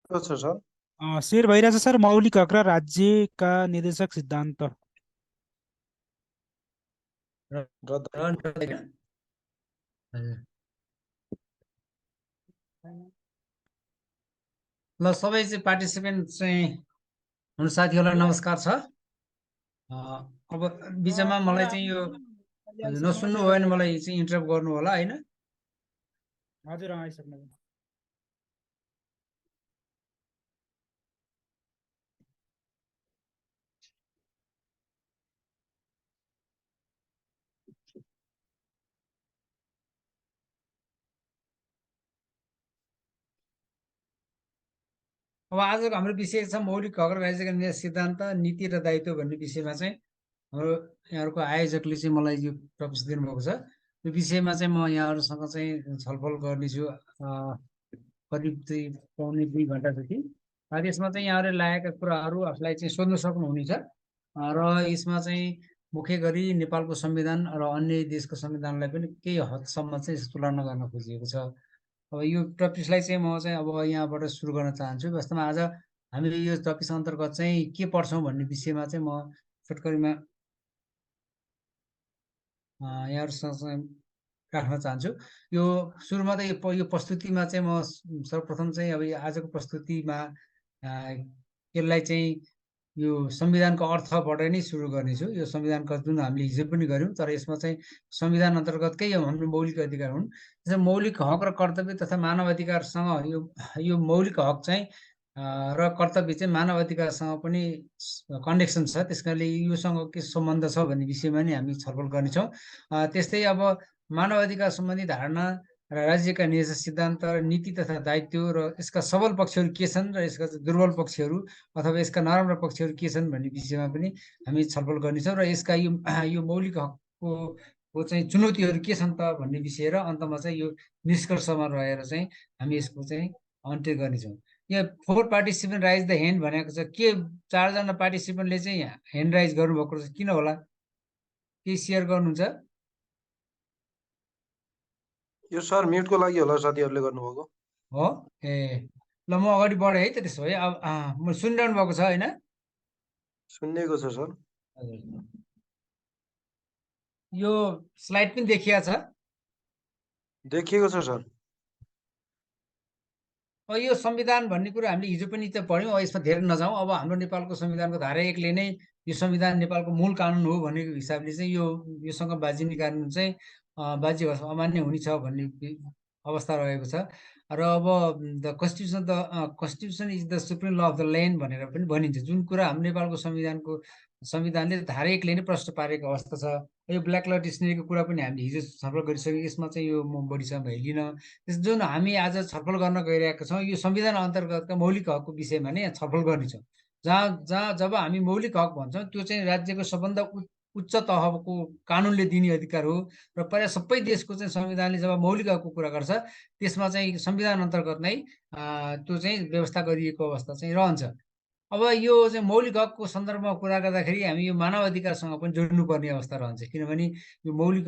छ sir. Share भइरहेछ sir, मौलिक हक र राज्यका निर्देशक सिद्धान्त। रद्द ल सबै चाहिँ पार्टिसिपेन्ट चाहिँ हुनु साथीहरूलाई नमस्कार छ। अब बिचमा मलाई चाहिँ यो नसुन्नु भयो भने मलाई चाहिँ इन्टरप्ट गर्नु होला हैन। हजुर आइसक्नु। अब आजको हाम्रो विषय छ मौलिक हक र राज्यका निर्देशक सिद्धान्त, नीति र दायित्व भन्ने विषयमा चाहिँ हाम्रो यहाँहरूको आयोजकले चाहिँ मलाई यो प्रपोज दिनुभएको छ। यो विषयमा चाहिँ म यहाँहरूसँग चाहिँ छलफल गर्नेछु करिब चाहिँ पौने 2 घन्टा जति। यसमा चाहिँ यहाँहरूले लागेका कुराहरू आफूलाई चाहिँ सोध्न सक्नुहुनेछ र यसमा चाहिँ मुख्य गरी नेपालको संविधान र अन्य देशको संविधानलाई पनि केही हदसम्म चाहिँ तुलना गर्न खोजिएको छ। अब यो टपिक्सलाई चाहिँ म चाहिँ अब यहाँबाट सुरु गर्न चाहन्छु। वास्तवमा आज हामीले यो टपिक्स अन्तर्गत चाहिँ के पढ्छौँ भन्ने विषयमा चाहिँ म छोटकरीमा यहाँहरूसँग राख्न चाहन्छु। यो सुरुमा त यो प्रस्तुतिमा चाहिँ म सर्वप्रथम चाहिँ अब आजको प्रस्तुतिमा यसलाई चाहिँ यो संविधानको अर्थबाट नै सुरु गर्नेछु। यो संविधानको जुन हामीले हिजो पनि गऱ्यौँ, तर यसमा चाहिँ संविधान अन्तर्गतकै हाम्रो मौलिक अधिकार हुन्। त्यसै मौलिक हक र कर्तव्य तथा मानव अधिकारसँग यो मौलिक हक चाहिँ र कर्तव्य चाहिँ मानव अधिकारसँग पनि कनेक्सन छ। त्यस कारणले योसँग के सम्बन्ध छ भन्ने विषयमा नि हामी छलफल गर्नेछौँ। त्यस्तै अब मानव अधिकार सम्बन्धी धारणा र राज्यका निर्देशक सिद्धान्त र नीति तथा दायित्व र यसका सबल पक्षहरू के छन् र यसका दुर्बल पक्षहरू अथवा यसका नराम्रा पक्षहरू के छन् भन्ने विषयमा पनि हामी छलफल गर्नेछौँ र यसका यो मौलिक हकको चाहिँ चुनौतीहरू के छन् त भन्ने विषय र अन्तमा चाहिँ यो निष्कर्षमा रहेर चाहिँ हामी यसको चाहिँ अन्त्य गर्नेछौँ। यहाँ 4 पार्टिसिपेन्ट राइज द ह्यान्ड भनेको छ। के 4 जना पार्टिसिपेन्टले चाहिँ ह्यान्ड राइज गर्नुभएको छ, किन होला? केही सेयर गर्नुहुन्छ? यो सर म्युटको लागि होला साथीहरूले गर्नुभएको हो। ए ल म अगाडि बढेँ है त। त्यसो भए अब म सुनिरहनु भएको छ होइन? सुनिएको छ सर। यो स्लाइड पनि देखिया छ? देखिएको छ सर। यो संविधान भन्ने कुरा हामीले हिजो पनि त पढ्यौँ। अब यसमा धेरै नजाउँ। अब हाम्रो नेपालको संविधानको धारा 1 ले नै यो संविधान नेपालको मूल कानुन हो भनेको हिसाबले चाहिँ योसँग बाजी निकाल्नु चाहिँ बाजी अमान्य हुनेछ भन्ने अवस्था रहेको छ। र अब the constitution is the supreme law of the land भनेर पनि भनिन्छ। जुन कुरा हाम्रो नेपालको संविधानले धारा 1 ले नै प्रश्न पारेको अवस्था छ। यो ब्ल्याक ल डिक्सनरीको कुरा पनि हामीले हिजो छलफल गरिसक्यौँ। यसमा चाहिँ यो म बढी समय लिन जुन हामी आज छलफल गर्न गइरहेका छौँ यो संविधान अन्तर्गतका मौलिक हकको विषयमा नै छलफल गर्नेछौँ। जहाँ जब हामी मौलिक हक भन्छौँ त्यो चाहिँ राज्यको सबभन्दा उच्च तहको कानुनले दिने अधिकार हो र प्रायः सबै देशको चाहिँ संविधानले जब मौलिक हकको कुरा गर्छ त्यसमा चाहिँ संविधान अन्तर्गत नै त्यो चाहिँ व्यवस्था गरिएको अवस्था चाहिँ रहन्छ। अब यो चाहिँ मौलिक हकको सन्दर्भमा कुरा गर्दाखेरि हामी यो मानव अधिकारसँग पनि जोड्नुपर्ने अवस्था रहन्छ। किनभने यो मौलिक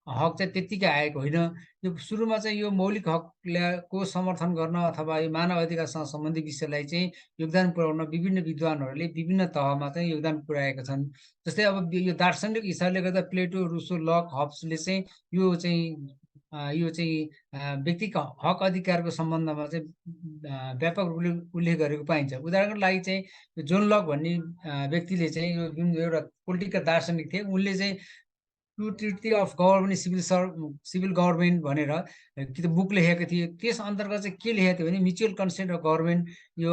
हक चाहिँ त्यत्तिकै आएको होइन। यो सुरुमा चाहिँ यो मौलिक हकको समर्थन गर्न अथवा यो मानव अधिकारसँग सम्बन्धित विषयलाई चाहिँ योगदान पुर्याउन विभिन्न विद्वानहरूले विभिन्न तहमा चाहिँ योगदान पुर्याएका छन्। जस्तै अब यो दार्शनिक हिसाबले गर्दा प्लेटो, रुसो, लक, हब्सले चाहिँ यो चाहिँ व्यक्तिको हक अधिकारको सम्बन्धमा चाहिँ व्यापक रूपले उल्लेख गरेको पाइन्छ। उदाहरणको लागि चाहिँ जोन लक भन्ने व्यक्तिले चाहिँ यो जुन एउटा पोलिटिकल दार्शनिक थिए उनले चाहिँ truth of government civil government भनेर कि त बुक लेखेको थिए। त्यस अन्तर्गत चाहिँ के लेखेको थियो भने म्युचुअल कन्सेन्ट अफ गभर्मेन्ट, यो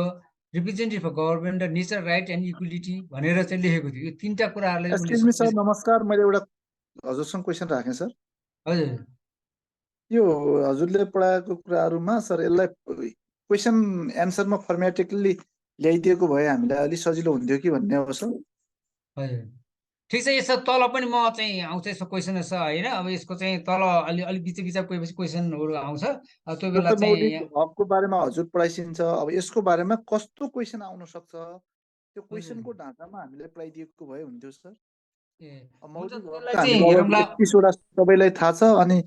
रिप्रेजेन्टेटिभ अफ गभर्मेन्ट र नेचर राइट एन्ड इक्वलिटी भनेर चाहिँ लेखेको थियो। यो 3टा कुराहरूले एक्सक्युज मी सर, नमस्कार। मैले एउटा हजुरसँग क्वेसन राखेँ सर। हजुर, यो हजुरले पढाएको कुराहरूमा सर यसलाई क्वेसन एन्सरमा फर्मेटिकली ल्याइदिएको भए हामीलाई अलिक सजिलो हुन्थ्यो कि भन्ने हो सर। हजुर ठिक छ। यसो तल पनि म चाहिँ आउँछ यसो क्वेसन छ होइन। अब यसको चाहिँ तल अलि बिच गएपछि क्वेसनहरू आउँछ। त्यो बेला चाहिँ हकको बारेमा हजुर पढाइसिन्छ। अब यसको बारेमा कस्तो क्वेसन आउन सक्छ त्यो क्वेसनको ढाँचामा हामीले पढाइदिएको भए हुन्थ्यो सर। सबैलाई थाहा छ अनि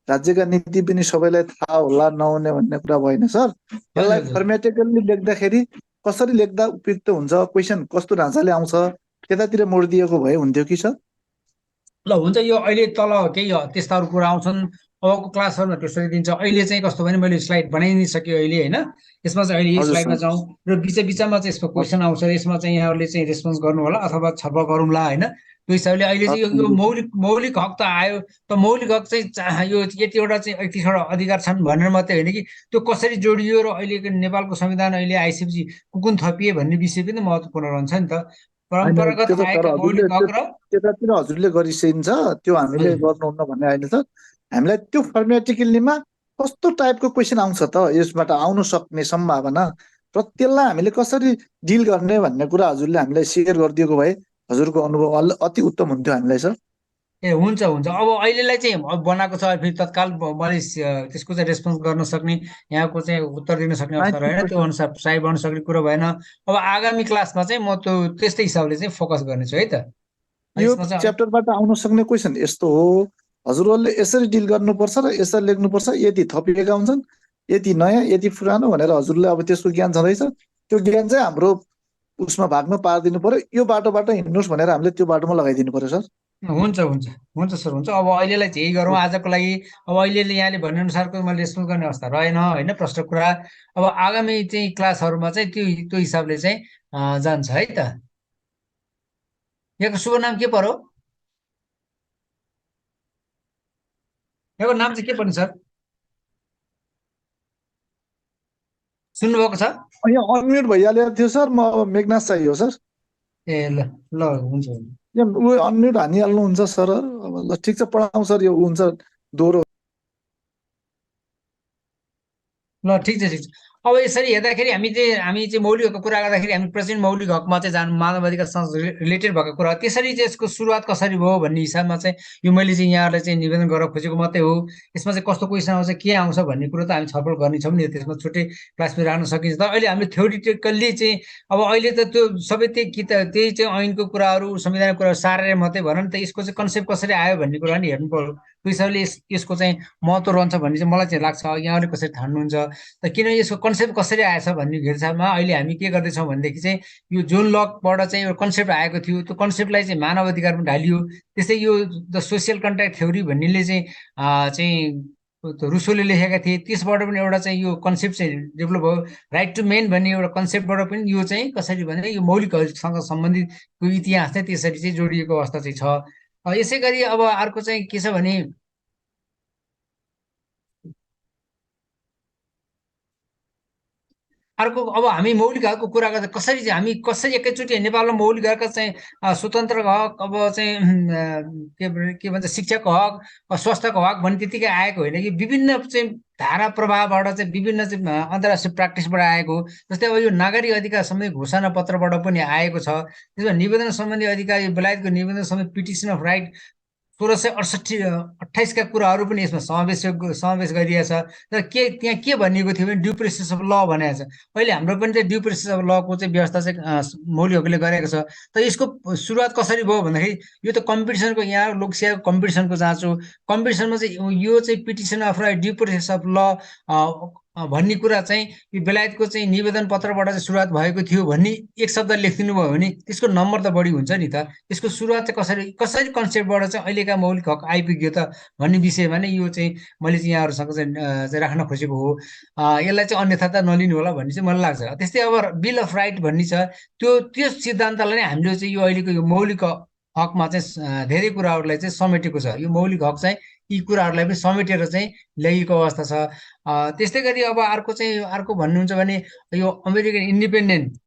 राज्यका नीति पनि सबैलाई थाहा होला नहुने भन्ने कुरा भएन सर। यसलाई हजुर फर्मेटिकल्ली लेख्दाखेरि कसरी लेख्दा उपयुक्त हुन्छ, क्वेसन कस्तो ढाँचाले आउँछ, त्यतातिर मोड दिएको भए हुन्थ्यो कि सर? ल हुन्छ, यो अहिले तल केही त्यस्ताहरू कुरा आउँछन् अबको क्लासहरूमा त्यसरी दिन्छ। अहिले चाहिँ कस्तो भने मैले स्लाइड बनाइ नै सकेँ अहिले होइन। यसमा चाहिँ अहिले यही हजुर स्लाइडमा सर। जाउँ र बिचमा चाहिँ यसमा क्वेसन आउँछ, यसमा चाहिँ यहाँहरूले चाहिँ रेस्पोन्स गर्नु होला अथवा छलफल गरौँला होइन। त्यो हिसाबले अहिले चाहिँ यो मौलिक हक त आयो, त मौलिक हक चाहिँ यो यतिवटा चाहिँ 31वटा अधिकार छन् भनेर मात्रै होइन कि त्यो कसरी जोडियो र अहिलेको नेपालको संविधान अहिले आइसकेपछि कुन थपिए भन्ने विषय पनि महत्त्वपूर्ण रहन्छ नि त। परम्परागत त्यो त तर आएका हजुरले मौलिक हक र त्यतातिर हजुरले गरिसकिन्छ, त्यो हामीले हजुर गर्नुहुन्न भन्ने होइन सर। हामीलाई त्यो फर्मेटिकल्लीमा कस्तो टाइपको क्वेसन आउँछ त, यसबाट आउनु सक्ने सम्भावना र त्यसलाई हामीले कसरी डिल गर्ने भन्ने कुरा हजुरले हामीलाई सेयर गरिदिएको भए हजुरको अनुभव अति उत्तम हुन्थ्यो हामीलाई सर। ए हुन्छ हुन्छ। अब अहिलेलाई चाहिँ बनाएको छ, फेरि तत्काल मैले त्यसको चाहिँ रेस्पोन्स गर्न सक्ने, यहाँको चाहिँ उत्तर दिन सक्ने अवस्था रहेन, त्यो अनुसार साइड बन्न सक्ने कुरो भएन। अब आगामी क्लासमा चाहिँ म त्यो त्यस्तै हिसाबले चाहिँ फोकस गर्नेछु है त। यो यसमा चाहिँ च्याप्टरबाट आउन सक्ने क्वेसन यस्तो हो, हजुरहरूले यसरी डिल गर्नुपर्छ र यसरी लेख्नुपर्छ, यति थपिएका हुन्छन्, यति नयाँ यति पुरानो भनेर हजुरले अब त्यसको ज्ञान छँदैछ। त्यो ज्ञान चाहिँ हाम्रो उसमा भागमा पारिदिनु पर्यो। यो बाटोबाट हिँड्नुहोस् भनेर हामीले त्यो बाटोमा लगाइदिनु पर्यो सर। हुन्छ हुन्छ हुन्छ सर हुन्छ। अब अहिलेलाई चाहिँ यही गरौँ आजको लागि। अब अहिले यहाँले भनेअनुसारको मैले रेस्पोन्स गर्ने अवस्था रहेन होइन प्रश्न कुरा। अब आगामी चाहिँ क्लासहरूमा चाहिँ त्यो हिसाबले चाहिँ जान्छ है त। यहाँको शुभ नाम के पर्यो? यहाँको नाम चाहिँ के पर्ने सर? सुन्नुभएको छ? यहाँ अनम्युट भइहालेको थियो सर, म मेघनाथ साई हो सर। ए ल ल हुन्छ हुन्छ। यहाँ ऊ अनम्युट हानिहाल्नुहुन्छ सर। अब ल ठिक छ, पढाउँ सर, यो हुन्छ दोहोरो। ल ठिक छ ठिक छ। अब यसरी हेर्दाखेरि हामी चाहिँ मौलिक हकको कुरा गर्दाखेरि हामी प्रेजेन्ट मौलिक हकमा चाहिँ जानु, मानव अधिकारसँग रिलेटेड भएको कुरा, त्यसरी चाहिँ यसको सुरुवात कसरी भयो भन्ने हिसाबमा चाहिँ यो मैले चाहिँ यहाँहरूलाई चाहिँ निवेदन गर्न खोजेको मात्रै हो। यसमा चाहिँ कस्तो क्वेसन आउँछ के आउँछ भन्ने कुरो त हामी छलफल गर्नेछौँ नि, त्यसमा छुट्टै क्लासमा राख्न सकिन्छ। तर अहिले हामीले थ्योरिटिकल्ली चाहिँ अब अहिले त त्यो सबै त्यही चाहिँ ऐनको कुराहरू संविधानको कुराहरू सारेर मात्रै भन नि त, यसको चाहिँ कन्सेप्ट कसरी आयो भन्ने कुरा नि हेर्नु पर्यो। त्यो हिसाबले यसको चाहिँ महत्त्व रहन्छ भन्ने चाहिँ मलाई चाहिँ लाग्छ। यहाँले कसरी ठान्नुहुन्छ त, किन यसको कन्सेप्ट कसरी आएछ भन्ने हिसाबमा अहिले हामी के गर्दैछौँ भनेदेखि चाहिँ यो जोन लकबाट चाहिँ एउटा कन्सेप्ट आएको थियो, त्यो कन्सेप्टलाई चाहिँ मानव अधिकारमा ढालियो। त्यस्तै यो द सोसियल कन्ट्र्याक्ट थ्योरी भन्नेले चाहिँ रुसोले लेखेका थिए, त्यसबाट पनि एउटा चाहिँ यो कन्सेप्ट चाहिँ डेभलप भयो। राइट टु मेन भन्ने एउटा कन्सेप्टबाट पनि यो चाहिँ कसरी भने यो मौलिक हकसँग सम्बन्धित इतिहास चाहिँ त्यसरी चाहिँ जोडिएको अवस्था चाहिँ छ। यसै गरी अब अर्को चाहिँ के छ भने अर्को अब हामी मौलिक हकको कुरा गर्दा हामी कसरी एकैचोटि नेपालमा मौलिक हक चाहिँ स्वतन्त्र हक, अब चाहिँ के भन्छ शिक्षाको हक, स्वास्थ्यको हक भन्ने त्यतिकै आएको होइन कि विभिन्न चाहिँ धारा प्रभावबाट चाहिँ विभिन्न चाहिँ अन्तर्राष्ट्रिय प्र्याक्टिसबाट आएको। जस्तै अब यो नागरिक अधिकार सम्बन्धी घोषणा पत्रबाट पनि आएको छ। त्यसमा निवेदन सम्बन्धी अधिकार, बेलायतको निवेदन सम्बन्धी पिटिसन अफ राइट 1628 कुराहरू पनि यसमा समावेश गरिएको छ। तर त्यहाँ के भनिएको थियो भने ड्यु प्रोसेस अफ ल भनेको छ। अहिले हाम्रो पनि चाहिँ ड्यु प्रोसेस अफ लको चाहिँ व्यवस्था चाहिँ मौलिक हकले गरेको छ। त यसको सुरुवात कसरी भयो भन्दाखेरि यो त कम्पिटिसनको, यहाँ लोकसेवाको कम्पिटिसनको जाँच हो। कम्पिटिसनमा चाहिँ यो चाहिँ petition of right due process of ल भन्ने कुरा चाहिँ यो बेलायतको चाहिँ निवेदन पत्रबाट चाहिँ सुरुवात भएको थियो भन्ने एक शब्द लेखिदिनु भयो भने त्यसको नम्बर त बढी हुन्छ नि त। त्यसको सुरुवात चाहिँ कसरी कन्सेप्टबाट चाहिँ अहिलेका मौलिक हक आइपुग्यो त भन्ने विषयमा नै यो चाहिँ मैले चाहिँ यहाँहरूसँग चाहिँ राख्न खोजेको हो। यसलाई चाहिँ अन्यथा त नलिनु होला भन्ने चाहिँ मलाई लाग्छ। त्यस्तै अब बिल अफ राइट भन्ने छ, त्यो सिद्धान्तलाई नै हामीले चाहिँ यो अहिलेको यो मौलिक हकमा चाहिँ धेरै कुराहरूलाई चाहिँ समेटेको छ। यो मौलिक हक चाहिँ यी कुराहरूलाई पनि समेटेर चाहिँ ल्याइएको अवस्था छ। त्यस्तै गरी अब अर्को भन्नुहुन्छ भने यो अमेरिकन इन्डिपेन्डेन्ट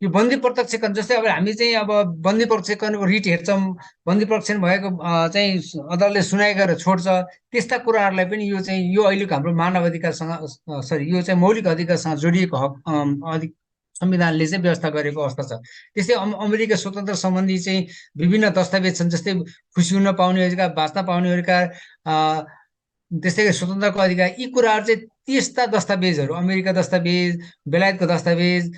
यो बन्दी प्रत्यक्षकरण, जस्तै अब हामी चाहिँ अब बन्दी प्रत्यक्षकरणको रिट हेर्छौँ, बन्दी प्रत्यक्षकरण भएको चाहिँ अदालतले सुनाइ गरेर छोड्छ, त्यस्ता कुराहरूलाई पनि यो चाहिँ यो अहिलेको हाम्रो मानव अधिकारसँग यो चाहिँ मौलिक अधिकारसँग जोडिएको हक संविधानले चाहिँ व्यवस्था गरेको अवस्था छ। त्यस्तै अमेरिका स्वतन्त्र सम्बन्धी चाहिँ विभिन्न दस्तावेज छन्, जस्तै खुसी हुन पाउने अधिकार, बाँच्न पाउने अधिकार, त्यस्तै गरी स्वतन्त्रको अधिकार, यी कुराहरू चाहिँ यस्ता दस्तावेजहरू अमेरिका दस्तावेज, बेलायतको दस्तावेज,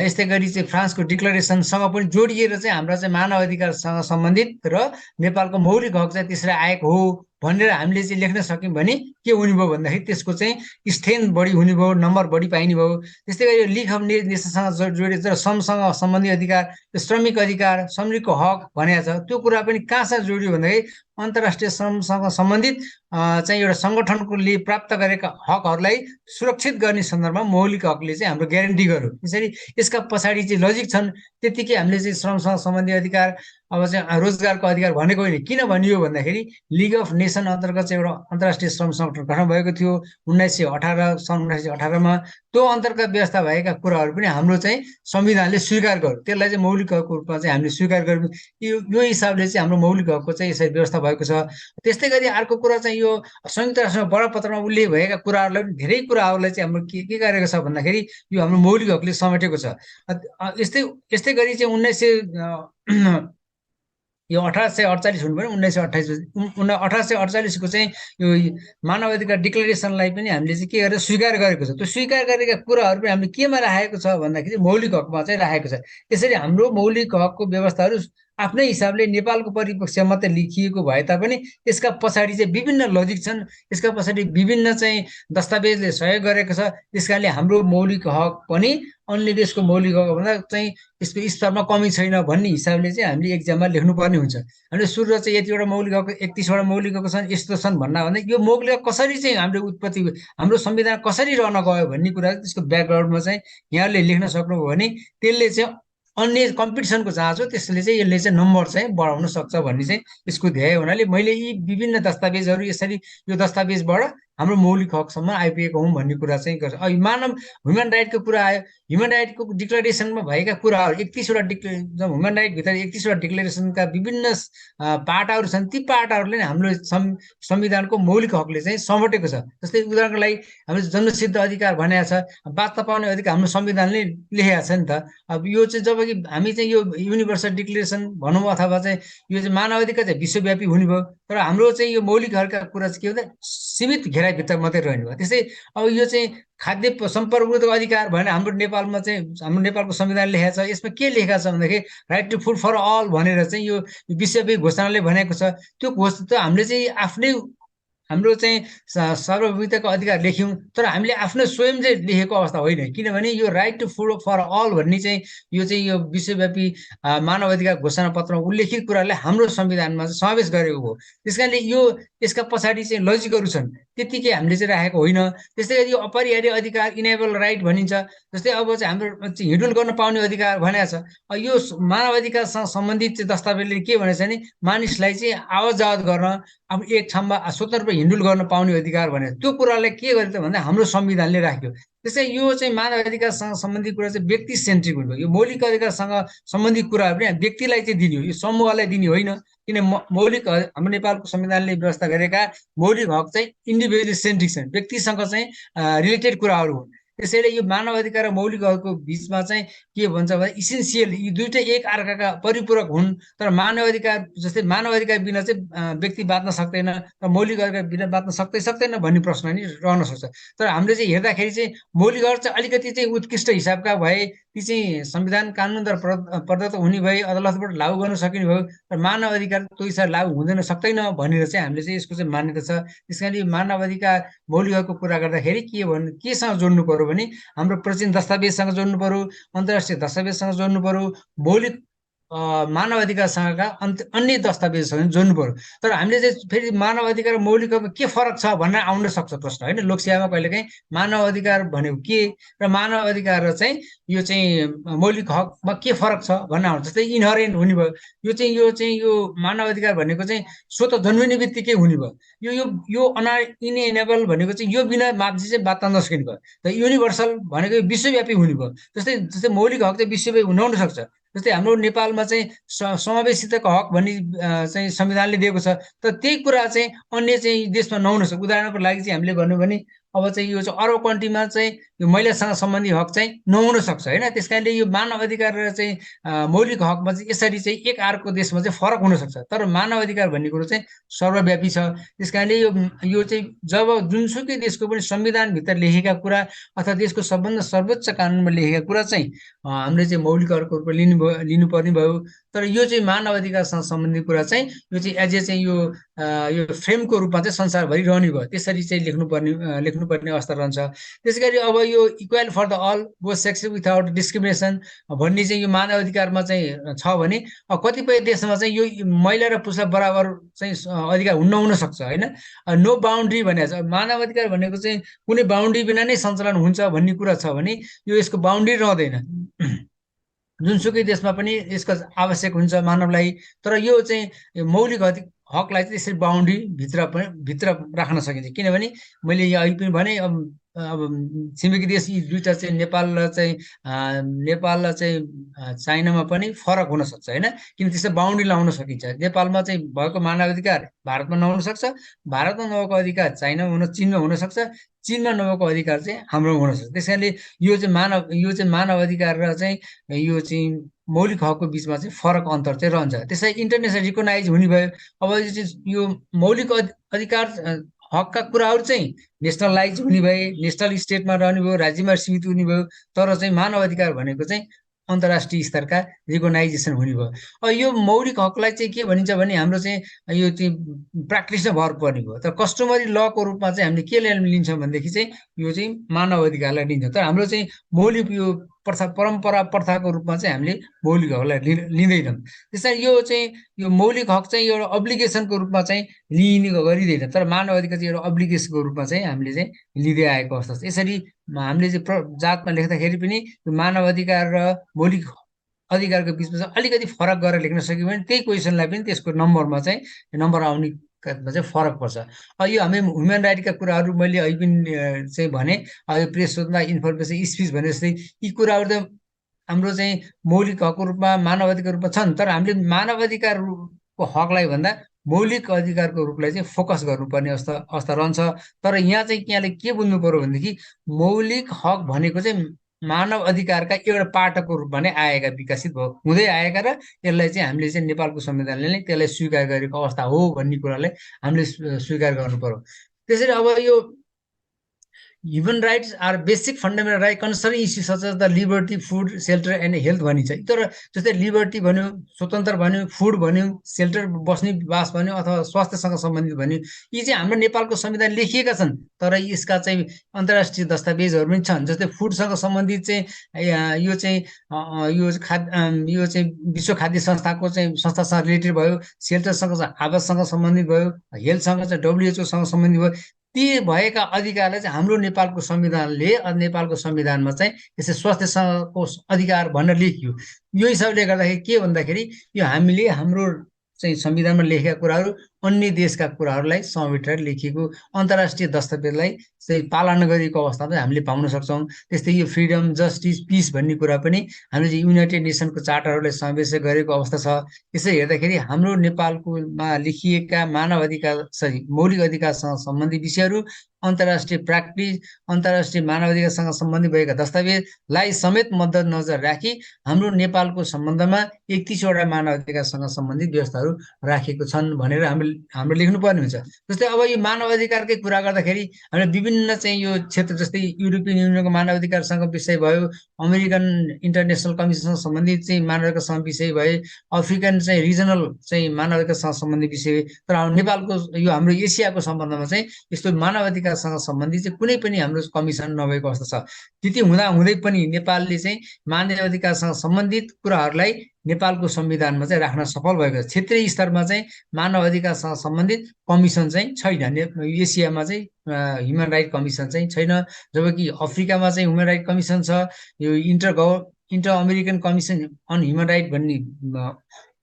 यस्तै गरी चाहिँ फ्रान्सको डिक्लरेसनसँग पनि जोडिएर चाहिँ हाम्रा चाहिँ मानव अधिकारसँग सम्बन्धित र नेपालको मौलिक हक चाहिँ त्यसरी आएको हो भनेर हामीले चाहिँ लेख्न सक्यौँ भने के हुने भयो भन्दाखेरि त्यसको चाहिँ स्ट्रेन्थ बढी हुने भयो, नम्बर बढी पाइने भयो। त्यस्तै गरी लिग अफ नेसनसँग जोडिएर श्रमसँग सम्बन्धी अधिकार, श्रमिक अधिकार, श्रमिकको हक भनेको छ, त्यो कुरा पनि कहाँसँग जोडियो भन्दाखेरि अन्तर्राष्ट्रिय श्रमसँग सम्बन्धित चाहिँ एउटा सङ्गठनले प्राप्त गरेका हकहरूलाई सुरक्षित गर्ने सन्दर्भमा मौलिक हकले चाहिँ हाम्रो ग्यारेन्टी गर्यो। त्यसरी यसका पछाडि चाहिँ लजिक छन्। त्यतिकै हामीले चाहिँ श्रमसँग सम्बन्धी अधिकार, अब चाहिँ रोजगारको अधिकार भनेको होइन। किन भनियो भन्दाखेरि लिग अफ नेसन अन्तर्गत चाहिँ एउटा अन्तर्राष्ट्रिय श्रम सङ्गठन गठन भएको थियो 1918 सन् 1918मा। त्यो अन्तर्गत व्यवस्था भएका कुराहरू पनि हाम्रो चाहिँ संविधानले स्वीकार गर्यो। त्यसलाई चाहिँ मौलिक हकको रूपमा चाहिँ हामीले स्वीकार गर्यौँ। यो हिसाबले चाहिँ हाम्रो मौलिक हकको चाहिँ यसरी व्यवस्था भएको छ। त्यस्तै गरी अर्को कुरा चाहिँ यो संयुक्त राष्ट्रमा बडापत्रमा उल्लेख भएका कुराहरूलाई पनि धेरै कुराहरूलाई चाहिँ हाम्रो के गरेको छ भन्दाखेरि यो हाम्रो मौलिक हकले समेटेको छ। यस्तै गरी चाहिँ यो 1848 हुनु पर्यो 1848को चाहिँ यो मानव अधिकार डिक्लेरेसनलाई पनि हामीले चाहिँ के गरेर स्वीकार गरेको छ। त्यो स्वीकार गरेका कुराहरू पनि हामीले केमा राखेको छ भन्दाखेरि मौलिक हकमा चाहिँ राखेको छ। त्यसरी हाम्रो मौलिक हकको व्यवस्थाहरू आफ्नै हिसाबले नेपालको परिप्रेक्ष्यमा मात्रै लेखिएको भए तापनि यसका पछाडि चाहिँ विभिन्न लजिक छन्, यसका पछाडि विभिन्न चाहिँ दस्तावेजले सहयोग गरेको छ। त्यस कारणले हाम्रो मौलिक हक पनि अन्य देशको मौलिक हक भन्दा चाहिँ यसको स्तरमा कमी छैन भन्ने हिसाबले चाहिँ हामीले एक्जाममा लेख्नुपर्ने हुन्छ। हामीले सुरु चाहिँ यतिवटा मौलिक हक 31वटा मौलिक हक छन् यस्तो छन् भन्दा यो मौलिक हक कसरी चाहिँ हाम्रो उत्पत्ति, हाम्रो संविधान कसरी रहन गयो भन्ने कुरा त्यसको ब्याकग्राउन्डमा चाहिँ यहाँले लेख्न सक्नुभयो भने त्यसले चाहिँ अन्य कम्पिटिसनको जहाँ छ त्यसले चाहिँ यसले चाहिँ नम्बर चाहिँ बढाउन सक्छ भन्ने चाहिँ यसको ध्येय हुनाले मैले यी विभिन्न दस्तावेजहरू यसरी यो दस्तावेजबाट हाम्रो मौलिक हकसम्म आइपुगेको हौँ भन्ने कुरा चाहिँ गर्छ। अब मानव ह्युमन राइटको कुरा आयो। ह्युमन राइटको डिक्लेरेसनमा भएका कुराहरू 31वटा ह्युमन राइटभित्र 31वटा डिक्लेरेसनका विभिन्न पाटाहरू छन्। ती पाटाहरूले नै हाम्रो संविधानको मौलिक हकले चाहिँ समेटेको छ। जस्तै उदाहरणको लागि हामीले जन्मसिद्ध अधिकार भनेको छ, बाँच्न पाउने अधिकार हाम्रो संविधानले लेखेको छ नि त। अब यो चाहिँ जब कि हामी चाहिँ यो युनिभर्सल डिक्लेरेसन भनौँ अथवा चाहिँ यो चाहिँ मानव अधिकार चाहिँ विश्वव्यापी हुने भयो, तर हाम्रो चाहिँ यो मौलिक हकका कुरा चाहिँ के भन्दा सीमित घेराभित्र मात्रै रहने भयो। त्यसै अब यो चाहिँ खाद्य सम्पर्कको अधिकार भनेर हाम्रो नेपालमा चाहिँ हाम्रो नेपालको संविधान लेखेको छ। यसमा के लेखेको छ भन्दाखेरि right to food for all भनेर चाहिँ यो विश्वव्यापी घोषणाले भनेको छ। त्यो घोषणा त हामीले चाहिँ आफ्नै हाम्रो चाहिँ सार्वभौमिकताको अधिकार लेख्यौँ, तर हामीले आफ्नो स्वयं चाहिँ लेखेको अवस्था होइन। किनभने यो right to food for all भन्ने चाहिँ यो विश्वव्यापी मानव अधिकार घोषणा पत्रमा उल्लेखित कुरालाई हाम्रो संविधानमा चाहिँ समावेश गरेको हो। त्यस कारणले यो यसका पछाडि चाहिँ लजिकहरू छन्, त्यत्तिकै हामीले चाहिँ राखेको होइन। त्यस्तै गरी यो अपरिहार्य अधिकार इनेबल राइट भनिन्छ। जस्तै अब चाहिँ हाम्रो हिँडुल गर्न पाउने अधिकार भनेको छ। यो मानव अधिकारसँग सम्बन्धित चाहिँ दस्तावेजले के भनेको छ भने मानिसलाई चाहिँ आवत जावत गर्न अब एक ठाउँमा स्वतन्त्र हिँडुल गर्न पाउने अधिकार भने त्यो कुरालाई के गर्यो त भन्दा हाम्रो संविधानले राख्यो। त्यसै यो चाहिँ मानव अधिकारसँग सम्बन्धित कुरा चाहिँ व्यक्ति सेन्ट्रिक हुनु। यो मौलिक अधिकारसँग सम्बन्धित कुराहरू पनि व्यक्तिलाई चाहिँ दिने हो, यो समूहलाई दिने होइन। किन मौलिक हाम्रो नेपालको संविधानले व्यवस्था गरेका मौलिक हक चाहिँ इन्डिभिजुअल सेन्ट्रिक छन्, व्यक्तिसँग चाहिँ रिलेटेड कुराहरू हुन्। त्यसैले यो मानव अधिकार र मौलिक हकको बिचमा चाहिँ के भन्छ भने इसेन्सियल यी दुईटै एक अर्काका परिपूरक हुन्। तर मानव अधिकार जस्तै मानव अधिकार बिना चाहिँ व्यक्ति बाँच्न सक्दैन र मौलिक अधिकार बिना बाँच्न सक्दैन भन्ने प्रश्न नि रहन सक्छ। तर हामीले चाहिँ हेर्दाखेरि चाहिँ मौलिक हक चाहिँ अलिकति चाहिँ उत्कृष्ट हिसाबका भए, ती चाहिँ संविधान कानुनद्वारा प्रदत्त हुने भए, अदालतबाट लागू गर्न सकिने भयो। तर मानव अधिकार त्यो हिसाब लागू हुँदैन सक्दैन भनेर चाहिँ हामीले चाहिँ यसको चाहिँ मान्यता छ। त्यस कारण यो मानव अधिकार मौलिक हकको कुरा गर्दाखेरि केसँग जोड्नु पर्यो भने हाम्रो प्राचीन दस्तावेजसँग जोड्नु पर्यो, अन्तर्राष्ट्रिय दस्तावेजसँग जोड्नु पर्यो, मौलिक मानव अधिकारसँगका अन्य दस्तावेजसँग जोड्नु पर्यो। तर हामीले चाहिँ फेरि मानव अधिकार र मौलिक हकमा के फरक छ भनेर आउन सक्छ प्रश्न होइन। लोकसेवामा कहिलेकाहीँ मानव अधिकार भनेको के र मानव अधिकार र चाहिँ यो चाहिँ मौलिक हकमा के फरक छ भन्न आउँछ। जस्तै इनहरेन्ट हुने भयो, यो मानव अधिकार भनेको चाहिँ स्वतः जन्मिने बित्तिकै हुने भयो। यो इनएनेबल भनेको चाहिँ यो बिना मान्छे चाहिँ बाँच्न नसकिने भयो। त युनिभर्सल भनेको विश्वव्यापी हुने भयो। जस्तै मौलिक हक चाहिँ विश्वव्यापी हुन सक्छ। जस्तै हाम्रो नेपालमा चाहिँ समावेशिताको हक भन्ने चाहिँ संविधानले दिएको छ, तर त्यही कुरा चाहिँ अन्य चाहिँ देशमा नहुन सक्छ। उदाहरणको लागि चाहिँ हामीले भन्यो भने अब चाहिँ यो चाहिँ अरब कन्ट्रीमा चाहिँ यो महिलासँग सम्बन्धी हक चाहिँ नहुन सक्छ होइन। त्यस कारणले यो मानव अधिकार र चाहिँ मौलिक हकमा चाहिँ यसरी चाहिँ एक अर्को देशमा चाहिँ फरक हुन सक्छ, तर मानव अधिकार भन्ने कुरो चाहिँ सर्वव्यापी छ। त्यस कारणले यो चाहिँ जब जुनसुकै देशको पनि संविधानभित्र लेखेका कुरा अथवा देशको सबभन्दा सर्वोच्च कानुनमा लेखेका कुरा चाहिँ हामीले चाहिँ मौलिक हकको रूपमा लिनुपर्ने भयो। तर यो चाहिँ मानव अधिकारसँग सम्बन्धित कुरा चाहिँ यो चाहिँ एज ए चाहिँ यो फ्रेमको रूपमा चाहिँ संसारभरि रहने भयो, त्यसरी चाहिँ लेख्नुपर्ने अवस्था रहन्छ। त्यसै गरी अब यो equal for the all both sex without discrimination भन्ने चाहिँ यो मानव अधिकारमा चाहिँ छ भने कतिपय देशमा चाहिँ यो महिला र पुरुषलाई बराबर चाहिँ अधिकार हुन सक्छ होइन। नो बााउन्ड्री भनेको छ, मानव अधिकार भनेको चाहिँ कुनै बााउन्ड्री बिना नै सञ्चालन हुन्छ भन्ने कुरा छ भने यो यसको बााउन्ड्री रहँदैन। जुनसुकै देशमा पनि यसको आवश्यक हुन्छ मानवलाई, तर यो चाहिँ मौलिक हकलाई चाहिँ त्यसरी बााउन्ड्री भित्र राख्न सकिन्छ। किनभने मैले यहाँ अहिले पनि भने अब छिमेकी देश यी दुईटा चाहिँ नेपाल र चाहिँ चाइनामा पनि फरक हुन सक्छ होइन, किन त्यसै बााउन्ड्री लाउन सकिन्छ। नेपालमा चाहिँ भएको मानव अधिकार भारतमा नहुन सक्छ, भारतमा नभएको अधिकार चाइनामा चीनमा हुन सक्छ, चीनमा नभएको अधिकार चाहिँ हाम्रो हुन सक्छ। त्यस कारणले यो चाहिँ मानव अधिकार र चाहिँ यो चाहिँ मौलिक हकको बिचमा चाहिँ फरक अन्तर चाहिँ रहन्छ। त्यसलाई इन्टरनेसनल रिकगनाइज हुने भयो। अब यो मौलिक अधिकार हकका कुराहरू चाहिँ नेसनलाइज हुने भए, नेसनल स्टेटमा रहने भयो, राज्यमा सीमित हुने भयो, तर चाहिँ मानव अधिकार भनेको चाहिँ अन्तर्राष्ट्रिय स्तरका रिकगनाइजेसन हुने भयो। अब यो मौलिक हकलाई चाहिँ के भनिन्छ भने हाम्रो चाहिँ यो चाहिँ प्र्याक्टिसमा भर पर्ने भयो। तर कस्टमरी लको रूपमा चाहिँ हामीले के लिन्छौँ भनेदेखि चाहिँ यो चाहिँ मानव अधिकारलाई लिन्छौँ, तर हाम्रो चाहिँ मौलिक यो परम्परा प्रथाको रूपमा चाहिँ हामीले मौलिक हकलाई लिँदैनौँ। त्यसैले यो मौलिक हक चाहिँ एउटा अब्लिगेसनको रूपमा चाहिँ लिइने गरिँदैन, तर मानव अधिकार चाहिँ एउटा अब्लिगेसनको रूपमा चाहिँ हामीले चाहिँ लिँदै आएको अवस्था छ। यसरी हामीले चाहिँ जातमा लेख्दाखेरि पनि मानव अधिकार र मौलिक अधिकारको बिचमा चाहिँ अलिकति फरक गरेर लेख्न सक्यो भने त्यही क्वेसनलाई पनि त्यसको नम्बरमा चाहिँ नम्बर आउने चाहिँ फरक पर्छ। यो हामी ह्युमन राइटका कुराहरू मैले अहिले पनि चाहिँ भने यो प्रेस स्वतन्त्रता, इन्फर्मेसन, स्पिच भने जस्तै यी कुराहरू त हाम्रो चाहिँ मौलिक हकको रूपमा मानव अधिकारको रूपमा छन्, तर हामीले मानव अधिकारको हकलाई भन्दा मौलिक अधिकारको रूपलाई चाहिँ फोकस गर्नुपर्ने अवस्था रहन्छ। तर यहाँ चाहिँ यहाँले के बुझ्नु पर्यो भनेदेखि मौलिक हक भनेको चाहिँ मानव अधिकारका एउटा पाटको रूपमा नै आएका, विकसित हुँदै आएका, र यसलाई चाहिँ हामीले चाहिँ नेपालको संविधानले नै त्यसलाई स्वीकार गरेको अवस्था हो भन्ने कुरालाई हामीले स्वीकार गर्नु पर्यो। त्यसरी अब यो human rights are basic fundamental right concerning issues such as the liberty, food, shelter and health भनिन्छ। तर जस्तै लिबर्टी भन्यो, स्वतन्त्र भन्यो, फुड भन्यो, सेल्टर बस्ने बास भन्यो, अथवा स्वास्थ्यसँग सम्बन्धित भन्यो, यी चाहिँ हाम्रो नेपालको संविधान लेखिएका छन्, तर यसका चाहिँ अन्तर्राष्ट्रिय दस्तावेजहरू पनि छन्। जस्तै फुडसँग सम्बन्धित चाहिँ यो चाहिँ विश्व खाद्य संस्थाको चाहिँ संस्थासँग रिलेटेड भयो, सेल्टरसँग चाहिँ आवाससँग सम्बन्धित भयो, हेल्थसँग चाहिँ WHO सँग सम्बन्धित भयो। ती भएका अधिकारलाई चाहिँ हाम्रो नेपालको संविधानले नेपालको संविधानमा चाहिँ यसै स्वास्थ्यसँगको अधिकार भनेर लेखियो। यो हिसाबले गर्दाखेरि के भन्दाखेरि यो हामीले हाम्रो चाहिँ संविधानमा लेखेका कुराहरू अन्य देशका कुराहरूलाई समेटेर लेखिएको अन्तर्राष्ट्रिय दस्तावेजलाई चाहिँ पालना गरेको अवस्था चाहिँ हामीले पाउन सक्छौँ। त्यस्तै यो फ्रिडम, जस्टिस, पिस भन्ने कुरा पनि हामीले चाहिँ युनाइटेड नेसनको चार्टरहरूले समावेश गरेको अवस्था छ। यसै हेर्दाखेरि हाम्रो नेपालकोमा लेखिएका मानव अधिकार मौलिक अधिकारसँग सम्बन्धित विषयहरू, अन्तर्राष्ट्रिय प्र्याक्टिस, अन्तर्राष्ट्रिय मानव अधिकारसँग सम्बन्धित भएका दस्तावेजलाई समेत मध्यनजर राखी हाम्रो नेपालको सम्बन्धमा 31वटा मानव अधिकारसँग सम्बन्धित व्यवस्थाहरू राखेको छन् भनेर हाम्रो लेख्नुपर्ने हुन्छ। जस्तै अब यो मानव अधिकारकै कुरा गर्दाखेरि हामीले विभिन्न चाहिँ यो क्षेत्र, जस्तै युरोपियन युनियनको मानव अधिकारसँग विषय भयो, अमेरिकन इन्टरनेसनल कमिसनसँग सम्बन्धित चाहिँ मानव अधिकारसँग विषय भए, अफ्रिकन चाहिँ रिजनल चाहिँ मानव अधिकारसँग सम्बन्धित विषय, तर नेपालको यो हाम्रो एसियाको सम्बन्धमा चाहिँ यस्तो मानव अधिकारसँग सम्बन्धित चाहिँ कुनै पनि हाम्रो कमिसन नभएको अवस्था छ। त्यति हुँदै पनि नेपालले चाहिँ मानव अधिकारसँग सम्बन्धित कुराहरूलाई नेपालको संविधानमा चाहिँ राख्न सफल भएको छ। क्षेत्रीय स्तरमा चाहिँ मानव अधिकारसँग सम्बन्धित कमिसन चाहिँ छैन। एसियामा चाहिँ ह्युमन राइट कमिसन चाहिँ छैन, जबकि अफ्रिकामा चाहिँ ह्युमन राइट कमिसन छ। यो inter American commission on human right भन्ने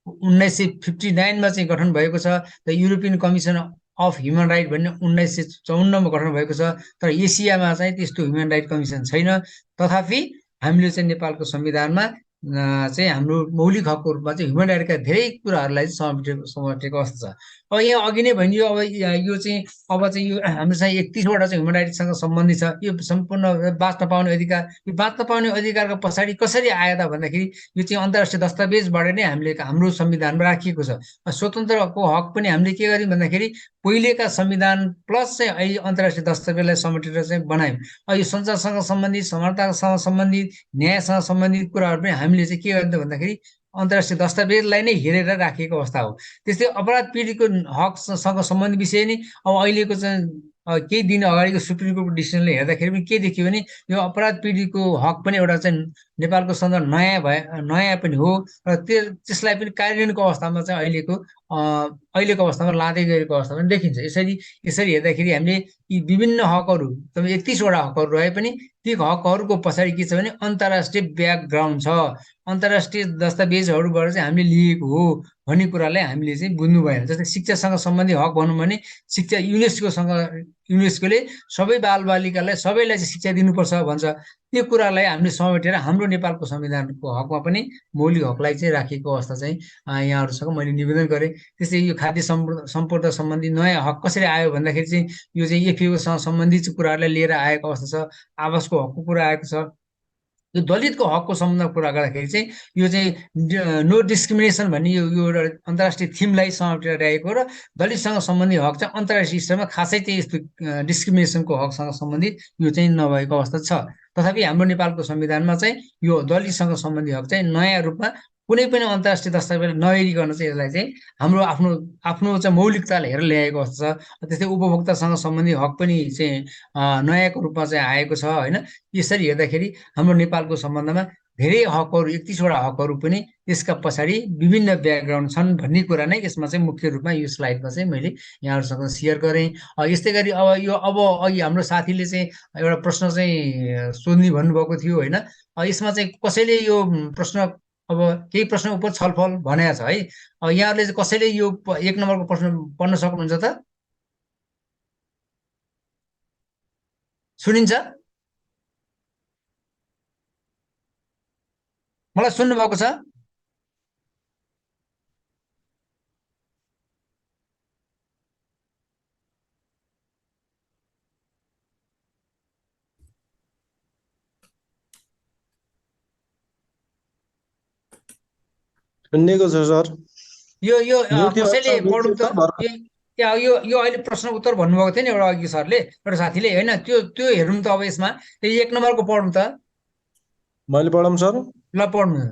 1959मा चाहिँ गठन भएको छ। The European commission of human right भन्ने 1954मा गठन भएको छ। तर एसियामा चाहिँ त्यस्तो ह्युमन राइट कमिसन छैन। तथापि हामीले चाहिँ नेपालको संविधानमा चाहिँ हाम्रो मौलिक हकको रूपमा चाहिँ ह्युमन राइटका धेरै कुराहरूलाई समेटेको अवस्था छ। अब यहाँ अघि नै भनियो अब यो चाहिँ अब चाहिँ यो हाम्रो चाहिँ 31वटा चाहिँ ह्युमन राइट्ससँग सम्बन्धित छ। यो सम्पूर्ण बाँच्न पाउने अधिकार, यो बाँच्न पाउने अधिकारको पछाडि कसरी आयो त भन्दाखेरि यो चाहिँ अन्तर्राष्ट्रिय दस्तावेजबाट नै हामीले हाम्रो संविधानमा राखिएको छ। स्वतन्त्रको हक पनि हामीले के गर्यौँ भन्दाखेरि पहिलेका संविधान प्लस चाहिँ अहिले अन्तर्राष्ट्रिय दस्तावेजलाई समेटेर चाहिँ बनायौँ। यो सञ्चारसँग सम्बन्धित, समानतासँग सम्बन्धित, न्यायसँग सम्बन्धित कुराहरू पनि हामीले चाहिँ के गर्यौँ भन्दाखेरि अन्तर्राष्ट्रिय दस्तावेजलाई नै हेरेर राखिएको अवस्था हो। त्यस्तै अपराध पीडितको हकसँग सम्बन्धित विषय नै अब अहिलेको चाहिँ केही दिन अगाडिको सुप्रिम कोर्टको डिसिजनले हेर्दाखेरि पनि के देखियो भने यो अपराध पीडितको हक पनि एउटा चाहिँ नेपालको सन्दर्भ नयाँ पनि हो र त्यसलाई पनि कार्यान्वयनको अवस्थामा चाहिँ अहिलेको अवस्थामा लाँदै गएको अवस्था पनि देखिन्छ। यसरी हेर्दाखेरि हामीले यी विभिन्न हकहरू, तपाईँ 31वटा हकहरू रहे पनि ती हकहरूको पछाडि के छ भने अन्तर्राष्ट्रिय ब्याकग्राउन्ड छ, अन्तर्राष्ट्रिय दस्तावेजहरूबाट चाहिँ हामीले लिएको हो भन्ने कुरालाई हामीले चाहिँ बुझ्नु भएन। जस्तै शिक्षासँग सम्बन्धित हक भनौँ भने शिक्षा युनेस्कोले सबै बालबालिकालाई सबैलाई चाहिँ शिक्षा दिनुपर्छ भन्छ। त्यो कुरालाई हामीले समेटेर हाम्रो नेपालको संविधानको हकमा पनि मौलिक हकलाई चाहिँ राखेको अवस्था चाहिँ यहाँहरूसँग मैले निवेदन गरेँ। त्यस्तै यो खाद्य सम्पदा सम्बन्धी नयाँ हक कसरी आयो भन्दाखेरि चाहिँ यो चाहिँ एफएओसँग सम्बन्धित कुराहरूलाई लिएर आएको अवस्था छ। आवासको हकको कुरा आएको छ। यो दलितको हकको सम्बन्धमा कुरा गर्दाखेरि चाहिँ यो चाहिँ नो डिस्क्रिमिनेसन भन्ने यो एउटा अन्तर्राष्ट्रिय थिमलाई समेटेर ल्याएको र दलितसँग सम्बन्धित हक चाहिँ अन्तर्राष्ट्रिय स्तरमा खासै चाहिँ यस्तो डिस्क्रिमिनेसनको हकसँग सम्बन्धित यो चाहिँ नभएको अवस्था छ। तथापि हाम्रो नेपालको संविधानमा चाहिँ यो दलितसँग सम्बन्धित हक चाहिँ नयाँ रूपमा कुनै पनि अन्तर्राष्ट्रिय दस्तावेज नहेरिकन चाहिँ यसलाई चाहिँ हाम्रो आफ्नो चाहिँ मौलिकताले हेरेर ल्याएको अवस्था छ। त्यस्तै उपभोक्तासँग सम्बन्धित हक पनि चाहिँ नयाँको रूपमा चाहिँ आएको छ होइन। यसरी हेर्दाखेरि हाम्रो नेपालको सम्बन्धमा धेरै हकहरू 31वटा हकहरू पनि यसका पछाडि विभिन्न ब्याकग्राउन्ड छन् भन्ने कुरा नै यसमा चाहिँ मुख्य रूपमा यो स्लाइडमा चाहिँ मैले यहाँहरूसँग सेयर गरेँ। यस्तै गरी अब अघि हाम्रो साथीले चाहिँ एउटा प्रश्न चाहिँ सोध्ने भन्नुभएको थियो होइन। यसमा चाहिँ कसैले यो प्रश्न अब केही प्रश्न उप छलफल भनेको छ है। यहाँहरूले चाहिँ कसैले यो 1 नम्बरको प्रश्न पढ्न सक्नुहुन्छ त? सुनिन्छ? मलाई सुन्नु भएको छ? सुन्नेको छ सर। यो म्युट थियो कसैले सर, म्युट पढौँ थियो त? सर, भर्खर। यो अहिले प्रश्न उत्तर भन्नुभएको थियो नि एउटा अघि सरले, एउटा साथीले होइन, त्यो हेरौँ त अब यसमा 1 नम्बरको पढौँ त? मैले पढौँ सर? ल पढ्नु।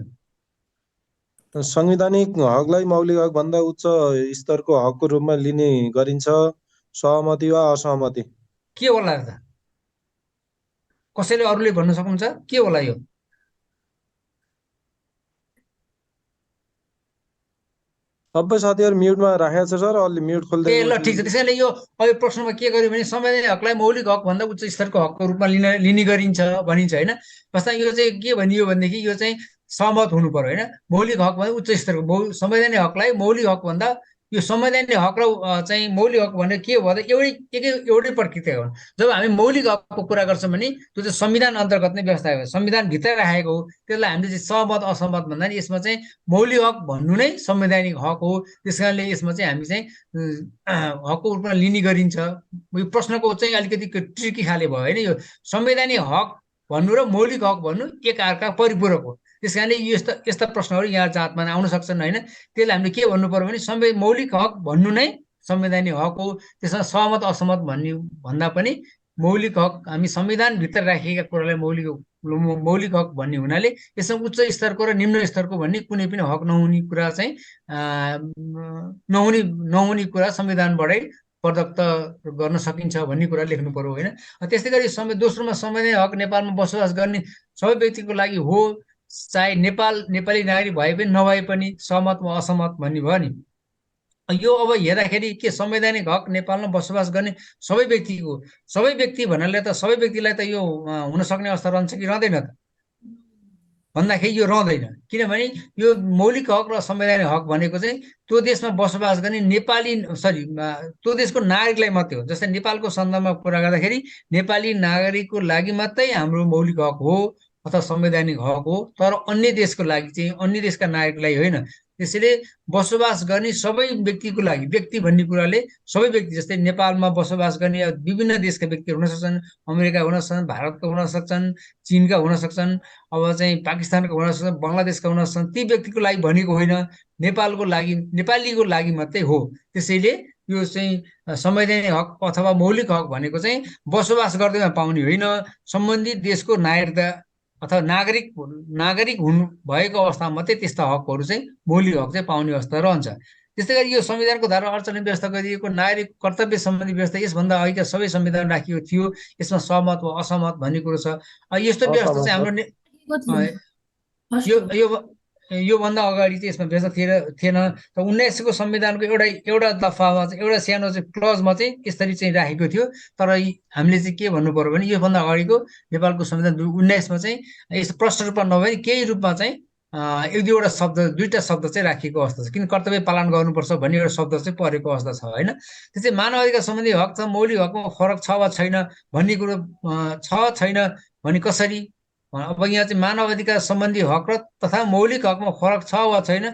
संवैधानिक हकलाई मौलिक हक भन्दा उच्च स्तरको हकको रूपमा लिने गरिन्छ, सहमति वा असहमति। के होला त? कसैले अरूले भन्न सक्नुहुन्छ के होला यो? सबै साथीहरू म्युटमा राखेको छ सर, अलि म्युट खोल्दै ल ठिक छ। त्यसैले यो अहिले प्रश्नमा के गर्यो भने संवैधानिक हकलाई मौलिक हक भन्दा उच्च स्तरको हकको रूपमा लिने गरिन्छ भनिन्छ होइन। वास्तवमा यो चाहिँ के भनियो भनेदेखि यो चाहिँ सहमत हुनु पर्यो होइन। मौलिक हक भन्दा उच्च स्तरको संवैधानिक हकलाई मौलिक हक भन्दा यो संवैधानिक हक र चाहिँ मौलिक हक भनेर के हो त एउटै प्रकृति हो। जब हामी मौलिक हकको कुरा गर्छौँ भने त्यो चाहिँ संविधान अन्तर्गत नै व्यवस्था हो, संविधानभित्र राखेको हो। त्यसलाई हामीले चाहिँ सहमत असहमत भन्दा नि यसमा चाहिँ मौलिक हक भन्नु नै संवैधानिक हक हो। त्यस कारणले यसमा चाहिँ हामी चाहिँ हकको रूपमा लिने गरिन्छ। यो प्रश्नको चाहिँ अलिकति ट्रिकी खाले भयो होइन। यो संवैधानिक हक भन्नु र मौलिक हक भन्नु एकअर्का परिपूरक हो। त्यस कारणले यस्ता प्रश्नहरू यहाँ जातमा आउन सक्छन् होइन। त्यसलाई हामीले के भन्नु पर्यो भने मौलिक हक भन्नु नै संवैधानिक हक हो। त्यसमा सहमत असहमत भन्दा पनि मौलिक हक हामी संविधानभित्र राखिएका कुरालाई मौलिक हक भन्ने हुनाले यसमा उच्च स्तरको र निम्न स्तरको भन्ने कुनै पनि हक नहुने कुरा चाहिँ नहुने कुरा संविधानबाटै प्रदत्त गर्न सकिन्छ भन्ने कुरा लेख्नु पर्यो होइन। त्यस्तै गरी दोस्रोमा संवैधानिक हक नेपालमा बसोबास गर्ने सबै व्यक्तिको लागि हो, चाहे नेपाली नागरिक भए पनि नभए पनि, सहमत वा असहमत भन्ने भयो नि। यो अब हेर्दाखेरि के संवैधानिक हक नेपालमा बसोबास गर्ने सबै व्यक्ति भन्नाले त सबै व्यक्तिलाई त यो हुन सक्ने अवस्था रहन्छ कि रहँदैन त भन्दाखेरि यो रहँदैन। किनभने यो मौलिक हक र संवैधानिक हक भनेको चाहिँ त्यो देशमा बसोबास गर्ने त्यो देशको नागरिकलाई मात्रै हो। जस्तै नेपालको सन्दर्भमा कुरा गर्दाखेरि नेपाली नागरिकको लागि मात्रै हाम्रो मौलिक हक हो अथवा संवैधानिक हक हो, तर अन्य देशको लागि चाहिँ अन्य देशका नागरिकलाई होइन। त्यसैले बसोबास गर्ने सबै व्यक्तिको लागि, व्यक्ति भन्ने कुराले सबै व्यक्ति, जस्तै नेपालमा बसोबास गर्ने विभिन्न देशका व्यक्तिहरू हुन सक्छन्, अमेरिका हुन सक्छन्, भारतका हुन सक्छन्, चीनका हुन सक्छन्, अब चाहिँ पाकिस्तानका हुन सक्छन्, बङ्गलादेशका हुन सक्छन्, ती व्यक्तिको लागि भनेको होइन, नेपालको लागि, नेपालीको लागि मात्रै हो। त्यसैले यो चाहिँ संवैधानिक हक अथवा मौलिक हक भनेको चाहिँ बसोबास गर्दैमा पाउने होइन, सम्बन्धित देशको नागरिकता अथवा नागरिक हुनु भएको अवस्थामा मात्रै त्यस्ता हकहरू चाहिँ मौलिक हक चाहिँ पाउने अवस्था रहन्छ। त्यस्तै गरी यो संविधानको धारा 48 व्यवस्था गरिएको नागरिक कर्तव्य सम्बन्धी व्यवस्था यसभन्दा अघिका सबै संविधान राखिएको थियो, यसमा सहमत वा असहमत भन्ने कुरो छ। यस्तो व्यवस्था चाहिँ हाम्रो योभन्दा अगाडि चाहिँ यसमा व्यवस्था थिएन। त 1900को संविधानको एउटा दफामा चाहिँ एउटा सानो चाहिँ क्लजमा चाहिँ यसरी चाहिँ राखेको थियो। तर हामीले चाहिँ के भन्नु पर्यो भने योभन्दा अगाडिको नेपालको संविधान 19मा चाहिँ यस्तो प्रष्ट रूपमा नभए केही रूपमा चाहिँ एक दुईवटा शब्द, दुईटा शब्द चाहिँ राखिएको अवस्था छ, किन कर्तव्य पालन गर्नुपर्छ भन्ने एउटा शब्द चाहिँ परेको अवस्था छ होइन। त्यसै मानव अधिकार सम्बन्धी हक छ, मौलिक हकमा फरक छ वा छैन भन्ने कुरो छ छैन भने कसरी, अब यहाँ चाहिँ मानव अधिकार सम्बन्धी हक र तथा मौलिक हकमा फरक छ वा छैन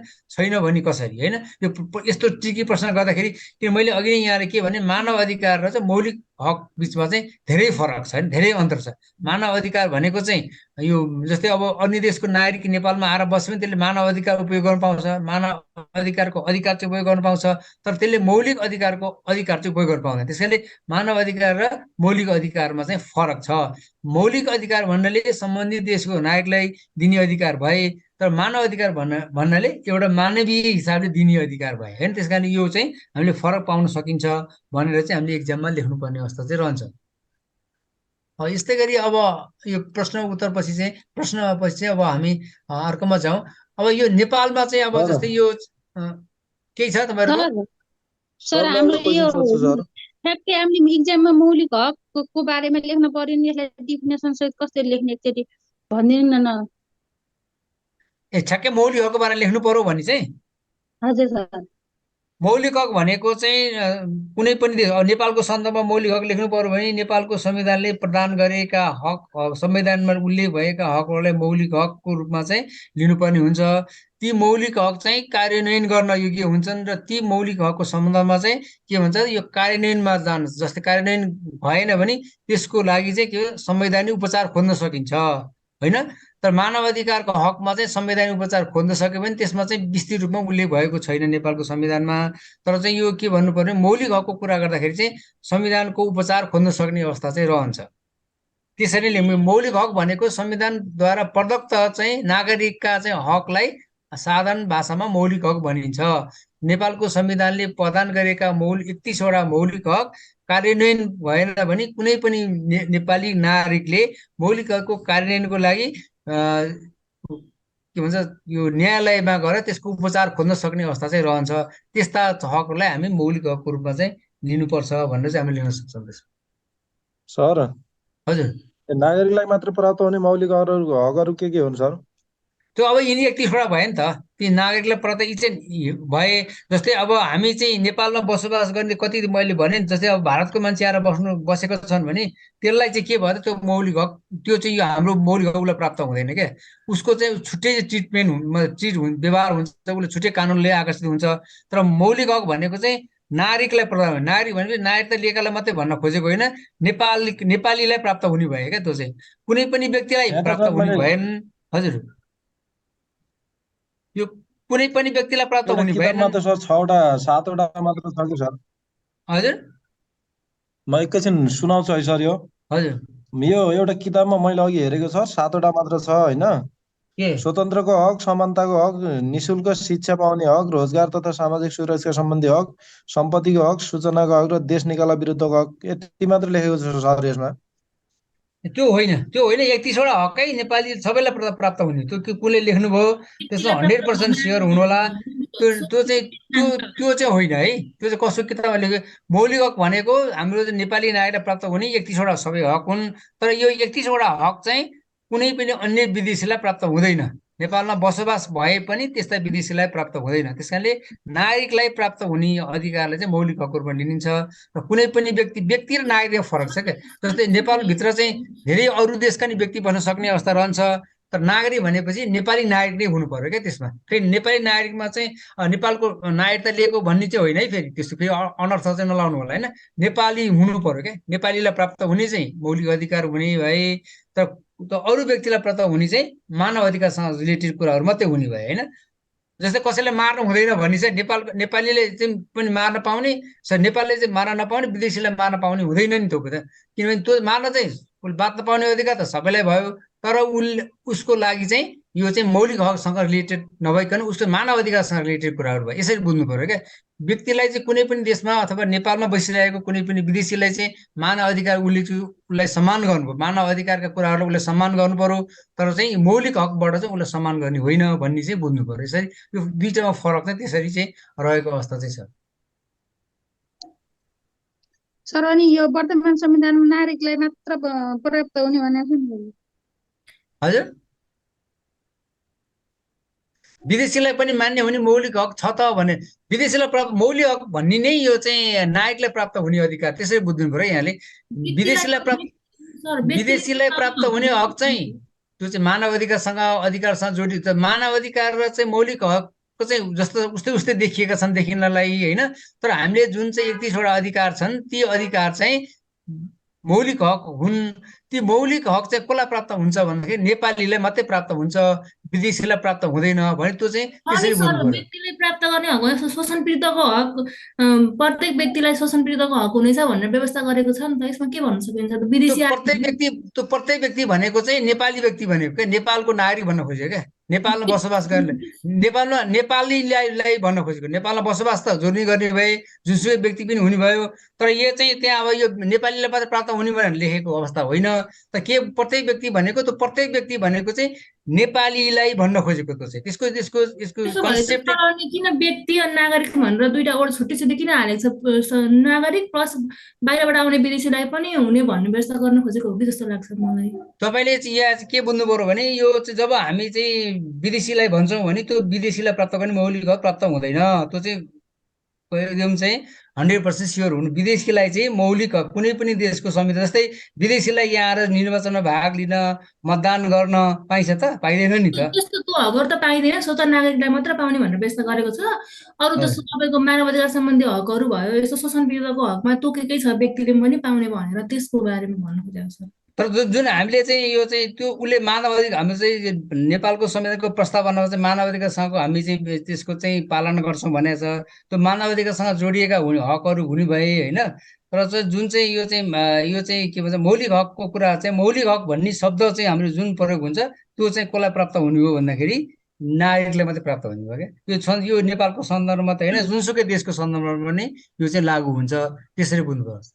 भने कसरी होइन। यो यस्तो ट्रिकी प्रश्न गर्दाखेरि किन मैले अघि नै यहाँले के भने मानव अधिकार र चाहिँ मौलिक हक बिचमा चाहिँ धेरै फरक छ, धेरै अन्तर छ। मानव अधिकार भनेको चाहिँ यो जस्तै अब अन्य देशको नागरिक नेपालमा आएर बस्यो भने त्यसले मानव अधिकार उपयोग गर्न पाउँछ, मानव अधिकारको अधिकार चाहिँ उपयोग गर्न पाउँछ, तर त्यसले मौलिक अधिकारको अधिकार चाहिँ उपयोग गर्न पाउँदैन। त्यसैले मानव अधिकार र मौलिक अधिकारमा चाहिँ फरक छ। मौलिक अधिकार भन्नाले सम्बन्धित देशको नागरिकलाई दिने अधिकार भए, तर मानव अधिकार भन्नाले एउटा मानवीय हिसाबले दिने अधिकार भए होइन। त्यस कारण यो चाहिँ हामीले फरक पाउन सकिन्छ भनेर चाहिँ हामीले एक्जाममा लेख्नुपर्ने अवस्था चाहिँ रहन्छ। यस्तै गरी अब यो प्रश्न उत्तरपछि चाहिँ अब हामी अर्कोमा जाउँ। अब यो नेपालमा चाहिँ अब जस्तै यो केही छ तपाईँहरूको? सर हाम्रो यो ठ्याक्कै हामीले एक्जाममा मौलिक हकको बारेमा लेख्न पर्यो नि, यसलाई डिफिनेसन सहित कसरी लेख्ने एकचोटि भनिदिनु न। ठ्याक्कै मौलिक हकको बारेमा लेख्नु पर्यो भने चाहिँ हजुर सर, मौलिक हक भनेको चाहिँ कुनै पनि नेपालको सन्दर्भमा मौलिक हक लेख्नु पर्यो भने नेपालको संविधानले प्रदान गरेका हक, संविधानमा उल्लेख भएका हकहरूलाई मौलिक हकको रूपमा चाहिँ लिनुपर्ने हुन्छ। ती मौलिक हक चाहिँ कार्यान्वयन गर्न योग्य हुन्छन् र ती मौलिक हकको सम्बन्धमा चाहिँ के भन्छ, यो कार्यान्वयनमा जान्छ। जस्तै कार्यान्वयन भएन भने त्यसको लागि चाहिँ के संवैधानिक उपचार खोज्न सकिन्छ होइन। तर मानव अधिकारको हकमा चाहिँ संवैधानिक उपचार खोज्न सक्यो भने त्यसमा चाहिँ विस्तृत रूपमा उल्लेख भएको छैन नेपालको संविधानमा। तर चाहिँ यो के भन्नु पर्यो, मौलिक हकको कुरा गर्दाखेरि चाहिँ संविधानको उपचार खोज्न सक्ने अवस्था चाहिँ रहन्छ। त्यसैले मौलिक हक भनेको संविधानद्वारा प्रदत्त चाहिँ नागरिकका चाहिँ हकलाई साधारण भाषामा मौलिक हक भनिन्छ। नेपालको संविधानले प्रदान गरेका 31वटा मौलिक हक कार्यान्वयन भएन भने कुनै पनि नेपाली नागरिकले मौलिक हकको कार्यान्वयनको लागि के भन्छ यो न्यायालयमा गएर त्यसको उपचार खोज्न सक्ने अवस्था चाहिँ रहन्छ। त्यस्ता हकहरूलाई हामी मौलिक हकको रूपमा चाहिँ लिनुपर्छ भनेर चाहिँ हामीले लेख्न सक्छौँ। सर हजुर, नागरिकलाई मात्र प्राप्त हुने मौलिक हकहरू के हुन् सर? त्यो अब यिनी 31वटा भयो नि त, ती नागरिकलाई प्राप्त यी चाहिँ भए। जस्तै अब हामी चाहिँ नेपालमा बसोबास गर्ने कति मैले भने नि, जस्तै अब भारतको मान्छे आएर बसेको छन् भने त्यसलाई चाहिँ के भयो, त्यो मौलिक हक त्यो चाहिँ यो हाम्रो मौलिक हक उसलाई प्राप्त हुँदैन क्या। उसको चाहिँ छुट्टै व्यवहार हुन्छ, उसले छुट्टै कानुनले आकर्षित हुन्छ। तर मौलिक हक भनेको चाहिँ नागरिकलाई प्रदान, नागरिक भनेको नागरिकता लिएकालाई मात्रै भन्न खोजेको होइन, नेपालीलाई प्राप्त हुने भयो क्या। त्यो चाहिँ कुनै पनि व्यक्तिलाई प्राप्त हुने भएन। हजुर, यो कुनै पनि व्यक्तिलाई प्राप्त हुने भएन। त सर 7वटा मात्र छ कि सर? हजुर, म एकैछिन सुनाउँछु है सर। हजुर, यो एउटा किताबमा मैले अघि हेरेको सर 7वटा मात्र छ होइन। स्वतन्त्रको हक, समानताको हक, निशुल्क शिक्षा पाउने हक, रोजगार तथा सामाजिक सुरक्षा सम्बन्धी हक, सम्पत्तिको हक, सूचनाको हक र देश निकाला विरुद्धको हक, यति मात्र लेखेको छ सर यसमा। त्यो होइन 31वटा हकै नेपाली सबैलाई प्राप्त हुने, त्यो कसले लेख्नुभयो त्यसमा 100% सेयर हुनु होला। त्यो चाहिँ होइन है, त्यो चाहिँ कसो किताबमा लेख्यो। मौलिक हक भनेको हाम्रो नेपाली नागरिकलाई प्राप्त हुने 31वटा सबै हक हुन्। तर यो 31वटा हक चाहिँ कुनै पनि अन्य विदेशीलाई प्राप्त हुँदैन। नेपालमा बसोबास भए पनि त्यस्ता विदेशीलाई प्राप्त हुँदैन। त्यस कारणले नागरिकलाई प्राप्त हुने अधिकारलाई चाहिँ मौलिक हकको रूपमा लिनिन्छ र कुनै पनि व्यक्ति र नागरिकमा फरक छ क्या। जस्तै नेपालभित्र चाहिँ धेरै अरू देशका नि व्यक्ति बस्न सक्ने अवस्था रहन्छ, तर नागरिक भनेपछि नेपाली नागरिक नै हुनु पर्यो क्या त्यसमा। फेरि नेपाली नागरिकमा चाहिँ नेपालको नागरिकता लिएको भन्ने चाहिँ होइन है, फेरि त्यस्तो फेरि अनर्थ चाहिँ नलाउनु होला होइन। नेपाली हुनु पर्यो क्या, नेपालीलाई प्राप्त हुने चाहिँ मौलिक अधिकार हुने भए, तर अरू व्यक्तिलाई प्राप्त हुने चाहिँ मानव अधिकारसँग रिलेटेड कुराहरू मात्रै हुने भए होइन। जस्तै कसैलाई मार्नु हुँदैन भन्ने चाहिँ नेपालीले चाहिँ पनि मार्न पाउने, नेपालले चाहिँ मार्न नपाउने, विदेशीलाई मार्न पाउने हुँदैन नि त्यो कुरा। किनभने त्यो मार्न चाहिँ बाँच्न पाउने अधिकार त सबैलाई भयो, तर उसको लागि चाहिँ यो चाहिँ मौलिक हकसँग रिलेटेड नभइकन उसको मानव अधिकारसँग रिलेटेड कुराहरू भयो। यसरी बुझ्नु पर्यो क्या। व्यक्तिलाई चाहिँ कुनै पनि देशमा अथवा नेपालमा बसिरहेको कुनै पनि विदेशीलाई चाहिँ मानव अधिकार उसलाई सम्मान गर्नु पर्यो, मानव अधिकारका कुराहरूलाई उसलाई सम्मान गर्नु पर्यो, तर चाहिँ मौलिक हकबाट चाहिँ उसलाई सम्मान गर्ने होइन भन्ने चाहिँ बुझ्नु पर्यो। यसरी यो दुईटामा फरक चाहिँ त्यसरी चाहिँ रहेको अवस्था चाहिँ छ। सर अनि यो वर्तमान संविधानमा नागरिकलाई मात्र पर्याप्त हुने भनेको छ नि। हजुर, विदेशीलाई पनि मान्य हुने मौलिक हक छ त भने विदेशीलाई प्राप्त मौलिक हक भन्ने नै यो चाहिँ नागरिकलाई प्राप्त हुने अधिकार, त्यसरी बुझ्नु पर्यो यहाँले। विदेशीलाई प्राप्त हुने हक चाहिँ त्यो चाहिँ मानव अधिकारसँग जोडित। मानव अधिकार र चाहिँ मौलिक हकको चाहिँ जस्तो उस्तै देखिएका छन् देखिनलाई होइन। तर हामीले जुन चाहिँ 31वटा अधिकार छन् ती अधिकार चाहिँ मौलिक हक हुन्। ती मौलिक हक चाहिँ कसलाई प्राप्त हुन्छ भन्दाखेरि नेपालीलाई मात्रै प्राप्त हुन्छ, विदेशीलाई प्राप्त हुँदैन भने त्यो चाहिँ त्यसरी बुझ्नु पर्यो। व्यक्तिले प्राप्त गर्ने हक, शोषण पीडितको हक, प्रत्येक व्यक्तिलाई शोषण पीडितको हक हुनेछ भनेर व्यवस्था गरेको छ नि त। यसमा के भन्न सकिन्छ? विदेशी प्रत्येक व्यक्ति भनेको चाहिँ नेपाली व्यक्ति भनेको क्या, नेपालको नागरिक भन्न खोज्यो क्या। नेपालमा बसोबास गर्ने नेपालीलाई भन्न खोजेको, नेपालमा बसोबास त जोड्ने गर्ने भए जुनसुकै व्यक्ति पनि हुने भयो। तर यो चाहिँ त्यहाँ अब यो नेपालीलाई मात्र प्राप्त हुने भनेर लेखेको अवस्था होइन। त के प्रत्येक व्यक्ति भनेको त्यो प्रत्येक व्यक्ति भनेको चाहिँ नेपालीलाई भन्न खोजेको त्यो चाहिँ यसको कन्सेप्ट। किन व्यक्ति अनि नागरिक भनेर दुईटा वर्ड छुट्टै छुट्टै किन हालेको छ? नागरिक प्लस बाहिरबाट आउने विदेशीलाई पनि हुने भन्ने व्यवस्था गर्न खोजेको हो कि जस्तो लाग्छ मलाई। तपाईँले चाहिँ यहाँ के बुझ्नु पर्यो भने यो चाहिँ जब हामी चाहिँ विदेशीलाई भन्छौँ भने त्यो विदेशीलाई प्राप्त गर्ने मौलिक हक प्राप्त हुँदैन। त्यो चाहिँ एकदम चाहिँ 100% स्योर हुनु। विदेशीलाई चाहिँ मौलिक हक कुनै पनि देशको संविधान जस्तै विदेशीलाई यहाँ आएर निर्वाचनमा भाग लिन मतदान गर्न पाइन्छ त? पाइँदैन नि त। त्यस्तो त्यो हकहरू त पाइँदैन, स्वतन्त्र नागरिकलाई मात्र पाउने भनेर व्यवस्था गरेको छ। अरू त तपाईँको मानव अधिकार सम्बन्धी हकहरू भयो, यस्तो शोषण पीडितको हकमा तोकेकै छ व्यक्तिले पनि पाउने भनेर त्यसको बारेमा भन्न खोजेको छ। तर जुन हामीले चाहिँ यो चाहिँ त्यो उसले मानव अधिकार हाम्रो चाहिँ नेपालको संविधानको प्रस्तावनामा चाहिँ मानव अधिकारसँग हामी चाहिँ त्यसको चाहिँ पालन गर्छौँ भनेको छ। त्यो मानव अधिकारसँग जोडिएका हकहरू हुने भए होइन। तर चाहिँ जुन चाहिँ यो चाहिँ के भन्छ मौलिक हकको कुरा चाहिँ मौलिक हक भन्ने शब्द चाहिँ हाम्रो जुन प्रयोग हुन्छ त्यो चाहिँ कसलाई प्राप्त हुने हो भन्दाखेरि नागरिकलाई मात्रै प्राप्त हुने भयो क्या। यो नेपालको सन्दर्भमा त होइन, जुनसुकै देशको सन्दर्भमा पनि यो चाहिँ लागू हुन्छ। त्यसरी बुझ्नुपर्छ।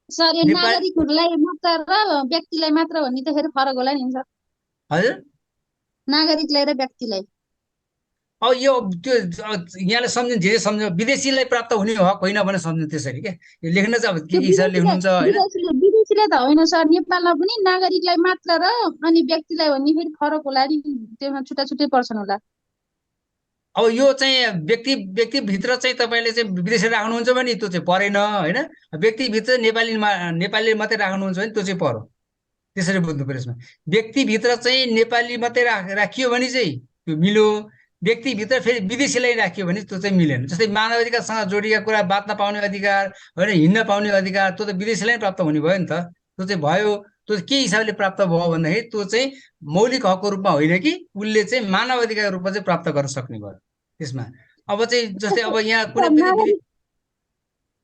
सर यो नागरिकहरूलाई मात्र र व्यक्तिलाई मात्र भन्ने त फेरि फरक होला नि सर। हजुर, नागरिकलाई र व्यक्तिलाई अब यो त्यो यहाँले सम्झिनु धेरै सम्झ विदेशीलाई प्राप्त हुने हक होइन भने सम्झिनु त्यसरी क्या। यो लेख्न चाहिँ अब के हिसाब लेख्नुहुन्छ होइन। विदेशीलाई त होइन सर, नेपालमा पनि नागरिकलाई मात्र र अनि व्यक्तिलाई भन्ने फेरि फरक होला नि, त्यसमा छुट्टा छुट्टै पर्छन् होला। अब यो चाहिँ व्यक्तिभित्र चाहिँ तपाईँले चाहिँ विदेशी राख्नुहुन्छ भने त्यो चाहिँ परेन होइन। व्यक्तिभित्र नेपाली मात्रै राख्नुहुन्छ भने त्यो चाहिँ पर्यो। त्यसरी बुझ्नु पर्यो। यसमा व्यक्तिभित्र चाहिँ नेपाली मात्रै राखियो भने चाहिँ त्यो मिल्यो, व्यक्तिभित्र फेरि विदेशीलाई राखियो भने त्यो चाहिँ मिलेन। जस्तै मानव अधिकारसँग जोडिएका कुरा, बाँच्न पाउने अधिकार होइन, हिँड्न पाउने अधिकार, त्यो त विदेशीलाई प्राप्त हुने भयो नि त। त्यो चाहिँ भयो। त्यो के हिसाबले प्राप्त भयो भन्दाखेरि त्यो चाहिँ मौलिक हकको रूपमा होइन कि उसले चाहिँ मानव अधिकारको रूपमा चाहिँ प्राप्त गर्न सक्ने भयो त्यसमा। अब चाहिँ जस्तै अब यहाँ कुनै पनि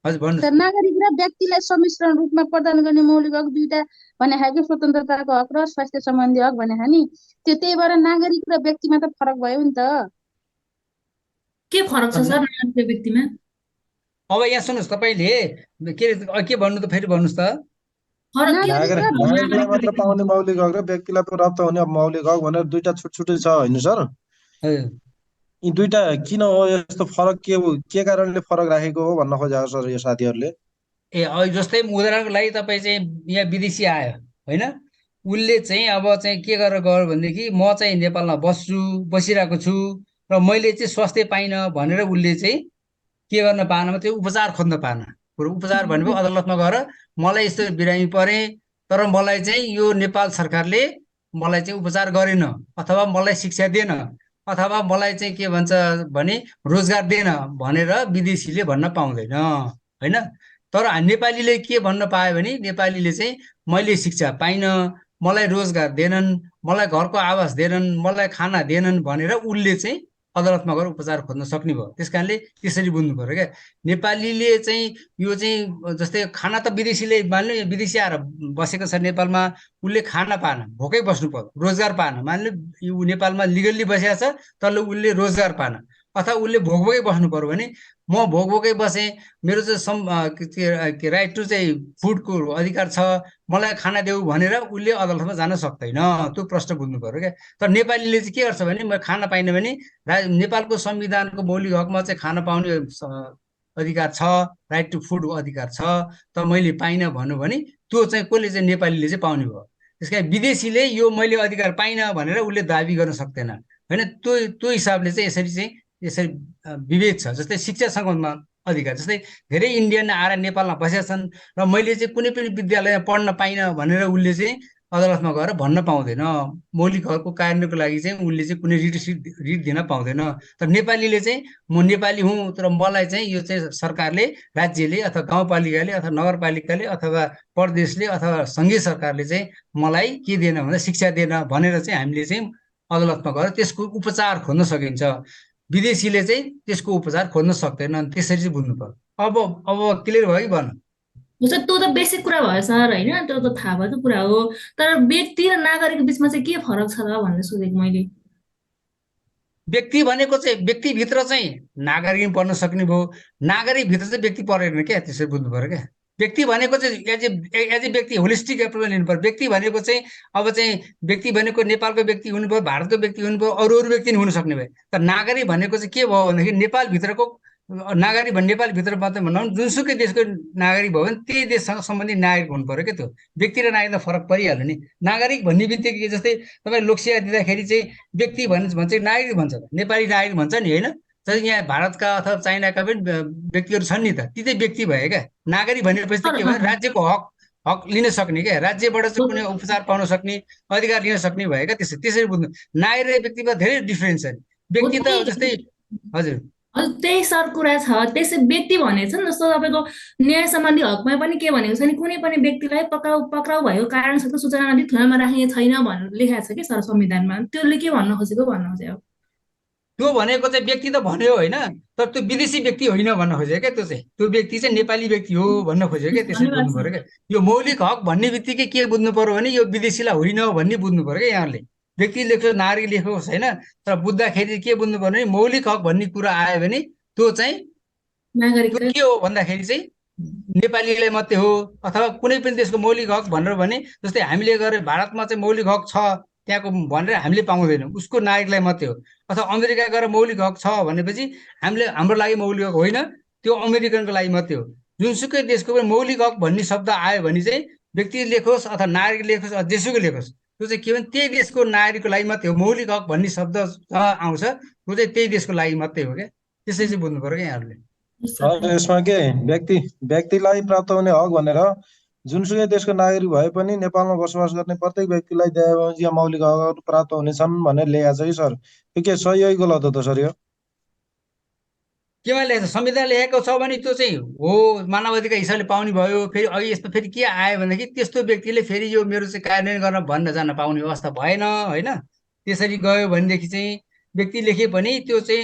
हजुर भन्नुहोस्। नागरिक र व्यक्तिलाई सम्मिश्रण रूपमा प्रदान गर्ने मौलिक हक दुईटा भने खालको स्वतन्त्रताको हक र स्वास्थ्य सम्बन्धी हक भने नि, त्यो त्यही भएर नागरिक र व्यक्तिमा त फरक भयो नि त। के फरक छ सर नागरिक र व्यक्तिमा? अब यहाँ सुन्नुहोस्, तपाईँले के भन्नु त फेरि भन्नुहोस् त। नागरिकलाई मात्र पाउने मौलिक हक र व्यक्तिलाई प्राप्त हुने मौलिक हक भनेर दुईटा छुट्टै छ होइन सर? यी दुईटा किन हो यस्तो फरक, के कारणले फरक राखेको हो भन्न खोजेको सर यो साथीहरूले? जस्तै उदाहरणको लागि तपाईँ चाहिँ यहाँ विदेशी आयो होइन, उसले चाहिँ अब चाहिँ के गरेर गयो भनेदेखि म चाहिँ नेपालमा बसिरहेको छु र मैले चाहिँ स्वास्थ्य पाइनँ भनेर उसले चाहिँ के गर्न पाएन, त्यो उपचार खोज्न पाएन। कुरो उपचार भनेको अदालतमा गएर मलाई यस्तो बिरामी परे तर मलाई चाहिँ यो नेपाल सरकारले मलाई चाहिँ उपचार गरेन अथवा मलाई शिक्षा दिएन अथवा मलाई चाहिँ के भन्छ भने रोजगार दिएन भनेर विदेशीले भन्न पाउँदैन होइन। तर नेपालीले के भन्न पायो भने नेपालीले चाहिँ मैले शिक्षा पाइनँ, मलाई रोजगार दिएनन्, मलाई घरको आवास दिएनन्, मलाई खाना दिएनन् भनेर उसले चाहिँ अदालतमा गएर उपचार खोज्न सक्ने भयो। त्यस कारणले त्यसरी बुझ्नु पर्यो क्या। नेपालीले चाहिँ यो चाहिँ जस्तै खाना त विदेशीले मान्नु विदेशी आएर बसेको छ नेपालमा, उसले खाना पाएन, भोकै बस्नु पर्यो, रोजगार पाएन। मान्नु ऊ नेपालमा लिगल्ली बसेको छ तर उसले रोजगार पाएन अथवा उसले भोकभोकै बस्नु पर्यो भने म भोकभोकै बसेँ, मेरो चाहिँ राइट टु चाहिँ फुडको अधिकार छ, मलाई खाना देऊ भनेर उसले अदालतमा जान सक्दैन। त्यो प्रश्न बुझ्नु पर्यो क्या। तर नेपालीले चाहिँ के गर्छ भने म खाना पाइनँ भने नेपालको संविधानको मौलिक हकमा चाहिँ खाना पाउने अधिकार छ, राइट टु फुड अधिकार छ, तर मैले पाइनँ भन्नु भने त्यो चाहिँ कसले चाहिँ नेपालीले चाहिँ पाउने भयो। त्यस कारण विदेशीले यो मैले अधिकार पाइनँ भनेर उसले दाबी गर्न सक्दैन होइन। त्यो हिसाबले चाहिँ यसरी विभेद छ। जस्तै शिक्षा सम्बन्धमा अधिकार, जस्तै धेरै इन्डियन आएर नेपालमा बसेका छन् र मैले चाहिँ कुनै पनि विद्यालयमा पढ्न पाइनँ भनेर उसले चाहिँ अदालतमा गएर भन्न पाउँदैन। मौलिक हकको कार्यान्वयनको लागि चाहिँ उसले चाहिँ कुनै रिट दिन पाउँदैन। तर नेपालीले चाहिँ म नेपाली हुँ तर मलाई चाहिँ यो चाहिँ सरकारले, राज्यले अथवा गाउँपालिकाले अथवा नगरपालिकाले अथवा प्रदेशले अथवा सङ्घीय सरकारले चाहिँ मलाई के दिएन भन्दा शिक्षा दिएन भनेर चाहिँ हामीले चाहिँ अदालतमा गएर त्यसको उपचार खोज्न सकिन्छ। विदेशीले चाहिँ त्यसको उपचार खोज्न सक्दैन। त्यसरी चाहिँ बुझ्नु पर्यो। अब क्लियर भयो कि भन्नु? त्यो त बेसिक कुरा भयो सर होइन, त्यो त थाहा भएको कुरा हो। तर व्यक्ति र नागरिकको बिचमा चाहिँ के फरक छ र भनेर सोधेको मैले। व्यक्ति भनेको चाहिँ व्यक्तिभित्र चाहिँ नागरिक बन्न सक्ने भयो, नागरिकभित्र चाहिँ व्यक्ति परेन क्या। त्यसरी बुझ्नु पर्यो क्या। व्यक्ति भनेको चाहिँ एज ए व्यक्ति होलिस्टिक एप्रोच लिनु पर्यो। व्यक्ति भनेको चाहिँ अब चाहिँ व्यक्ति भनेको नेपालको व्यक्ति हुनु पर्यो, भारतको व्यक्ति हुनु पर्यो, अरू व्यक्ति हुन सक्ने भयो। तर नागरिक भनेको चाहिँ के भयो भन्दाखेरि नेपालभित्रको नागरिक भने नेपालभित्र मात्रै भनौँ, जुनसुकै देशको नागरिक भयो भने त्यही देशसँग सम्बन्धित नागरिक हुनु पर्यो क्या। त्यो व्यक्ति र नागरिकमा फरक परिहाल्यो नि। नागरिक भन्ने बित्तिकै जस्तै तपाईँ लोकसेवा दिँदाखेरि चाहिँ व्यक्ति भन्छ नागरिक भन्छ, नेपाली नागरिक भन्छ नि होइन। जस्तै यहाँ भारतका अथवा चाइनाका पनि व्यक्तिहरू छन् नि त, ती चाहिँ व्यक्ति भयो क्या। नागरिक भनेपछि त के भयो, राज्यको हक लिन सक्ने क्या, राज्यबाट चाहिँ कुनै उपचार पाउन सक्ने अधिकार लिन सक्ने भयो क्या। त्यसरी बुझ्नु। नागरिक र व्यक्तिमा धेरै डिफ्रेन्स छ। व्यक्ति त जस्तै हजुर त्यही सर कुरा छ। त्यसै व्यक्ति भनेको छ नि, जस्तो तपाईँको न्याय सम्बन्धी हकमा पनि के भनेको छ नि, कुनै पनि व्यक्तिलाई पक्राउ भएको कारणसहित सूचना नदिई थुनामा राख्ने छैन भनेर लेखाएको छ कि सर संविधानमा। त्यसले के भन्न खोजेको अब त्यो भनेको चाहिँ व्यक्ति त भन्यो होइन, तर त्यो विदेशी व्यक्ति होइन भन्न खोजेको क्या। त्यो व्यक्ति चाहिँ नेपाली व्यक्ति हो भन्न खोजेको क्या। त्यसरी बुझ्नु पर्यो क्या। यो मौलिक हक भन्ने बित्तिकै के बुझ्नु पर्यो भने यो विदेशीलाई होइन भन्ने बुझ्नु पर्यो क्या। यहाँले व्यक्ति लेख्यो नागरिक लेखेको छैन, तर बुझ्दाखेरि के बुझ्नु पर्यो भने मौलिक हक भन्ने कुरा आयो भने त्यो चाहिँ के हो भन्दाखेरि चाहिँ नेपालीलाई मात्रै हो अथवा कुनै पनि देशको मौलिक हक भनेर भने, जस्तै हामीले गरे भारतमा चाहिँ मौलिक हक छ त्यहाँको भनेर हामीले पाउँदैनौँ, उसको नागरिकलाई मात्रै हो। अथवा अमेरिका गएर मौलिक हक छ भनेपछि हाम्रो लागि मौलिक हक होइन, त्यो अमेरिकनको लागि मात्रै हो। जुनसुकै देशको पनि मौलिक हक भन्ने शब्द आयो भने चाहिँ व्यक्ति लेखोस् अथवा नागरिक लेखोस् अथवा जेसुकै लेखोस्, त्यो चाहिँ के भने त्यही देशको नागरिकको लागि मात्रै हो। मौलिक हक भन्ने शब्द आउँछ त्यो चाहिँ त्यही देशको लागि मात्रै हो क्या। त्यसै चाहिँ बुझ्नु पर्यो क्या यहाँहरूले। यसमा के व्यक्तिलाई प्राप्त हुने हक भनेर जुनसुकै देशको नागरिक भए पनि नेपालमा बसोबास गर्ने प्रत्येक व्यक्तिलाई दया मौलिक हकहरू प्राप्त हुनेछन् भनेर लेखेको छ कि सर। यो के सही हो गलत हो त सर? यो केमा लेखेको छ? संविधान लेखेको छ भने त्यो चाहिँ हो मानवाधिकार हिसाबले पाउने भयो। फेरि अघि यस्तो फेरि के आयो भनेदेखि त्यस्तो व्यक्तिले फेरि यो मेरो चाहिँ कार्यान्वयन गर्न भन्न जान पाउने अवस्था भएन होइन। त्यसरी गयो भनेदेखि चाहिँ व्यक्ति लेखे पनि त्यो चाहिँ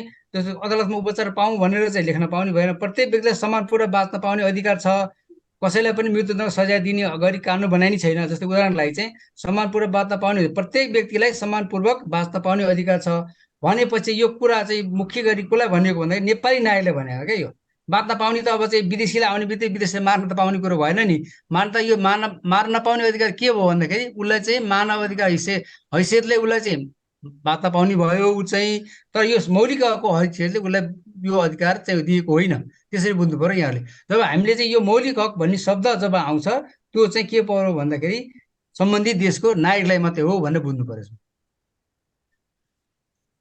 अदालतमा उपचार पाऊँ भनेर चाहिँ लेख्न पाउने भएन। प्रत्येक व्यक्तिलाई समानपूर्वक बाँच्न पाउने अधिकार छ। कसैलाई पनि मृत्युदण्ड सजाय दिने गरी कानुन बनाइने छैन। जस्तै उदाहरणलाई चाहिँ समानपूर्वक बाँच्न पाउने, प्रत्येक व्यक्तिलाई समानपूर्वक बाँच्न पाउने अधिकार छ भनेपछि यो कुरा चाहिँ मुख्य गरी कसलाई भनेको भन्दाखेरि नेपाली नागरिकले भनेको क्या। यो बाँच्न पाउने त अब चाहिँ विदेशीलाई आउने बित्तिकै विदेशीले मार्न त पाउने कुरो भएन नि। यो मार्न नपाउने अधिकार के भयो भन्दाखेरि उसलाई चाहिँ मानव अधिकार हैसियतले उसलाई चाहिँ बाँच्न पाउने भयो ऊ चाहिँ। तर यो मौलिक हकको हैसियतले उसलाई यो अधिकार चाहिँ दिएको होइन। त्यसरी बुझ्नु पर्यो यहाँले। जब हामीले चाहिँ यो मौलिक हक भन्ने शब्द जब आउँछ त्यो चाहिँ के पर्यो भन्दाखेरि सम्बन्धित देशको नागरिकलाई मात्रै हो भनेर बुझ्नु पर्यो।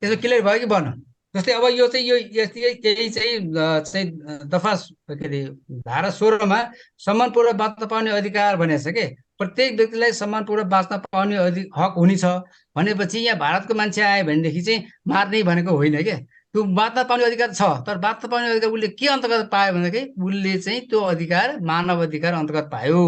त्यसो क्लियर भयो कि भन। जस्तै अब यो चाहिँ केही चाहिँ दफा के अरे धारा 16 मा सम्मानपूर्वक बाँच्न पाउने अधिकार भनेको छ के, प्रत्येक व्यक्तिलाई सम्मानपूर्वक बाँच्न पाउने हक हुनेछ भनेपछि यहाँ भारतको मान्छे आयो भनेदेखि चाहिँ मार्ने भनेको होइन क्या। त्यो बाँच्न पाउने अधिकार छ, तर बाँच्न पाउने अधिकार उसले के अन्तर्गत पायो भनेदेखि उसले चाहिँ त्यो अधिकार मानव अधिकार अन्तर्गत पायो।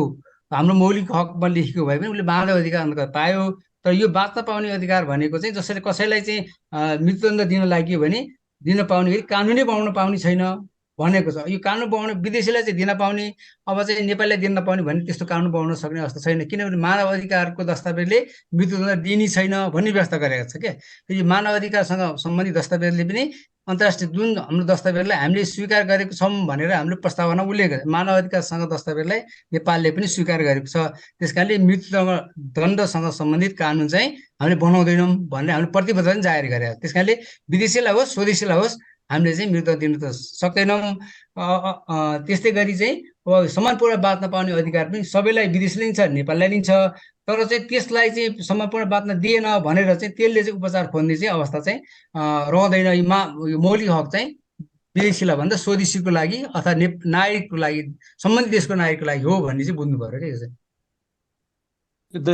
हाम्रो मौलिक हकमा लेखेको भए पनि उसले मानव अधिकार अन्तर्गत पायो। तर यो बाँच्न पाउने अधिकार भनेको चाहिँ जसरी कसैलाई चाहिँ मृत्युदण्ड दिन लाग्यो भने दिन पाउने गरी कानुनै बनाउन पाउने छैन भनेको छ। यो कानुन बनाउन विदेशीलाई चाहिँ दिन पाउने, अब चाहिँ नेपालीलाई दिन नपाउने भने त्यस्तो कानुन बनाउन सक्ने अवस्था छैन, किनभने मानव अधिकारको दस्तावेजले मृत्युदण्ड दिने छैन भन्ने व्यवस्था गरेको छ क्या। यो मानव अधिकारसँग सम्बन्धित दस्तावेजले पनि अन्तर्राष्ट्रिय जुन हाम्रो दस्तावेजलाई हामीले स्वीकार गरेको छौँ भनेर हाम्रो प्रस्तावना उल्लेख गरे, मानव अधिकारसँग दस्तावेजलाई नेपालले पनि स्वीकार गरेको छ। त्यस कारणले मृत्युदण्डसँग सम्बन्धित कानुन चाहिँ हामीले बनाउँदैनौँ भनेर हामीले प्रतिबद्धता पनि जाहेर गरेका। त्यस कारणले विदेशीलाई होस् स्वदेशीलाई होस् हामीले चाहिँ मृत्युदण्ड दिन त सक्दैनौँ। त्यस्तै गरी चाहिँ अब सम्मानपूर्वक बाँच्न पाउने अधिकार पनि सबैलाई विदेशीले लिन्छ, नेपाललाई लिन्छ, तर चाहिँ त्यसलाई चाहिँ सम्मानपूर्वक बाँच्न दिएन भनेर चाहिँ त्यसले चाहिँ उपचार खोज्ने चाहिँ अवस्था चाहिँ रहँदैन। यो मौलिक हक चाहिँ विदेशीलाई भन्दा स्वदेशीको लागि अथवा नागरिकको लागि, सम्बन्धित देशको नागरिकको लागि हो भन्ने चाहिँ बुझ्नु पर्यो क्या। यो चाहिँ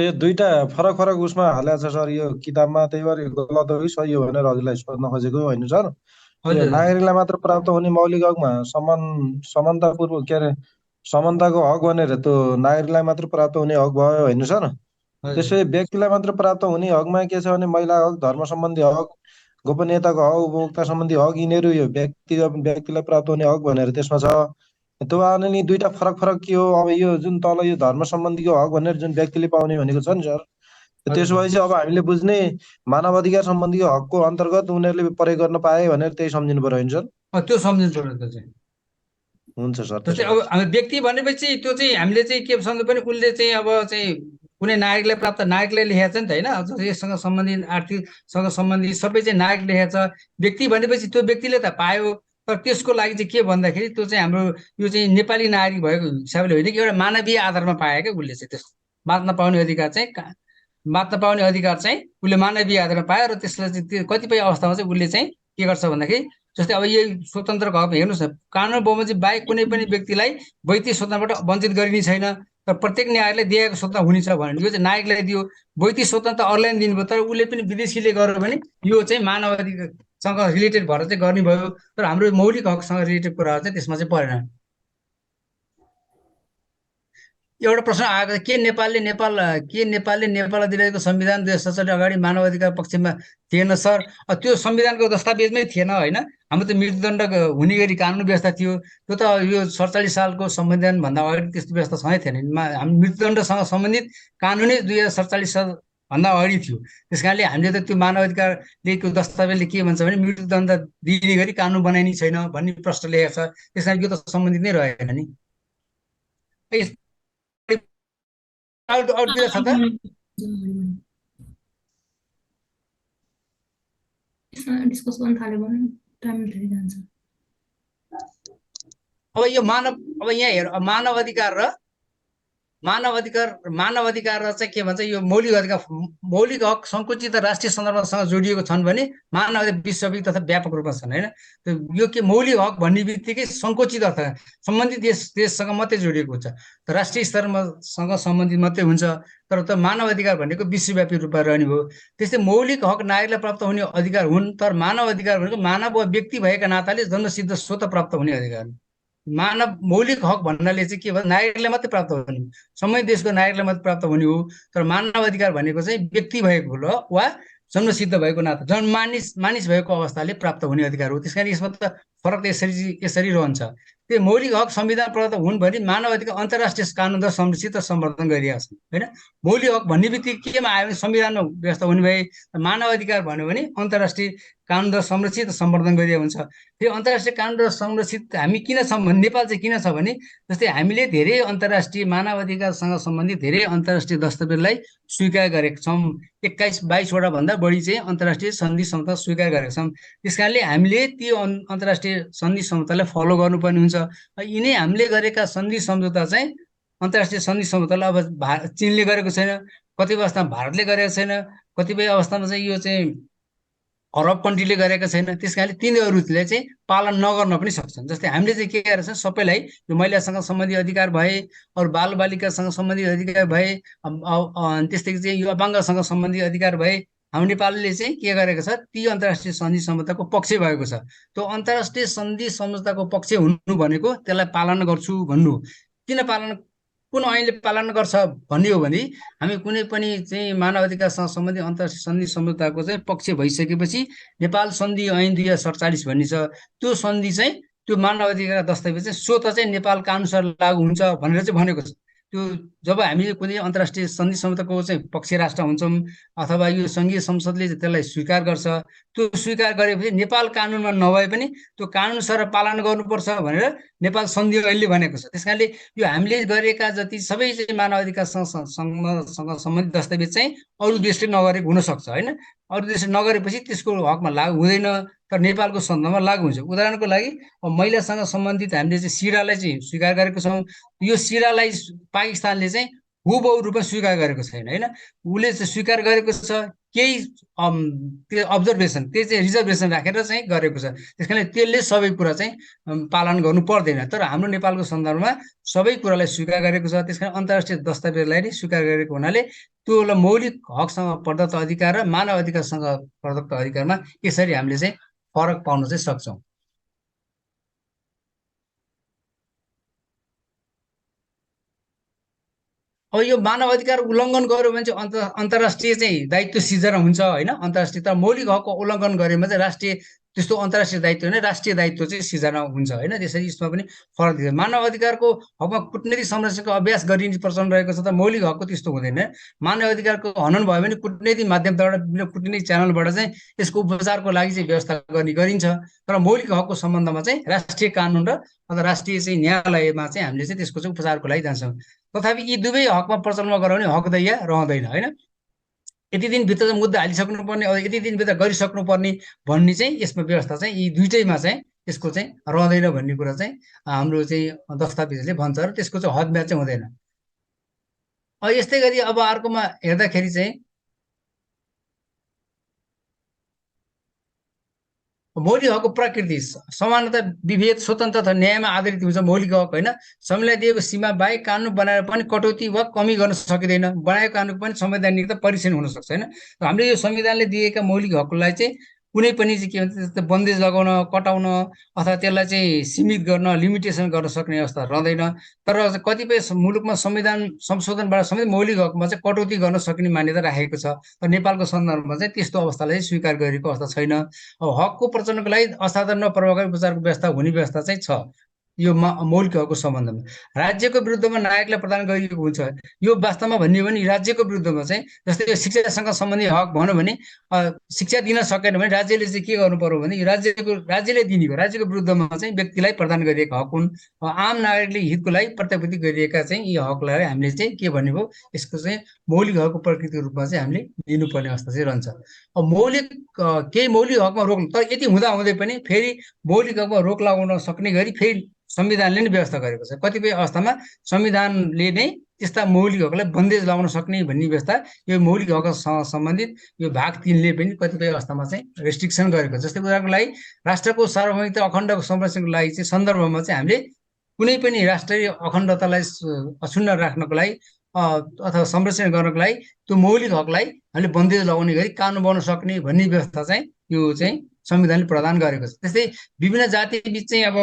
यो दुईटा फरक फरक उसमा हालेको छ सर, यो किताबमा, त्यही भएर गलत हो कि सही हो भनेर हजुरलाई सोध्न खोजेको होइन सर। नागरिकलाई मात्र प्राप्त हुने मौलिक हकमा समानतापूर्वक के अरे समानताको हक भनेर त्यो नागरिकलाई मात्र प्राप्त हुने हक भयो होइन सर। त्यसै व्यक्तिलाई मात्र प्राप्त हुने हकमा के छ भने महिला हक, धर्म सम्बन्धी हक, गोपनीयताको हक, उपभोक्ता सम्बन्धी हक, यिनीहरू यो व्यक्तिलाई प्राप्त हुने हक भनेर त्यसमा छ। त्यो आउने नि दुईटा फरक फरक के हो, अब यो जुन तल यो धर्म सम्बन्धीको हक भनेर जुन व्यक्तिले पाउने भनेको छ नि सर, त्यसो भएपछि अब हामीले बुझ्ने मानव अधिकार सम्बन्धीको हकको अन्तर्गत उनीहरूले प्रयोग गर्न पाए भनेर त्यही सम्झिनु पर्यो होइन सर। त्यो सम्झिनु पर्यो त चाहिँ हुन्छ सर। जस्तै अब हामी व्यक्ति भनेपछि त्यो चाहिँ हामीले चाहिँ के सम्झ्नु पनि उसले चाहिँ अब चाहिँ कुनै नागरिकलाई प्राप्त, नागरिकलाई लेखेको छ नि त होइन, यससँग सम्बन्धित आर्थिकसँग सम्बन्धित सबै चाहिँ नागरिक लेखेको छ। व्यक्ति भनेपछि त्यो व्यक्तिले त पायो, तर त्यसको लागि चाहिँ के भन्दाखेरि त्यो चाहिँ हाम्रो यो चाहिँ नेपाली नागरिक भएको हिसाबले होइन कि एउटा मानवीय आधारमा पायो क्या उसले चाहिँ। त्यस बाँच्न पाउने अधिकार चाहिँ उसले मानवीय आधारमा पायो र त्यसलाई चाहिँ त्यो कतिपय अवस्थामा चाहिँ उसले चाहिँ के गर्छ भन्दाखेरि जस्तै अब यही स्वतन्त्रको हक हेर्नुहोस् न, कानुन बमोजिम बाहेक कुनै पनि व्यक्तिलाई वैयक्तिक स्वतन्त्रबाट वञ्चित गरिने छैन, तर प्रत्येक नागरिकलाई दिएको स्वतन्त्र हुनेछ भने यो चाहिँ नागरिकलाई दियो। वैयक्तिक स्वतन्त्र अरूलाई दिनुभयो, तर उसले पनि विदेशीले गर्यो भने यो चाहिँ मानव अधिकारसँग रिलेटेड भएर चाहिँ गर्ने भयो, तर हाम्रो मौलिक हकसँग रिलेटेड कुराहरू चाहिँ त्यसमा चाहिँ परेन। एउटा प्रश्न आएको के नेपालले नेपाललाई दिएको संविधान 2047 अगाडि मानव अधिकार पक्षमा थिएन सर? त्यो संविधानको दस्तावेजमै थिएन होइन। हाम्रो त मृत्युदण्ड हुने गरी कानुन व्यवस्था थियो, त्यो त यो 47 सालको संविधान भन्दा अगाडि त्यस्तो व्यवस्था छँदै थिएन। हामी मृत्युदण्डसँग सम्बन्धित कानुनै 2047 साल भन्दा अगाडि थियो। त्यस कारणले हामीले त त्यो मानव अधिकारले त्यो दस्तावेजले के भन्छ भने मृत्युदण्ड दिने गरी कानुन बनाइने छैन भन्ने प्रश्न लेखेको छ। त्यस कारण यो त सम्बन्धित नै रहेन नि। डिस्कस गर्न थाल्यो भने टाइम धेरै जान्छ। अब यो अब यहाँ हेर, मानव अधिकार र चाहिँ के भन्छ यो मौलिक हक संकुचित राष्ट्रिय सन्दर्भसँग जोडिएको छन् भने मानव अधिकार विश्वव्यापी तथा व्यापक रूपमा छन् होइन। यो के मौलिक हक भन्ने बित्तिकै संकुचित अर्थ सम्बन्धित देशसँग मात्रै जोडिएको हुन्छ, राष्ट्रिय स्तरसँग सम्बन्धित मात्रै हुन्छ, तर त मानव अधिकार भनेको विश्वव्यापी रूपमा रहने भयो। त्यस्तै मौलिक हक नागरिकलाई प्राप्त हुने अधिकार हुन्, तर मानव अधिकार भनेको मानव वा व्यक्ति भएका नाताले जन्मसिद्ध स्वत प्राप्त हुने अधिकार। मानव मौलिक हक भन्नाले चाहिँ के भन्छ नागरिकलाई मात्रै प्राप्त हुने, सम्बन्धित देशको नागरिकलाई मात्रै प्राप्त हुने हो, तर मानव अधिकार भनेको चाहिँ व्यक्ति भएको वा जन्मसिद्ध भएको नाता मानिस भएको अवस्थाले प्राप्त हुने अधिकार हो। त्यस कारण यसमा त फरक त यसरी रहन्छ। त्यो मौलिक हक संविधान प्राप्त हुन् भने मानव अधिकार अन्तर्राष्ट्रिय कानुनद्वारा संरक्षित र सम्वर्धन गरिएको छ होइन। मौलिक हक भन्ने बित्तिकै केमा आयो भने संविधानमा व्यवस्था हुने भए, मानव अधिकार भन्यो भने अन्तर्राष्ट्रिय कानुनद्वारा संरक्षित र सम्वर्धन गरिएको हुन्छ। फेरि अन्तर्राष्ट्रिय कानुनद्वारा संरक्षित हामी किन छौँ भने नेपाल चाहिँ किन छ भने जस्तै हामीले धेरै अन्तर्राष्ट्रिय मानव अधिकारसँग सम्बन्धित धेरै अन्तर्राष्ट्रिय दस्तावेजलाई स्वीकार गरेका छौँ। 21-22वटा भन्दा बढी चाहिँ अन्तर्राष्ट्रिय सन्धि सम्झौता स्वीकार गरेका छौँ। त्यस कारणले हामीले ती अन्तर्राष्ट्रिय सन्धि सम्झौतालाई फलो गर्नुपर्ने हुन्छ। यिनै हामीले गरेका सन्धि सम्झौता चाहिँ अन्तर्राष्ट्रिय सन्धि सम्झौतालाई अब चीनले गरेको छैन, कतिपय अवस्थामा भारतले गरेको छैन, कतिपय अवस्थामा चाहिँ यो चाहिँ अरब कन्ट्रीले गरेका छैन। त्यस कारणले तिनीहरूले चाहिँ पालन नगर्न पनि सक्छन्। जस्तै हामीले चाहिँ के गरेको छ, सबैलाई यो महिलासँग सम्बन्धी अधिकार भए, अरू बालबालिकासँग सम्बन्धी अधिकार भए, त्यस्तै चाहिँ यो अपाङ्गसँग सम्बन्धी अधिकार भए, हाम्रो नेपालले चाहिँ के गरेको छ, ती अन्तर्राष्ट्रिय सन्धि सम्झौताको पक्ष भएको छ। त्यो अन्तर्राष्ट्रिय सन्धि सम्झौताको पक्ष हुनु भनेको त्यसलाई पालन गर्छु भन्नु। किन पालन, कुन ऐनले पालन गर्छ भन्ने हो भने हामी कुनै पनि चाहिँ मानव अधिकारसँग सम्बन्धी अन्तर्राष्ट्रिय सन्धि सम्झौताको चाहिँ पक्ष भइसकेपछि नेपाल सन्धि ऐन 2047 भन्ने छ। त्यो सन्धि चाहिँ त्यो मानव अधिकार दस्तावेज चाहिँ स्वत चाहिँ नेपाल कानुनअनुसार लागू हुन्छ भनेर चाहिँ भनेको छ। त्यो जब हामी कुनै अन्तर्राष्ट्रिय सन्धि सम्झौताको चाहिँ पक्ष राष्ट्र हुन्छौँ अथवा यो सङ्घीय संसदले त्यसलाई स्वीकार गर्छ, त्यो स्वीकार गरेपछि नेपाल कानुनमा नभए पनि त्यो कानुनअनुसार पालन गर्नुपर्छ भनेर नेपाल सन्धि ऐनले भनेको छ। त्यस कारणले यो हामीले गरेका जति सबै चाहिँ मानव अधिकारसँग सम्बन्धित दस्तावेज चाहिँ अरू देशले नगरेको हुनसक्छ होइन। अरू देशले नगरेपछि त्यसको हकमा लागू हुँदैन, तर नेपालको सन्दर्भमा लागू हुन्छ। उदाहरणको लागि महिलासँग सम्बन्धित हामीले चाहिँ सिरालाई चाहिँ स्वीकार गरेको छौँ। यो सिरालाई पाकिस्तानले चाहिँ हुबहु रूपमा स्वीकार गरेको छैन होइन। उसले चाहिँ स्वीकार गरेको छ केही त्यो अब्जर्भेसन, त्यो चाहिँ रिजर्भेसन राखेर चाहिँ गरेको छ। त्यस कारणले त्यसले सबै कुरा चाहिँ पालन गर्नु पर्दैन। तर हाम्रो नेपालको सन्दर्भमा सबै कुरालाई स्वीकार गरेको छ। त्यस कारण अन्तर्राष्ट्रिय दस्तावेजलाई नै स्वीकार गरेको हुनाले त्यो मौलिक हकसँग प्रदत्त अधिकार र मानव अधिकारसँग प्रदत्त अधिकारमा यसरी हामीले चाहिँ फरक पाउन चाहिँ सक्छौँ। अब यो मानव अधिकार उल्लङ्घन गर्यो भने चाहिँ अन्तर्राष्ट्रिय चाहिँ दायित्व सिर्जना हुन्छ होइन। अन्तर्राष्ट्रिय तर मौलिक हकको उल्लङ्घन गरेमा चाहिँ राष्ट्रिय त्यस्तो अन्तर्राष्ट्रिय दायित्व नै राष्ट्रिय दायित्व चाहिँ सिर्जना हुन्छ होइन। त्यसरी यसमा पनि फरक दिन्छ। मानव अधिकारको हकमा कूटनीतिक संरक्षणको अभ्यास गरिने प्रचलन रहेको छ, त मौलिक हकको त्यस्तो हुँदैन। मानव अधिकारको हनन भयो भने कूटनीतिक माध्यमबाट कूटनीतिक च्यानलबाट चाहिँ यसको उपचारको लागि चाहिँ व्यवस्था गर्ने गरिन्छ। तर मौलिक हकको सम्बन्धमा चाहिँ राष्ट्रिय कानुन र अथवा राष्ट्रिय चाहिँ न्यायालयमा चाहिँ हामीले चाहिँ त्यसको चाहिँ उपचारको लागि जान्छौँ। तथापि यी दुवै हकमा प्रचलनमा गराउने हकदैया रहँदैन होइन। यति दिनभित्र मुद्दा हालिसक्नुपर्ने, अब यति दिनभित्र गरिसक्नुपर्ने भन्ने चाहिँ यसमा व्यवस्था चाहिँ यी दुइटैमा चाहिँ यसको चाहिँ रहँदैन भन्ने कुरा चाहिँ हाम्रो चाहिँ दस्तावेजले भन्छ र त्यसको चाहिँ हदम्याद चाहिँ हुँदैन। अब यस्तै गरी अब अर्कोमा हेर्दाखेरि चाहिँ मौलिक हकको प्रकृति समानता, विभेद, स्वतन्त्र तथा न्यायमा आधारित हुन्छ मौलिक हक होइन। संविधानले दिएको सीमा बाहेक कानुन बनाएर पनि कटौती वा कमी गर्न सकिँदैन। बनाएको कानुन पनि संवैधानिकता परीक्षण हुन सक्छ होइन। हामीले यो संविधानले दिएका मौलिक हकलाई चाहिँ कुनै पनि चाहिँ के भन्छ बन्देज लगाउन, कटाउन अथवा त्यसलाई चाहिँ सीमित गर्न, लिमिटेसन गर्न सक्ने अवस्था रहँदैन। तर कतिपय मुलुकमा संविधान संशोधनबाट समेत मौलिक हकमा चाहिँ कटौती गर्न सक्ने मान्यता राखेको छ। तर नेपालको सन्दर्भमा चाहिँ त्यस्तो अवस्थालाई स्वीकार गरेको अवस्था छैन। अब हकको प्रचलनको लागि असाधारण र प्रभावकारी उपचारको व्यवस्था हुने व्यवस्था चाहिँ छ यो मौलिक हकको सम्बन्धमा। राज्यको विरुद्धमा नागरिकलाई प्रदान गरिएको हुन्छ। यो वास्तवमा भन्ने हो भने राज्यको विरुद्धमा चाहिँ जस्तै यो शिक्षासँग सम्बन्धी हक भनौँ भने शिक्षा दिन सकेन भने राज्यले चाहिँ के गर्नु पर्यो भने राज्यले दिने हो। राज्यको विरुद्धमा चाहिँ व्यक्तिलाई प्रदान गरिएका हक हुन्। आम नागरिकले हितको लागि प्रत्याभूति गरिएका चाहिँ यी हकलाई हामीले चाहिँ के भन्ने भयो, यसको चाहिँ मौलिक हकको प्रकृतिको रूपमा चाहिँ हामीले लिनुपर्ने अवस्था चाहिँ रहन्छ। अब केही मौलिक हकमा रोक, तर यति हुँदाहुँदै पनि फेरि मौलिक हकमा रोक लगाउन सक्ने गरी फेरि संविधानले नै व्यवस्था गरेको छ। कतिपय अवस्थामा संविधानले नै त्यस्ता मौलिक हकलाई बन्देज लगाउन सक्ने भन्ने व्यवस्था यो मौलिक हकसँग सम्बन्धित यो भाग 3ले पनि कतिपय अवस्थामा चाहिँ रेस्ट्रिक्सन गरेको छ। जस्तै उदाहरणको लागि राष्ट्रको सार्वभौमिकता अखण्डको संरक्षणको लागि चाहिँ सन्दर्भमा चाहिँ हामीले कुनै पनि राष्ट्रिय अखण्डतालाई अक्षुण्ण राख्नको लागि अथवा संरक्षण गर्नको लागि त्यो मौलिक हकलाई हामीले बन्देज लगाउने गरी कानुन बनाउन सक्ने भन्ने व्यवस्था चाहिँ यो चाहिँ संविधानले प्रदान गरेको छ। त्यस्तै विभिन्न जाति बिच चाहिँ अब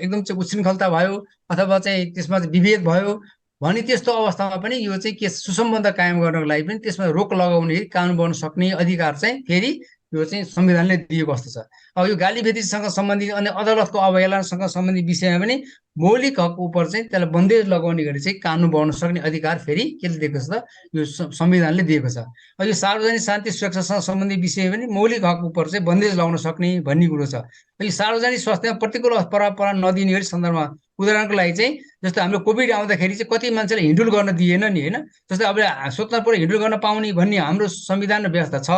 एकदम चाहिँ उच्छृङ्खलता भयो अथवा चाहिँ त्यसमा विभेद भयो भने त्यस्तो अवस्थामा पनि यो चाहिँ के सुसम्बन्ध कायम गर्नको लागि पनि त्यसमा रोक लगाउने कानुन बनाउन सक्ने अधिकार चाहिँ फेरि यो चाहिँ संविधानले दिएको अवस्था छ। अब यो गाली भेटीसँग सम्बन्धित अनि अदालतको अवहेलनासँग सम्बन्धित विषयमा पनि मौलिक हक उप चाहिँ त्यसलाई बन्देज लगाउने गरी चाहिँ कानुन बनाउन सक्ने अधिकार फेरि केले दिएको छ त, यो संविधानले दिएको छ। अब यो सार्वजनिक शान्ति सुरक्षासँग सम्बन्धित विषय पनि मौलिक हक उप चाहिँ बन्देज लगाउन सक्ने भन्ने कुरो छ। यो सार्वजनिक स्वास्थ्यमा प्रतिकूल प्रभाव नदिने गरी सन्दर्भमा उदाहरणको लागि चाहिँ जस्तो हाम्रो कोभिड आउँदाखेरि चाहिँ कति मान्छेले हिँडुल गर्न दिएन नि होइन। जस्तै अब स्वतन्त्र हिँडुल गर्न पाउने भन्ने हाम्रो संविधानमा व्यवस्था छ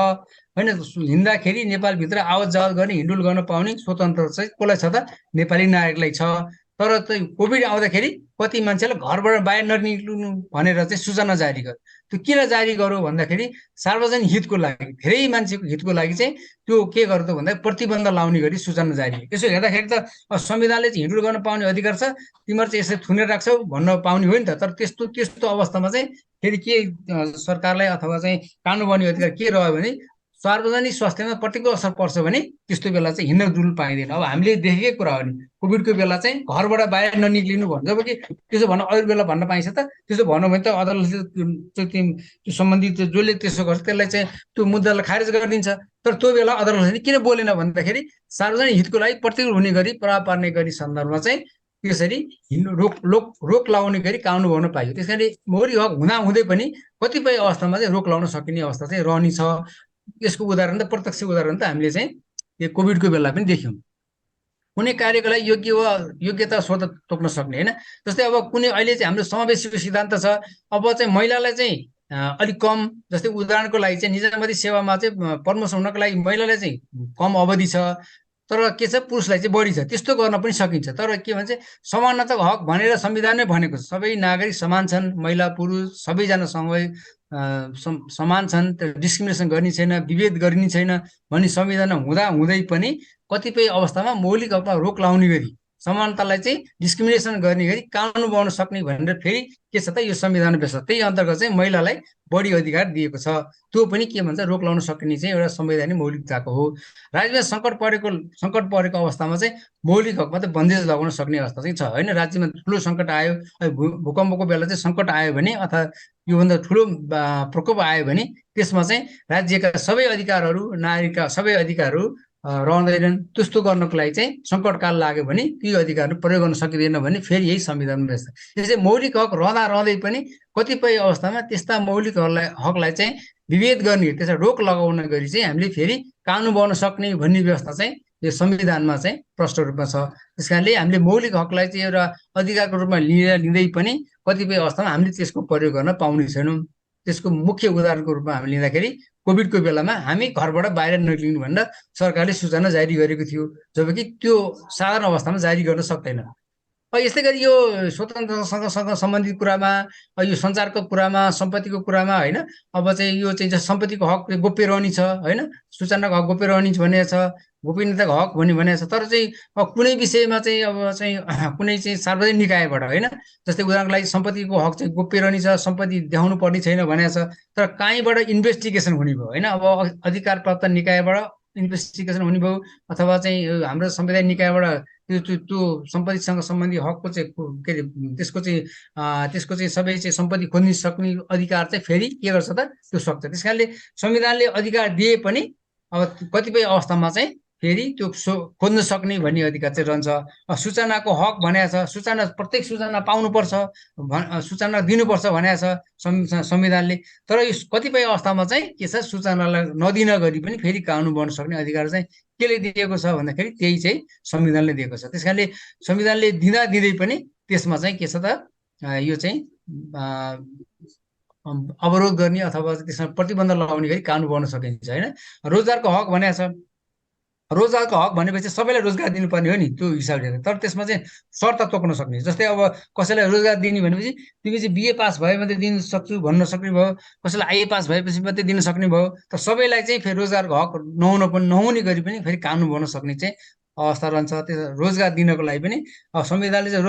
होइन। हिँड्दाखेरि नेपालभित्र आवत जावत गर्ने हिँडुल गर्न पाउने स्वतन्त्र चाहिँ कसलाई छ त, नेपाली नागरिकलाई छ। तर चाहिँ कोभिड आउँदाखेरि कति मान्छेलाई घरबाट बाहिर ननिक्लिनु भनेर चाहिँ सूचना जारी गर्यो। त्यो किन जारी गर्यो भन्दाखेरि सार्वजनिक हितको लागि, धेरै मान्छेको हितको लागि चाहिँ त्यो के गर्यो त भन्दा प्रतिबन्ध लाउने गरी सूचना जारी गर्यो। त्यसो हेर्दाखेरि त संविधानले चाहिँ हिँडडुल गर्न पाउने अधिकार छ, तिमीहरू चाहिँ यसरी थुनेर राख्छौ भन्न पाउने हो नि त। तर त्यस्तो अवस्थामा चाहिँ फेरि के सरकारलाई अथवा चाहिँ कानुन बन्ने अधिकार के रह्यो भने सार्वजनिक स्वास्थ्यमा प्रतिकूल असर पर्छ भने त्यस्तो बेला चाहिँ हिँड्न डुल्न पाइँदैन। अब हामीले देखेकै कुरा हो नि, कोभिडको बेला चाहिँ घरबाट बाहिर ननिक्लिनु भन्छ, जब कि त्यसो भन्न अरू बेला भन्न पाइन्छ त। त्यसो भन्यो भने त अदालतले त्यो सम्बन्धित जसले त्यसो गर्छ त्यसलाई चाहिँ त्यो मुद्दालाई खारेज गरिदिन्छ। तर त्यो बेला अदालतले किन बोलेन भन्दाखेरि सार्वजनिक हितको लागि प्रतिकूल हुने गरी प्रभाव पार्ने गरी सन्दर्भमा चाहिँ त्यसरी रोक लगाउने गरी कानुन बन्न पाइयो। त्यस कारणले मौलिक हक हुँदै पनि कतिपय अवस्थामा चाहिँ रोक लगाउन सकिने अवस्था चाहिँ रहने छ। यसको उदाहरण त प्रत्यक्ष उदाहरण त हामीले चाहिँ यो कोभिडको बेला पनि देख्यौँ। कुनै कार्यको लागि योग्यता स्वत तोक्न सक्ने होइन। जस्तै अब कुनै अहिले चाहिँ हाम्रो समावेशीको सिद्धान्त छ। अब चाहिँ महिलालाई चाहिँ अलिक कम, जस्तै उदाहरणको लागि चाहिँ निजामती सेवामा चाहिँ प्रमोसन हुनको लागि महिलालाई चाहिँ कम अवधि छ, तर के छ पुरुषलाई चाहिँ बढी छ। त्यस्तो गर्न पनि सकिन्छ। तर के भन्छ समानताको हक भनेर संविधानमै भनेको छ, सबै नागरिक समान छन्, महिला पुरुष सबैजना समान छन्, डिस्क्रिमिनेसन गर्ने छैन, विभेद गरिने छैन भन्ने संविधान हुँदै पनि कतिपय अवस्थामा मौलिक हकमा रोक लगाउने गरी समानतालाई चाहिँ डिस्क्रिमिनेसन गर्ने गरी कानुन बनाउन सक्ने भनेर फेरि के छ त यो संविधान बेस त्यही अन्तर्गत चाहिँ महिलालाई बढी अधिकार दिएको छ। त्यो पनि के भन्छ रोक लगाउन सक्ने चाहिँ एउटा संवैधानिक मौलिकताको हो। राज्यमा सङ्कट परेको अवस्थामा चाहिँ मौलिक हकमा त बन्देज लगाउन सक्ने अवस्था चाहिँ छ होइन। राज्यमा ठुलो सङ्कट आयो, भूकम्पको बेला चाहिँ सङ्कट आयो भने अथवा योभन्दा ठुलो प्रकोप आयो भने त्यसमा चाहिँ राज्यका सबै अधिकारहरू, नागरिकका सबै अधिकारहरू रहँदैनन्। त्यस्तो गर्नको लागि चाहिँ सङ्कटकाल लाग्यो भने ती अधिकारहरू प्रयोग गर्न सकिँदैन भने फेरि यही संविधान व्यवस्था। त्यसै मौलिक हक रहँदै पनि कतिपय अवस्थामा त्यस्ता मौलिक हकलाई चाहिँ विभेद गर्ने, त्यसलाई रोक लगाउन गरी चाहिँ हामीले फेरि कानुन बनाउन सक्ने भन्ने व्यवस्था चाहिँ यो संविधानमा चाहिँ प्रष्ट रूपमा छ। त्यस कारणले हामीले मौलिक हकलाई चाहिँ एउटा अधिकारको रूपमा लिँदै पनि कतिपय अवस्थामा हामीले त्यसको प्रयोग गर्न पाउने छैनौँ। त्यसको मुख्य उदाहरणको रूपमा हामी लिँदाखेरि कोभिडको बेलामा हामी घरबाट बाहिर ननिक्लिनु भनेर सरकारले सूचना जारी गरेको थियो, जबकि त्यो साधारण अवस्थामा जारी गर्न सक्दैन। यस्तै गरी यो स्वतन्त्रतासँग सम्बन्धित कुरामा, यो सञ्चारको कुरामा, सम्पत्तिको कुरामा होइन, अब चाहिँ यो चाहिँ सम्पत्तिको हक गोप्य रहने छ होइन, सूचनाको हक गोप्य रहने भनेको छ, गोपनीयताको हक भनेको छ। तर चाहिँ कुनै विषयमा चाहिँ अब चाहिँ कुनै चाहिँ सार्वजनिक निकायबाट होइन, जस्तै उदाहरणको लागि सम्पत्तिको हक चाहिँ गोप्य रहने छ, सम्पत्ति देखाउनु पर्ने छैन भनेको छ। तर कहीँबाट इन्भेस्टिगेसन हुने भयो होइन, अब अधिकार प्राप्त निकायबाट इन्भेस्टिगेसन हुने भयो अथवा चाहिँ हाम्रो संवैधानिक निकायबाट त्यो सम्पत्तिसँग सम्बन्धी हकको चाहिँ के अरे त्यसको चाहिँ सबै चाहिँ सम्पत्ति खोज्न सक्ने अधिकार चाहिँ फेरि के गर्छ त त्यो सक्छ। त्यस कारणले संविधानले अधिकार दिए पनि अब कतिपय अवस्थामा चाहिँ फेरि त्यो खोज्न सक्ने भन्ने अधिकार चाहिँ रहन्छ। सूचनाको हक भनेको छ, सूचना प्रत्येक सूचना पाउनुपर्छ, सूचना दिनुपर्छ भनेको छ संविधानले। तर यो कतिपय अवस्थामा चाहिँ के छ सूचनालाई नदिन गरी पनि फेरि कानुन बन्न सक्ने अधिकार चाहिँ केले दिएको छ भन्दाखेरि त्यही चाहिँ संविधानले दिएको छ। त्यस कारणले संविधानले दिँदै पनि त्यसमा चाहिँ के छ त यो चाहिँ अवरोध गर्ने अथवा त्यसमा प्रतिबन्ध लगाउने गरी कानुन बन्न सकिन्छ होइन। रोजगारको हक भनेको छ, रोजगारको हक भनेपछि सबैलाई रोजगार दिनुपर्ने हो नि त्यो हिसाबले, तर त्यसमा चाहिँ शर्त तोक्न सक्ने। जस्तै अब कसैलाई रोजगार दिने भनेपछि तिमी चाहिँ बिए पास भए मात्रै दिन सक्छु भन्न सक्ने भयो, कसैलाई आइए पास भएपछि मात्रै दिन सक्ने भयो। तर सबैलाई चाहिँ फेरि रोजगारको हक नहुने गरी पनि फेरि कानुन बन्न सक्ने चाहिँ अवस्था रहन्छ। त्यो रोजगार दिनको लागि पनि संविधानले चाहिँ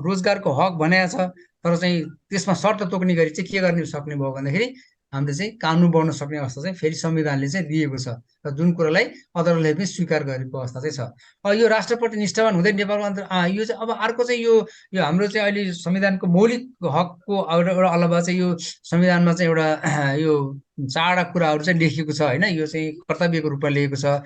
रोजगारको हक भनेको छ, तर चाहिँ त्यसमा शर्त तोक्ने गरी चाहिँ के गर्ने सक्ने भयो भन्दाखेरि हामीले चाहिँ कानुन बनाउन सक्ने अवस्था चाहिँ फेरि संविधानले चाहिँ दिएको छ, र जुन कुरालाई अदालतले पनि स्वीकार गरेको अवस्था चाहिँ छ। यो राष्ट्रप्रति निष्ठावान हुँदै नेपालको यो चाहिँ अब अर्को चाहिँ यो हाम्रो चाहिँ अहिले संविधानको मौलिक हकको एउटा अलावा चाहिँ यो संविधानमा चाहिँ एउटा यो 4वटा कुराहरू चाहिँ लेखिएको छ होइन। यो चाहिँ कर्तव्यको रूपमा लिएको छ,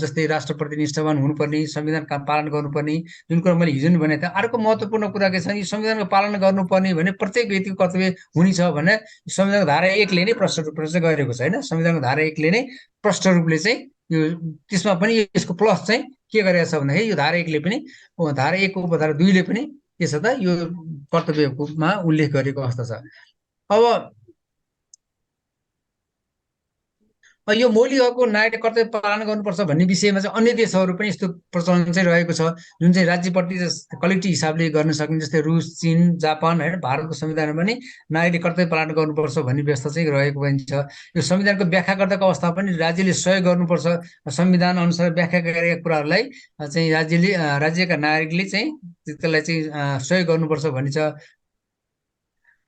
जस्तै राष्ट्रप्रति निष्ठावान हुनुपर्ने, संविधान पालन गर्नुपर्ने, जुन कुरा मैले हिजो नि भनेको थिएँ। अर्को महत्त्वपूर्ण कुरा के छ, यो संविधानको पालन गर्नुपर्ने भने प्रत्येक व्यक्तिको कर्तव्य हुने छ भने संविधानको धारा 1ले नै प्रष्ट रूपले चाहिँ गरेको छ होइन। संविधानको धारा 1ले नै प्रष्ट रूपले चाहिँ यो त्यसमा पनि यसको प्लस चाहिँ के गरेको छ भन्दाखेरि यो धारा 1ले पनि धारा 1 को उपधारा 2ले पनि के छ त यो कर्तव्यमा उल्लेख गरेको अवस्था छ। अब यो मौलिक हकको नागरिक कर्तव्य पालन गर्नुपर्छ भन्ने विषयमा चाहिँ अन्य देशहरू पनि यस्तो प्रचलन चाहिँ रहेको छ, जुन चाहिँ राज्यप्रति कलेक्टिभ हिसाबले गर्न सक्ने, जस्तै रुस, चीन, जापान होइन। भारतको संविधानमा पनि नागरिकले कर्तव्य पालन गर्नुपर्छ भन्ने व्यवस्था चाहिँ रहेको पनि छ। यो संविधानको व्याख्याकर्ताको अवस्था पनि राज्यले सहयोग गर्नुपर्छ, संविधान अनुसार व्याख्या गरेका कुराहरूलाई चाहिँ राज्यका नागरिकले चाहिँ त्यसलाई चाहिँ सहयोग गर्नुपर्छ भन्ने छ।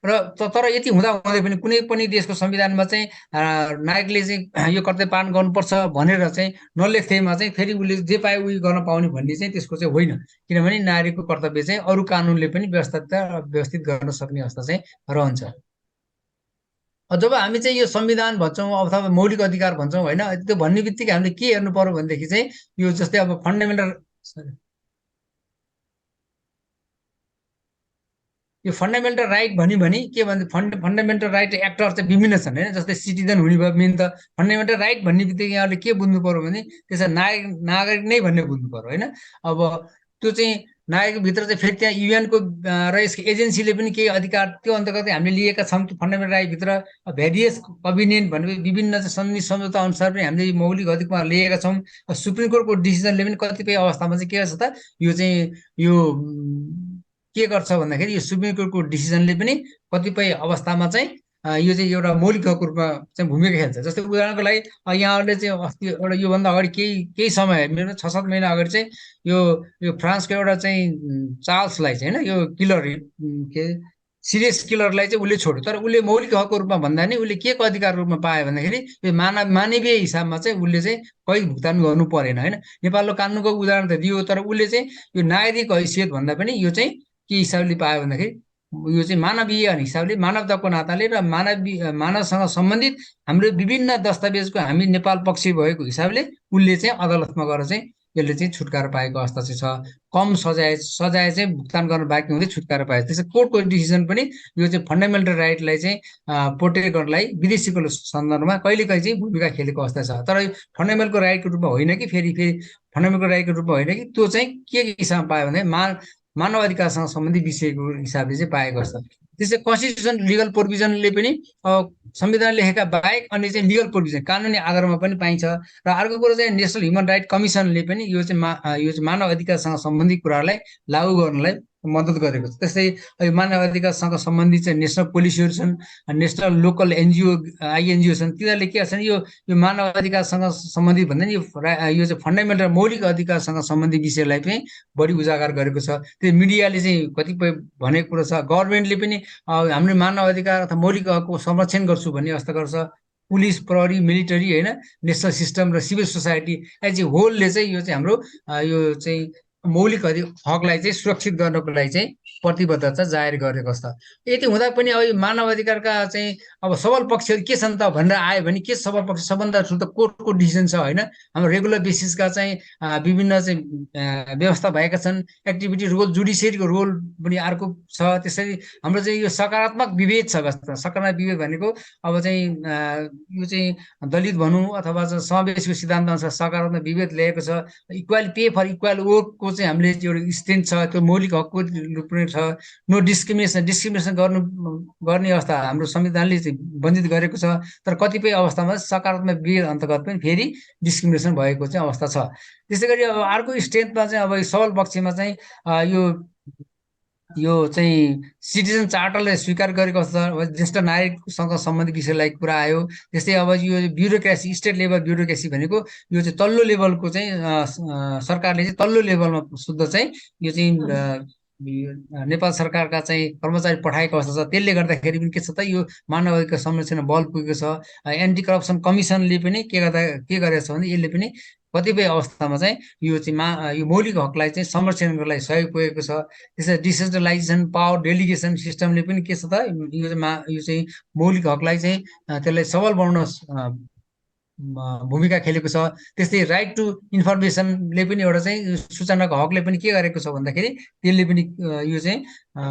र तर यति हुँदै पनि कुनै पनि देशको संविधानमा चाहिँ नागरिकले चाहिँ यो कर्तव्य पालन गर्नुपर्छ भनेर चाहिँ नलेख्दैमा चाहिँ फेरि उसले जे पाए उही गर्न पाउने भन्ने चाहिँ त्यसको चाहिँ होइन। किनभने नागरिकको कर्तव्य चाहिँ अरू कानुनले पनि व्यवस्थित गर्न सक्ने अवस्था चाहिँ रहन्छ। जब हामी चाहिँ यो संविधान भन्छौँ अथवा मौलिक अधिकार भन्छौँ होइन, त्यो भन्ने बित्तिकै हामीले के हेर्नु पर्यो भनेदेखि चाहिँ यो जस्तै अब फन्डामेन्टल राइट भने के भन्छ, फन्डामेन्टल राइट एक्टर चाहिँ विभिन्न छन् होइन। जस्तै सिटिजन हुने भयो मेन त। फन्डामेन्टल राइट भन्ने बित्तिकै यहाँले के बुझ्नु पर्यो भने त्यसमा नागरिक नै भन्ने बुझ्नु पर्यो होइन। अब त्यो चाहिँ नागरिकभित्र चाहिँ फेरि त्यहाँ युएनको र यसको एजेन्सीले पनि केही अधिकार त्यो अन्तर्गत हामीले लिएका छौँ। फन्डामेन्टल राइटभित्र भेरियस कभिनेन्ट भनेपछि विभिन्न सन्धि सम्झौता अनुसार पनि हामीले मौलिक अधिकार लिएका छौँ। सुप्रिम कोर्टको डिसिजनले पनि कतिपय अवस्थामा चाहिँ के गर्छ त, यो चाहिँ यो के गर्छ भन्दाखेरि यो सुप्रिम कोर्टको डिसिजनले पनि कतिपय अवस्थामा चाहिँ यो चाहिँ एउटा मौलिक हकको रूपमा चाहिँ भूमिका खेल्छ। जस्तै उदाहरणको लागि यहाँहरूले चाहिँ अस्ति एउटा योभन्दा अगाडि केही समय 6-7 महिना अगाडि चाहिँ यो फ्रान्सको एउटा चाहिँ चार्ल्सलाई चाहिँ होइन, यो किलर के सिरियस किलरलाई चाहिँ उसले छोड्यो। तर उसले मौलिक हकको रूपमा भन्दा नि उसले के को अधिकार रूपमा पायो भन्दाखेरि यो मानवीय हिसाबमा चाहिँ उसले चाहिँ कैद भुक्तान गर्नु परेन होइन। नेपालको कानुनको उदाहरण त दियो, तर उसले चाहिँ यो नागरिक हैसियत भन्दा पनि यो चाहिँ के हिसाबले पायो भन्दाखेरि यो चाहिँ मानवीय हिसाबले, मानवताको नाताले र मानवसँग सम्बन्धित हाम्रो विभिन्न दस्तावेजको हामी नेपाल पक्ष भएको हिसाबले उसले चाहिँ अदालतमा गएर चाहिँ यसले चाहिँ छुटकारा पाएको अवस्था चाहिँ छ। कम सजाय चाहिँ भुक्तान गर्न बाँकी हुँदै छुटकारा पाएको। त्यसै कोर्टको डिसिजन पनि यो चाहिँ फन्डामेन्टल राइटलाई चाहिँ प्रोटेक्ट गर्नलाई विदेशीको सन्दर्भमा कहिलेकाहीँ चाहिँ भूमिका खेलेको अवस्था छ। तर फन्डामेन्टलको राइटको रूपमा होइन कि फेरि फन्डामेन्टल राइटको रूपमा होइन कि त्यो चाहिँ के हिसाबमा पायो भने मानव अधिकारसँग सम्बन्धित विषयको हिसाबले चाहिँ पाएको छ। त्यसै कन्स्टिट्युसन लिगल प्रोभिजनले पनि संविधान लेखेका बाहेक अन्य चाहिँ लिगल प्रोभिजन कानुनी आधारमा पनि पाइन्छ। र अर्को कुरो चाहिँ नेसनल ह्युमन राइट कमिसनले पनि यो चाहिँ मानव अधिकारसँग सम्बन्धित कुराहरूलाई लागू गर्नलाई मद्दत गरेको छ। त्यस्तै मानव अधिकारसँग सम्बन्धित चाहिँ नेसनल पोलिसीहरू छन्, नेसनल लोकल एनजिओ आइएनजिओ छन्। तिनीहरूले के गर्छन्, यो मानव अधिकारसँग सम्बन्धित भन्दा नि यो चाहिँ फन्डामेन्टल मौलिक अधिकारसँग सम्बन्धित विषयलाई पनि बढी उजागर गरेको छ। त्यो मिडियाले चाहिँ कतिपय भनेको कुरो छ। गभर्मेन्टले पनि हाम्रो मानव अधिकार अथवा मौलिक हकको संरक्षण गर्छु भन्ने अवस्था गर्छ। पुलिस, प्रहरी, मिलिटरी होइन, नेसनल सिस्टम र सिभिल सोसाइटी एज ए होलले चाहिँ यो चाहिँ हाम्रो यो चाहिँ मौलिक हकलाई चाहिँ सुरक्षित गर्नको लागि चाहिँ प्रतिबद्धता जाहेर गरेको छ। यति हुँदा पनि अब मानव अधिकारका चाहिँ अब सबल पक्षहरू के छन् त भनेर आयो भने के सबल पक्ष सबभन्दा ठुलो त कोर्टको डिसिजन छ होइन। हाम्रो रेगुलर बेसिसका चाहिँ विभिन्न चाहिँ व्यवस्था भएका छन्। एक्टिभिटी रोल, जुडिसियरीको रोल पनि अर्को छ। त्यसरी हाम्रो चाहिँ यो सकारात्मक विभेद छ। सकारात्मक विभेद भनेको अब चाहिँ यो चाहिँ दलित भनौँ अथवा समावेशको सिद्धान्त अनुसार सकारात्मक विभेद ल्याएको छ। इक्वाल पे फर इक्वाल वर्कको चाहिँ हामीले एउटा स्ट्रेन्थ छ, त्यो मौलिक हकको रूपमा छ। नो डिस्क्रिमिनेसन गर्ने अवस्था हाम्रो संविधानले चाहिँ वञ्चित गरेको छ। तर कतिपय अवस्थामा सकारात्मक विभेद अन्तर्गत पनि फेरि डिस्क्रिमिनेसन भएको चाहिँ अवस्था छ। त्यसै गरी अब अर्को स्ट्रेन्थमा चाहिँ अब सबल पक्षमा चाहिँ यो चाहिँ सिटिजन चार्टरले स्वीकार गरेको अवस्था, ज्येष्ठ नागरिकसँग सम्बन्धित विषयलाई कुरा आयो। त्यस्तै अब यो ब्युरोक्रेसी, स्टेट लेभल ब्युरोक्रेसी भनेको यो चाहिँ तल्लो लेभलको चाहिँ सरकारले चाहिँ तल्लो लेभलमा शुद्ध चाहिँ यो चाहिँ नेपाल सरकारका चाहिँ कर्मचारी पठाएको अवस्था छ। त्यसले गर्दाखेरि पनि के छ त, यो मानव अधिकार संरक्षण बल पुगेको छ। एन्टी करप्सन कमिसनले पनि के गरेको छ भने यसले पनि कतिपय अवस्थामा चाहिँ यो चाहिँ यो मौलिक हकलाई चाहिँ संरक्षण गर्नलाई सहयोग पुगेको छ। त्यसै डिसेन्ट्रलाइजेसन पावर डेलिगेसन सिस्टमले पनि के छ त, यो चाहिँ मौलिक हकलाई चाहिँ त्यसलाई सबल बनाउन भूमिका खेलेको छ। त्यस्तै राइट टु इन्फर्मेसनले पनि एउटा चाहिँ सूचनाको हकले पनि के गरेको छ भन्दाखेरि त्यसले पनि यो चाहिँ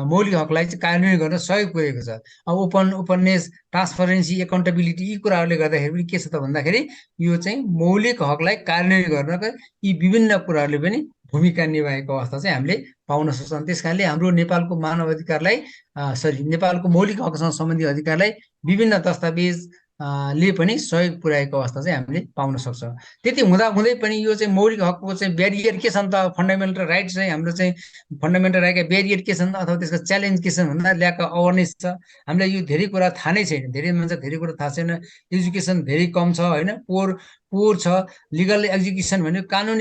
मौलिक हकलाई चाहिँ कार्यान्वयन गर्न सहयोग पुगेको छ। अब ओपननेस, ट्रान्सपरेन्सी, एकाउन्टेबिलिटी यी कुराहरूले गर्दाखेरि पनि के छ त भन्दाखेरि यो चाहिँ मौलिक हकलाई कार्यान्वयन गर्नका यी विभिन्न कुराहरूले पनि भूमिका निभाएको अवस्था चाहिँ हामीले पाउन सक्छौँ। त्यस कारणले हाम्रो नेपालको मानव अधिकारलाई नेपालको मौलिक हकसँग सम्बन्धित अधिकारलाई विभिन्न दस्तावेज ले पनि सहयोग पुर्याएको अवस्था चाहिँ हामीले पाउन सक्छौँ। त्यति हुँदै पनि यो चाहिँ मौलिक हकको चाहिँ ब्यारियर के छन् त, फन्डामेन्टल राइट चाहिँ हाम्रो चाहिँ फन्डामेन्टल राइटका ब्यारियर के छन् अथवा त्यसको च्यालेन्ज के छन् भन्दा ल्याक अफ अवेरनेस छ। हामीलाई यो धेरै कुरा थाहा नै छैन, धेरै मान्छे धेरै कुरा थाहा छैन, एजुकेसन धेरै कम छ होइन, पोर छ, लिगल एक्जिक्युसन भन्यो कानुन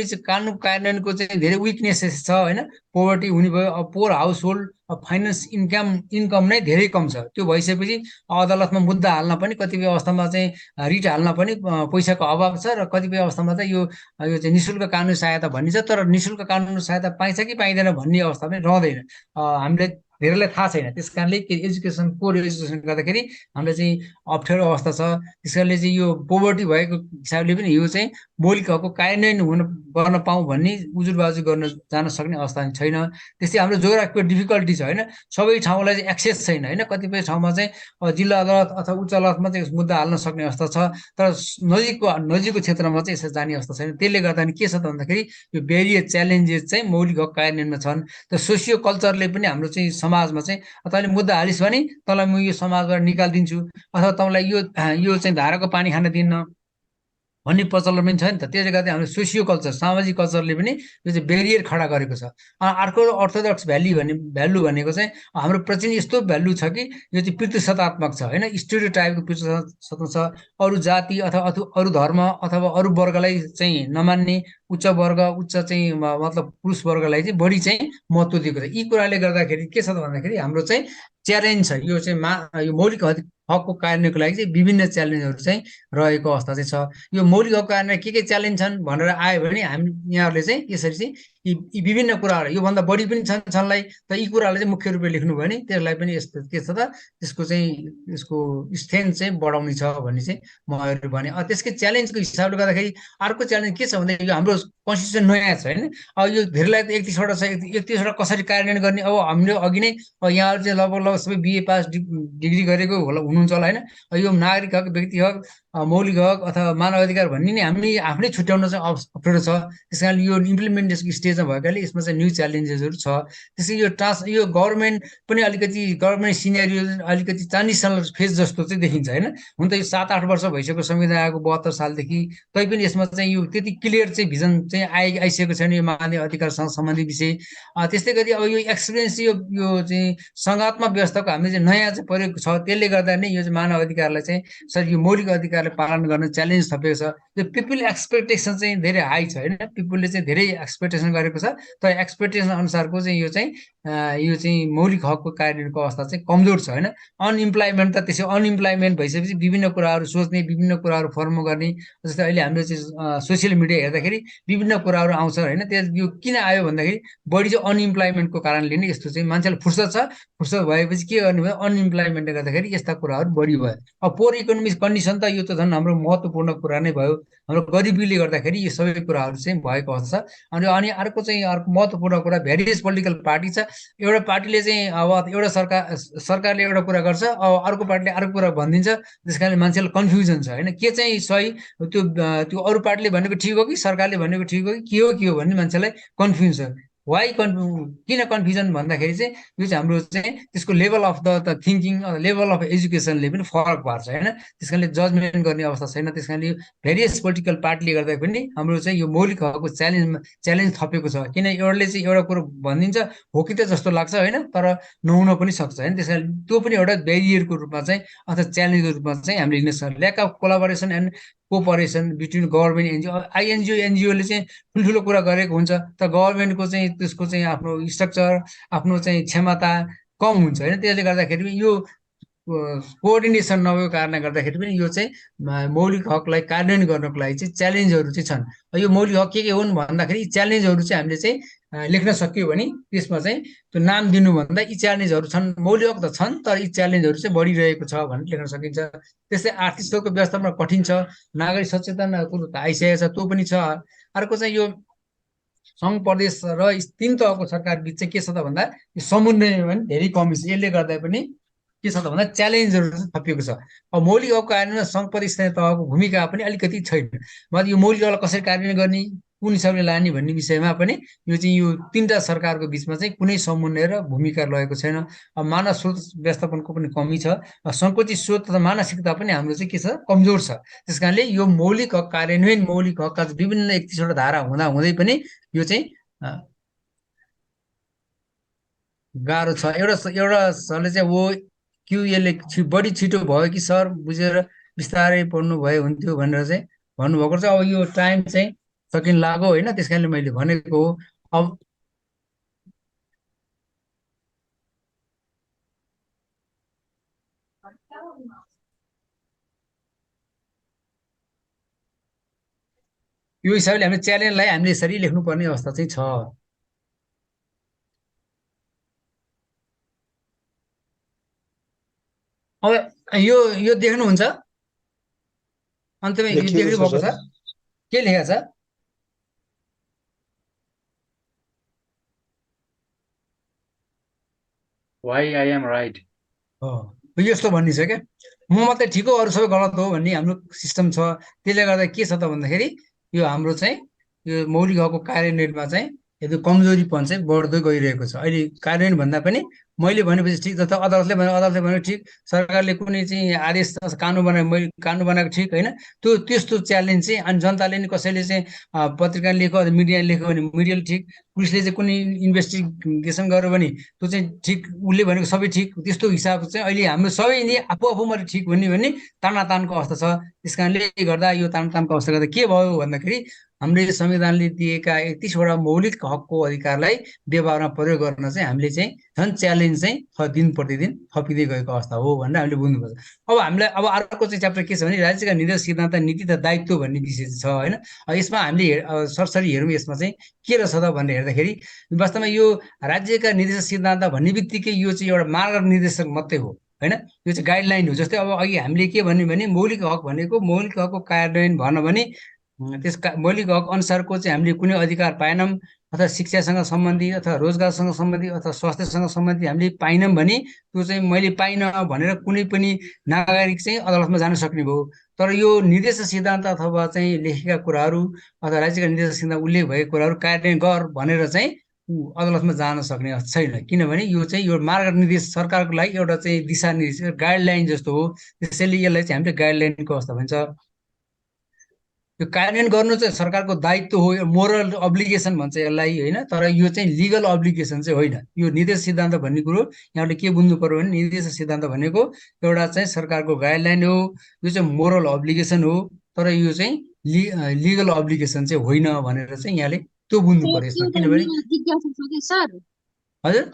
कार्यान्वयनको चाहिँ धेरै विकनेसेस छ होइन, पोभर्टी हुने भयो, अब पोर हाउस होल्ड फाइनेन्स इन्कम नै धेरै कम छ। त्यो भइसकेपछि अदालतमा मुद्दा हाल्न पनि कतिपय अवस्थामा चाहिँ रिट हाल्न पनि पैसाको अभाव छ र कतिपय अवस्थामा चाहिँ यो चाहिँ निशुल्क कानुनी सहायता भनिन्छ, तर निशुल्क कानुनी सहायता पाइन्छ कि पाइँदैन भन्ने अवस्था पनि रहँदैन, हामीले धेरैलाई थाहा छैन। त्यस कारणले एजुकेसन पोर एजुकेसन गर्दाखेरि हामीलाई चाहिँ अप्ठ्यारो अवस्था छ। त्यस कारणले चाहिँ यो पोभर्टी भएको हिसाबले पनि यो चाहिँ मौलिक हकको कार्यान्वयन गर्न पाऊँ भन्ने उजुरबाजु गर्न जान सक्ने अवस्था छैन। त्यस्तै हाम्रो जोग्राफीको डिफिकल्टी छ होइन, सबै ठाउँलाई चाहिँ एक्सेस छैन होइन, कतिपय ठाउँमा चाहिँ जिल्ला अदालत अथवा उच्च अदालतमा चाहिँ मुद्दा हाल्न सक्ने अवस्था छ, तर नजिकको क्षेत्रमा चाहिँ यसरी जाने अवस्था छैन। त्यसले गर्दा के छ त भन्दाखेरि यो बेरियर च्यालेन्जेस चाहिँ मौलिक हक कार्यान्वयनमा छन्। त सोसियो कल्चरले पनि हाम्रो चाहिँ समाजमा चाहिँ तैँले मुद्दा हालिस् भने तँलाई म यो समाजबाट निकालिदिन्छु अथवा तँलाई यो चाहिँ धाराको पानी खान दिन्न भन्ने प्रचलन पनि छ नि त। त्यसले गर्दा हाम्रो सोसियो कल्चर सामाजिक कल्चरले पनि यो चाहिँ बेरियर खडा गरेको छ। अर्को अर्थोडक्स भ्यालु भनेको चाहिँ हाम्रो प्रचीन यस्तो भ्यालु छ कि यो चाहिँ प्रतिशतात्मक छ होइन, स्टेरियोटाइपको प्रतिशत छ। अरू जाति अथवा अरू धर्म अथवा अरू वर्गलाई चाहिँ नमान्ने उच्च वर्ग उच्च चाहिँ मतलब पुरुष वर्गलाई चाहिँ बढी चाहिँ महत्त्व दिएको छ। यी कुराले गर्दाखेरि के छ त भन्दाखेरि हाम्रो चाहिँ च्यालेन्ज छ यो चाहिँ यो मौलिक हकको कार्यान्वयनको लागि चाहिँ विभिन्न च्यालेन्जहरू चाहिँ रहेको अवस्था चाहिँ छ। यो मौलिक हकको कार्यान्वयन के च्यालेन्ज छन् भनेर आयो भने हामी यहाँहरूले चाहिँ यसरी चाहिँ यी विभिन्न कुराहरू योभन्दा बढी पनि छन्लाई, त यी कुराहरूलाई चाहिँ मुख्य रूपले लेख्नु भयो भने त्यसलाई पनि यस्तो के छ त त्यसको चाहिँ यसको स्ट्रेन्थ चाहिँ बढाउने छ भन्ने चाहिँ मैले भने। त्यसकै च्यालेन्जको हिसाबले गर्दाखेरि अर्को च्यालेन्ज के छ भन्दा यो हाम्रो कन्स्टिट्युसन नयाँ छ होइन, अब यो धेरैलाई त 31वटा छ, 31वटा कसरी कार्यान्वयन गर्ने। अब हामीले अघि नै यहाँहरू चाहिँ लगभग सबै बिए पास डिग्री गरेको हुनुहुन्छ होला होइन, यो नागरिक हक व्यक्ति हक मौलिक हक अथवा मानव अधिकार भन्ने नै हामीले आफूले छुट्याउन चाहिँ अप्ठ्यारो छ। त्यस कारणले यो इम्प्लिमेन्टेसनको स्टेजमा भएकाले यसमा चाहिँ न्यू च्यालेन्जेसहरू छ। त्यसै यो गभर्मेन्ट पनि अलिकति गभर्मेन्ट सिनेरियो अलिकति ट्रान्जिसनल फेज जस्तो चाहिँ देखिन्छ होइन। हुन त यो 7-8 वर्ष भइसक्यो संविधान आएको 72 सालदेखि, तैपनि यसमा चाहिँ यो त्यति क्लियर चाहिँ भिजन चाहिँ आइसकेको छैन यो मानव अधिकारसँग सम्बन्धित विषय। त्यस्तै गरी अब यो एक्सपिरियन्स यो चाहिँ सङ्घात्मक व्यवस्थाको हामीले चाहिँ नयाँ चाहिँ प्रयोग छ, त्यसले गर्दा नै यो चाहिँ मानव अधिकारलाई चाहिँ सर यो मौलिक अधिकारलाई पालन गर्न च्यालेन्ज थपेको छ। यो पिपुल एक्सपेक्टेसन चाहिँ धेरै हाई छ होइन, पिपुलले चाहिँ धेरै एक्सपेक्टेसन गरेको छ, तर एक्सपेक्टेसन अनुसारको चाहिँ यो चाहिँ मौलिक हकको कार्यान्वयनको अवस्था चाहिँ कमजोर छ होइन। अनइम्प्लोइमेन्ट त त्यसै अनइम्प्लोइमेन्ट भइसकेपछि विभिन्न कुराहरू सोच्ने विभिन्न कुराहरू फर्म गर्ने, जस्तै अहिले हामीले चाहिँ सोसियल मिडिया हेर्दाखेरि विभिन्न कुराहरू आउँछ होइन। यो किन आयो भन्दाखेरि बढी चाहिँ अनइम्प्लोइमेन्टको कारणले नै यस्तो चाहिँ मान्छेलाई फुर्सद छ, फुर्सद भएपछि के गर्ने भयो अनइम्प्लोइमेन्टले गर्दाखेरि यस्ता कुराहरू बढी भयो। अब पोर इकोनोमिक कन्डिसन त यो त झन् हाम्रो महत्त्वपूर्ण कुरा नै भयो, हाम्रो गरिबीले गर्दाखेरि यो सबै कुराहरू चाहिँ भएको अवस्था छ। अनि अर्को महत्त्वपूर्ण कुरा भेरियस पोलिटिकल पार्टी छ, एउटा पार्टीले चाहिँ अब एउटा सरकारले एउटा कुरा गर्छ, अब अर्को पार्टीले अर्को कुरा भनिदिन्छ, त्यस कारणले मान्छेलाई कन्फ्युजन छ होइन, के चाहिँ सही त्यो अरू पार्टीले भनेको ठिक हो कि सरकारले भनेको ठिक हो कि के हो भन्ने मान्छेलाई कन्फ्युज छ। किन कन्फ्युजन भन्दाखेरि चाहिँ यो चाहिँ हाम्रो चाहिँ त्यसको level of the thinking level of एजुकेसनले पनि फरक पार्छ होइन। त्यस कारणले जजमेन्ट गर्ने अवस्था छैन। त्यस कारणले भेरियस पोलिटिकल पार्टीले गर्दा पनि हाम्रो चाहिँ यो मौलिक हकको च्यालेन्ज थपेको छ, किन एउटाले चाहिँ एउटा कुरो भनिदिन्छ हो कि त जस्तो लाग्छ होइन, तर नहुन पनि सक्छ होइन। त्यस कारण त्यो पनि एउटा ब्यारियरको रूपमा चाहिँ अथवा च्यालेन्जको रूपमा चाहिँ हामीले लिन सक्छ। Lack of collaboration and cooperation between government एनजिओले चाहिँ ठुल्ठुलो कुरा गरेको हुन्छ, तर गभर्मेन्टको चाहिँ त्यसको चाहिँ आफ्नो स्ट्रक्चर आफ्नो चाहिँ क्षमता कम हुन्छ होइन। त्यसले गर्दाखेरि यो कोअर्डिनेसन नभएको कारणले गर्दाखेरि पनि यो चाहिँ मौलिक हकलाई कार्यान्वयन गर्नको लागि चाहिँ च्यालेन्जहरू चाहिँ छन्। यो मौलिक हक के हुन् भन्दाखेरि च्यालेन्जहरू चाहिँ हामीले चाहिँ लेख्न सक्यो भने त्यसमा चाहिँ त्यो नाम दिनुभन्दा यी च्यालेन्जहरू छन्, मौलिक हक त छन् तर यी च्यालेन्जहरू चाहिँ बढिरहेको छ भनेर लेख्न सकिन्छ। त्यस्तै आर्थिक सहयोगको व्यवस्थापन कठिन छ, नागरिक सचेतनाको त आइसकेको छ त्यो पनि छ। अर्को चाहिँ यो सङ्घ प्रदेश र 3 तहको सरकार बिच चाहिँ के छ त भन्दा यो समन्वय पनि धेरै कमी छ। यसले गर्दा पनि के छ त भन्दा च्यालेन्जहरू थपिएको छ। अब मौलिक हकको कार्यान्वयनमा सङ्घ प्रदेश तहको भूमिका पनि अलिकति छैन। मतलब यो मौलिक हकलाई कसरी कार्यान्वयन गर्ने, कुन हिसाबले लाने भन्ने विषयमा पनि यो चाहिँ यो तीनटा सरकारको बिचमा चाहिँ कुनै समन्वय र भूमिका रहेको छैन। अब मानव स्रोत व्यवस्थापनको पनि कमी छ, सङ्कुचित स्रोत तथा मानसिकता पनि हाम्रो चाहिँ के छ, कमजोर छ। त्यस कारणले यो मौलिक हक कार्यान्वयन, मौलिक हकका विभिन्न 31वटा धारा हुँदा हुँदै पनि यो चाहिँ गाह्रो छ। एउटा सरले चाहिँ वो क्युएलले बढी छिटो भयो कि सर बुझेर बिस्तारै पढ्नु भयो हुन्थ्यो भनेर चाहिँ भन्नुभएको चाहिँ अब यो टाइम चाहिँ सकिन लाग्यो होइन, त्यस कारणले मैले भनेको हो। अब यो हिसाबले हामीले च्यालेन्जलाई हामीले यसरी लेख्नुपर्ने अवस्था चाहिँ छ। अब यो देख्नुहुन्छ अन्तमा यो देख्नु भएको छ, के लेखेको छ? Why I am right. यस्तो भन्ने छ क्या, म मात्रै ठिक हो अरू सबै गलत हो भन्ने हाम्रो सिस्टम छ। त्यसले गर्दा के छ त भन्दाखेरि यो हाम्रो चाहिँ यो मौलिक हकको कार्यान्वयनमा चाहिँ यदि कमजोरीपन चाहिँ बढ्दै गइरहेको छ। अहिले कार्यान्वयन भन्दा पनि मैले भनेपछि ठिक, जता अदालतले भने ठिक, सरकारले कुनै चाहिँ आदेश कानुन बनाए मैले कानुन बनाएको ठिक होइन, त्यस्तो च्यालेन्ज चाहिँ अनि जनताले नि कसैले चाहिँ पत्रिका लेख्यो अथवा मिडियाले लेख्यो भने मिडियाले ठिक, पुलिसले चाहिँ कुनै इन्भेस्टिगेसन गर्यो भने त्यो चाहिँ ठिक, उसले भनेको सबै ठिक, त्यस्तो हिसाब चाहिँ अहिले हाम्रो सबै नि आफू मात्रै ठिक भन्ने तानातानको अवस्था छ। त्यस कारणले गर्दा यो तानातानको अवस्था गर्दा के भयो भन्दाखेरि हामीले संविधानले दिएका 31वटा मौलिक हकको अधिकारलाई व्यवहारमा प्रयोग गर्न चाहिँ हामीले चाहिँ झन् च्यालेन्ज चाहिँ दिन प्रतिदिन थपिँदै गएको अवस्था हो भनेर हामीले बुझ्नुपर्छ। अब हामीलाई अब अर्को चाहिँ च्याप्टर के छ भने राज्यका निर्देश सिद्धान्त नीति तथा दायित्व भन्ने विषय छ होइन। यसमा हामीले सरसरी हेरौँ यसमा चाहिँ के रहेछ त भनेर हेर्दाखेरि वास्तवमा यो राज्यका निर्देश सिद्धान्त भन्ने बित्तिकै यो चाहिँ एउटा मार्गनिर्देशक मात्रै हो होइन, यो चाहिँ गाइडलाइन हो। जस्तै अब अघि हामीले के भन्यो भने मौलिक हक भनेको मौलिक हकको कार्यान्वयन भन्न भने त्यसका मौलिक हक अनुसारको चाहिँ हामीले कुनै अधिकार पाएनौँ अथवा शिक्षासँग सम्बन्धी अथवा रोजगारसँग सम्बन्धी अथवा स्वास्थ्यसँग सम्बन्धी हामीले पाइनौँ भने त्यो चाहिँ मैले पाइनँ भनेर कुनै पनि नागरिक चाहिँ अदालतमा जान सक्ने भयो। तर यो निर्देश सिद्धान्त अथवा चाहिँ लेखेका कुराहरू अथवा राज्यका निर्देश सिद्धान्त उल्लेख भएको कुराहरू कार्यान्वयन गर भनेर चाहिँ अदालतमा जान सक्ने छैन, किनभने यो चाहिँ यो मार्गनिर्देश सरकारको लागि एउटा चाहिँ दिशानिर्देश गाइडलाइन जस्तो हो। त्यसैले यसलाई चाहिँ हामीले गाइडलाइनको अवस्था भन्छ। यो कार्यान्वयन गर्नु चाहिँ सरकारको दायित्व हो, मोरल अब्लिगेसन भन्छ यसलाई होइन, तर यो चाहिँ लिगल अब्लिगेसन चाहिँ होइन। यो निर्देश सिद्धान्त भन्ने कुरो यहाँले के बुझ्नु पर्यो भने निर्देश सिद्धान्त भनेको एउटा चाहिँ सरकारको गाइडलाइन हो, यो चाहिँ मोरल अब्लिगेसन हो, तर यो चाहिँ लिगल अब्लिगेसन चाहिँ होइन भनेर चाहिँ यहाँले त्यो बुझ्नु पर्यो यसमा। किनभने सर हजुर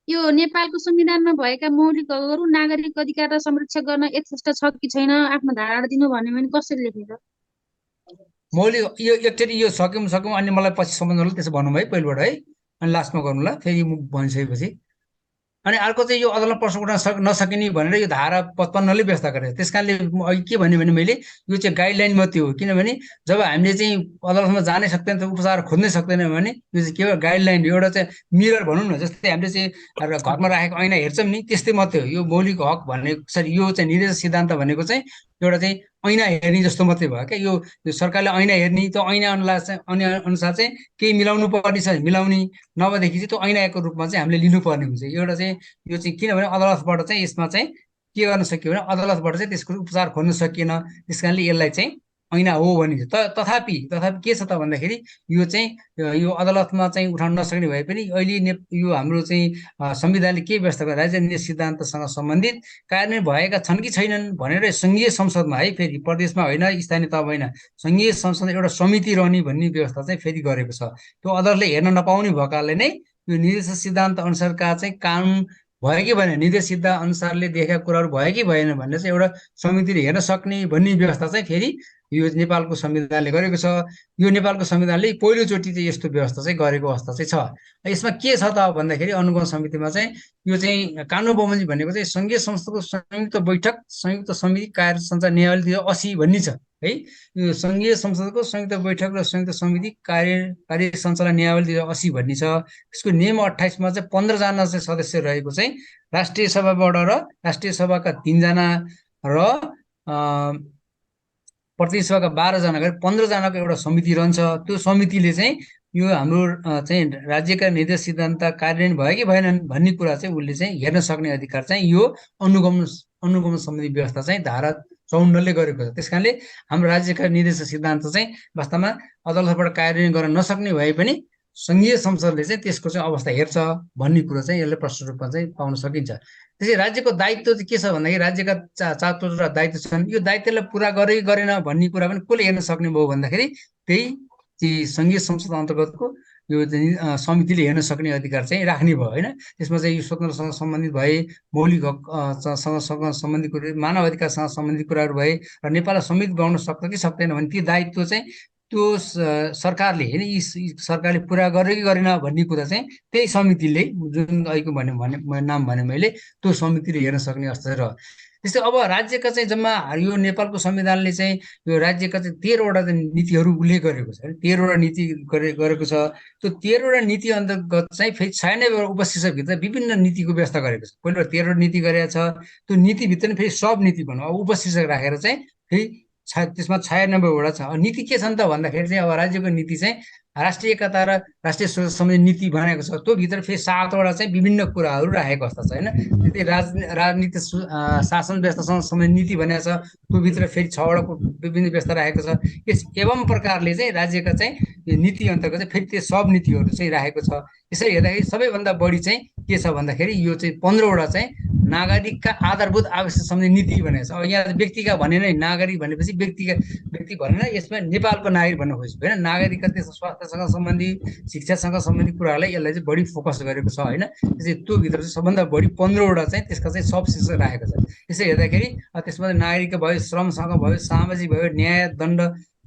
यो नेपालको संविधानमा भएका मौलिक हकहरू नागरिक अधिकारलाई संरक्षण गर्न यथेष्ट छ कि छैन आफ्नो धारणा दिनु भन्यो भने कसरी लेखिन्छ? मौलिक यो एकचोटि यो सकौँ अनि मलाई पछि सम्झाउनु त्यसो भन्नु है पहिलोबाट है, अनि लास्टमा गर्नुला फेरि म भनिसकेपछि। अनि अर्को चाहिँ यो अदालत प्रश्न उठाउन नसकिने भनेर यो धारा 55ले व्यवस्था गरेको। त्यस कारणले अघि के भन्यो भने मैले यो चाहिँ गाइडलाइन मात्रै हो, किनभने जब हामीले चाहिँ अदालतमा जानै सक्दैन त उपचार खोज्नै सक्दैन भने यो चाहिँ केवल गाइडलाइन हो, एउटा चाहिँ मिरर भनौँ न। जस्तै हामीले चाहिँ घरमा राखेको ऐना हेर्छौँ नि त्यस्तै मात्रै हो। यो मौलिक हक भनेको सरी यो चाहिँ निर्देश सिद्धान्त भनेको चाहिँ एउटा चाहिँ ऐना हेर्ने जस्तो मात्रै भयो क्या। यो सरकारले ऐना हेर्ने, त्यो ऐना अनुसार चाहिँ केही मिलाउनु पर्ने छ मिलाउने, नभएदेखि चाहिँ त्यो ऐनाको रूपमा चाहिँ हामीले लिनुपर्ने हुन्छ। एउटा चाहिँ यो चाहिँ किनभने अदालतबाट चाहिँ यसमा चाहिँ के गर्न सकियो भने अदालतबाट चाहिँ त्यसको उपचार खोज्न सकिएन, त्यस कारणले यसलाई चाहिँ ऐना हो भनिन्छ। तथापि के छ त भन्दाखेरि यो चाहिँ यो अदालतमा चाहिँ उठाउन नसक्ने भए पनि अहिले यो हाम्रो चाहिँ संविधानले के व्यवस्था गर्छ, राज्य निर्देश सिद्धान्तसँग सम्बन्धित कार्यान्वयन भएका छन् कि छैनन् भनेर सङ्घीय संसदमा है, फेरि प्रदेशमा होइन स्थानीय तह होइन, सङ्घीय संसदमा एउटा समिति रहने भन्ने व्यवस्था चाहिँ फेरि गरेको छ। त्यो अदालतले हेर्न नपाउने भएकाले नै यो निर्देश सिद्धान्त अनुसारका चाहिँ कानुन भयो कि भएन, निर्देश सिद्धान्त अनुसारले देखेका कुराहरू भयो कि भएन भनेर चाहिँ एउटा समितिले हेर्न सक्ने भन्ने व्यवस्था चाहिँ फेरि यो नेपालको संविधानले गरेको छ। यो नेपालको संविधानले पहिलोचोटि चाहिँ यस्तो व्यवस्था चाहिँ गरेको अवस्था चाहिँ छ। यसमा के छ त भन्दाखेरि अनुगमन समितिमा चाहिँ यो चाहिँ कानुन बमोजिम भनेको चाहिँ सङ्घीय संस्थाको संयुक्त बैठक संयुक्त समिति कार्य सञ्चालन नियमावली 80 भन्ने छ है। यो सङ्घीय संसदको संयुक्त बैठक र संयुक्त समिति कार्य सञ्चालन नियमावली 80 भन्ने छ। यसको नियम 28 मा चाहिँ 15 जना चाहिँ सदस्य रहेको चाहिँ राष्ट्रिय सभाबाट र राष्ट्रिय सभाका 3 जना र प्रतिनिधि सभाका 12 जना गरी 15 जनाको एउटा समिति रहन्छ। त्यो समितिले चाहिँ यो हाम्रो चाहिँ राज्यका निर्देश सिद्धान्त कार्यान्वयन भयो कि भएनन् भन्ने कुरा चाहिँ उसले चाहिँ हेर्न सक्ने अधिकार चाहिँ यो अनुगमन सम्बन्धी व्यवस्था चाहिँ धारा 54ले गरेको छ। त्यसकारणले हाम्रो राज्यका निर्देश सिद्धान्त चाहिँ वास्तवमा अदालतबाट कार्यान्वयन गर्न नसक्ने भए पनि सङ्घीय संसदले चाहिँ त्यसको चाहिँ अवस्था हेर्छ भन्ने कुरो चाहिँ यसले प्रष्ट रूपमा चाहिँ पाउन सकिन्छ। त्यसै राज्यको दायित्व चाहिँ के छ भन्दाखेरि राज्यका 4 दायित्व छन्। यो दायित्वलाई पुरा गरे गरेन भन्ने कुरा पनि कसले हेर्न सक्ने भयो भन्दाखेरि त्यही सङ्घीय संसद अन्तर्गतको यो समितिले हेर्न सक्ने अधिकार चाहिँ राख्ने भयो होइन। त्यसमा चाहिँ यो स्वतन्त्रसँग सम्बन्धित भए, मौलिक हकसँग सम्बन्धित कुरा, मानव अधिकारसँग सम्बन्धित कुराहरू भए र नेपाललाई संवित बनाउन सक्छ कि सक्दैन भने ती दायित्व चाहिँ त्यो सरकारले होइन यी सरकारले पुरा गर्यो कि गरेन भन्ने कुरा चाहिँ त्यही समितिले जुन अहिलेको नाम भने मैले त्यो समितिले हेर्न सक्ने अवस्था र त्यस्तै अब राज्यका चाहिँ जम्मा यो नेपालको संविधानले चाहिँ यो राज्यका चाहिँ 13वटा नीतिहरू उल्लेख गरेको छ। 13वटा नीति गरेको छ। त्यो 13वटा नीति अन्तर्गत चाहिँ फेरि 96 उपशीर्षकभित्र विभिन्न नीतिको व्यवस्था गरेको छ। पहिलो 13वटा नीति गरेको छ। त्यो नीतिभित्र नै फेरि सब नीति भनौँ अब उपशीर्षक राखेर चाहिँ फेरि त्यसमा 96वटा छ। नीति के छन् त भन्दाखेरि चाहिँ अब राज्यको नीति चाहिँ राष्ट्रिय एकता र राष्ट्रिय सुरक्षा सम्बन्धी नीति बनाएको छ। त्यो भित्र फेरि 7वटा चाहिँ विभिन्न कुराहरू राखेको अवस्था छ होइन। त्यस्तै राजनीति शासन व्यवस्थासँग सम्बन्धित नीति भनेको छ। त्यो भित्र फेरि 6वटा विभिन्न व्यवस्था राखेको छ। यस एवं प्रकारले चाहिँ राज्यका चाहिँ नीति अन्तर्गत चाहिँ फेरि त्यो सब नीतिहरू चाहिँ राखेको छ। यसरी हेर्दाखेरि सबैभन्दा बढी चाहिँ के छ भन्दाखेरि यो चाहिँ 15वटा चाहिँ नागरिकका आधारभूत आवश्यक सम्बन्धी नीति भनेको छ। अब यहाँ व्यक्तिका भने नै नागरिक भनेपछि व्यक्ति भनेर यसमा नेपालको नागरिक भन्न खोजेको होइन। नागरिकका त्यसको स्वास्थ्यसँग सम्बन्धी, शिक्षासँग सम्बन्धी कुराहरूलाई यसलाई चाहिँ बढी फोकस गरेको छ होइन। त्यसै त्यो भित्र चाहिँ सबभन्दा बढी 15वटा चाहिँ त्यसका चाहिँ सब शीर्षक राखेको छ। यसै हेर्दाखेरि त्यसमा नागरिक भयो, श्रमसँग भयो, सामाजिक भयो, न्याय, दण्ड,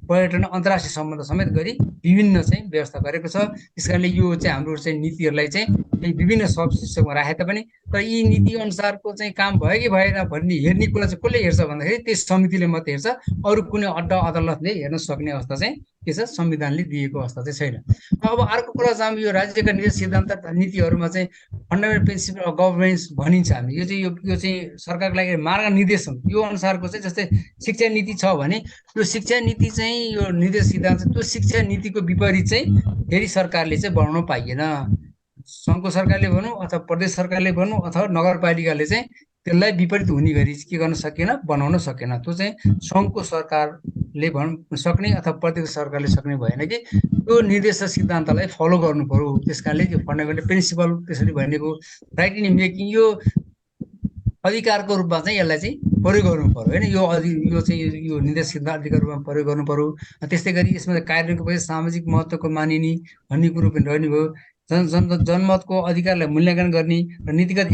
पर्यटन, अन्तर्राष्ट्रिय सम्बन्ध समेत गरी विभिन्न चाहिँ व्यवस्था गरेको छ। त्यस कारणले यो चाहिँ हाम्रो चाहिँ नीतिहरूलाई चाहिँ विभिन्न सब शीर्षकमा राखे तापनि तर यी नीति अनुसारको चाहिँ काम भयो कि भएन भन्ने हेर्ने कुरा चाहिँ कसले हेर्छ भन्दाखेरि त्यस समितिले मात्रै हेर्छ। अरू कुनै अड्डा अदालतले हेर्न सक्ने अवस्था चाहिँ के छ, संविधानले दिएको अवस्था चाहिँ छैन। अब अर्को कुरा चाहिँ यो राज्यका निर्देश सिद्धान्त नीतिहरूमा चाहिँ फन्डामेन्टल प्रिन्सिपल अफ गभर्नेन्स भनिन्छ हामी। यो चाहिँ सरकारको लागि मार्गनिर्देशन यो अनुसारको चाहिँ जस्तै शिक्षा नीति छ भने यो शिक्षा नीति चाहिँ यो निर्देश सिद्धान्त त्यो शिक्षा नीतिको विपरीत चाहिँ फेरि सरकारले चाहिँ बनाउन पाइएन। सङ्घको सरकारले भनौँ अथवा प्रदेश सरकारले भनौँ अथवा नगरपालिकाले चाहिँ त्यसलाई विपरीत हुने गरी के गर्न सकेन, बनाउन सकेन। त्यो चाहिँ सङ्घको सरकारले भन्न सक्ने अथवा प्रदेश सरकारले सक्ने भएन कि त्यो निर्देश सिद्धान्तलाई फलो गर्नु पर्यो। त्यस कारणले त्यो फन्डामेन्टल प्रिन्सिपल त्यसरी भनेको राइट इन मेकिङ यो अधिकारको रूपमा चाहिँ यसलाई चाहिँ प्रयोग गर्नु पर्यो होइन। यो चाहिँ यो निर्देश सिद्धान्तको रूपमा प्रयोग गर्नु पर्यो। त्यस्तै गरी यसमा कार्यको पछि सामाजिक महत्त्वको मानिने भन्ने कुरो पनि रहने भयो। जनमतको अधिकारलाई मूल्याङ्कन गर्ने र नीतिगत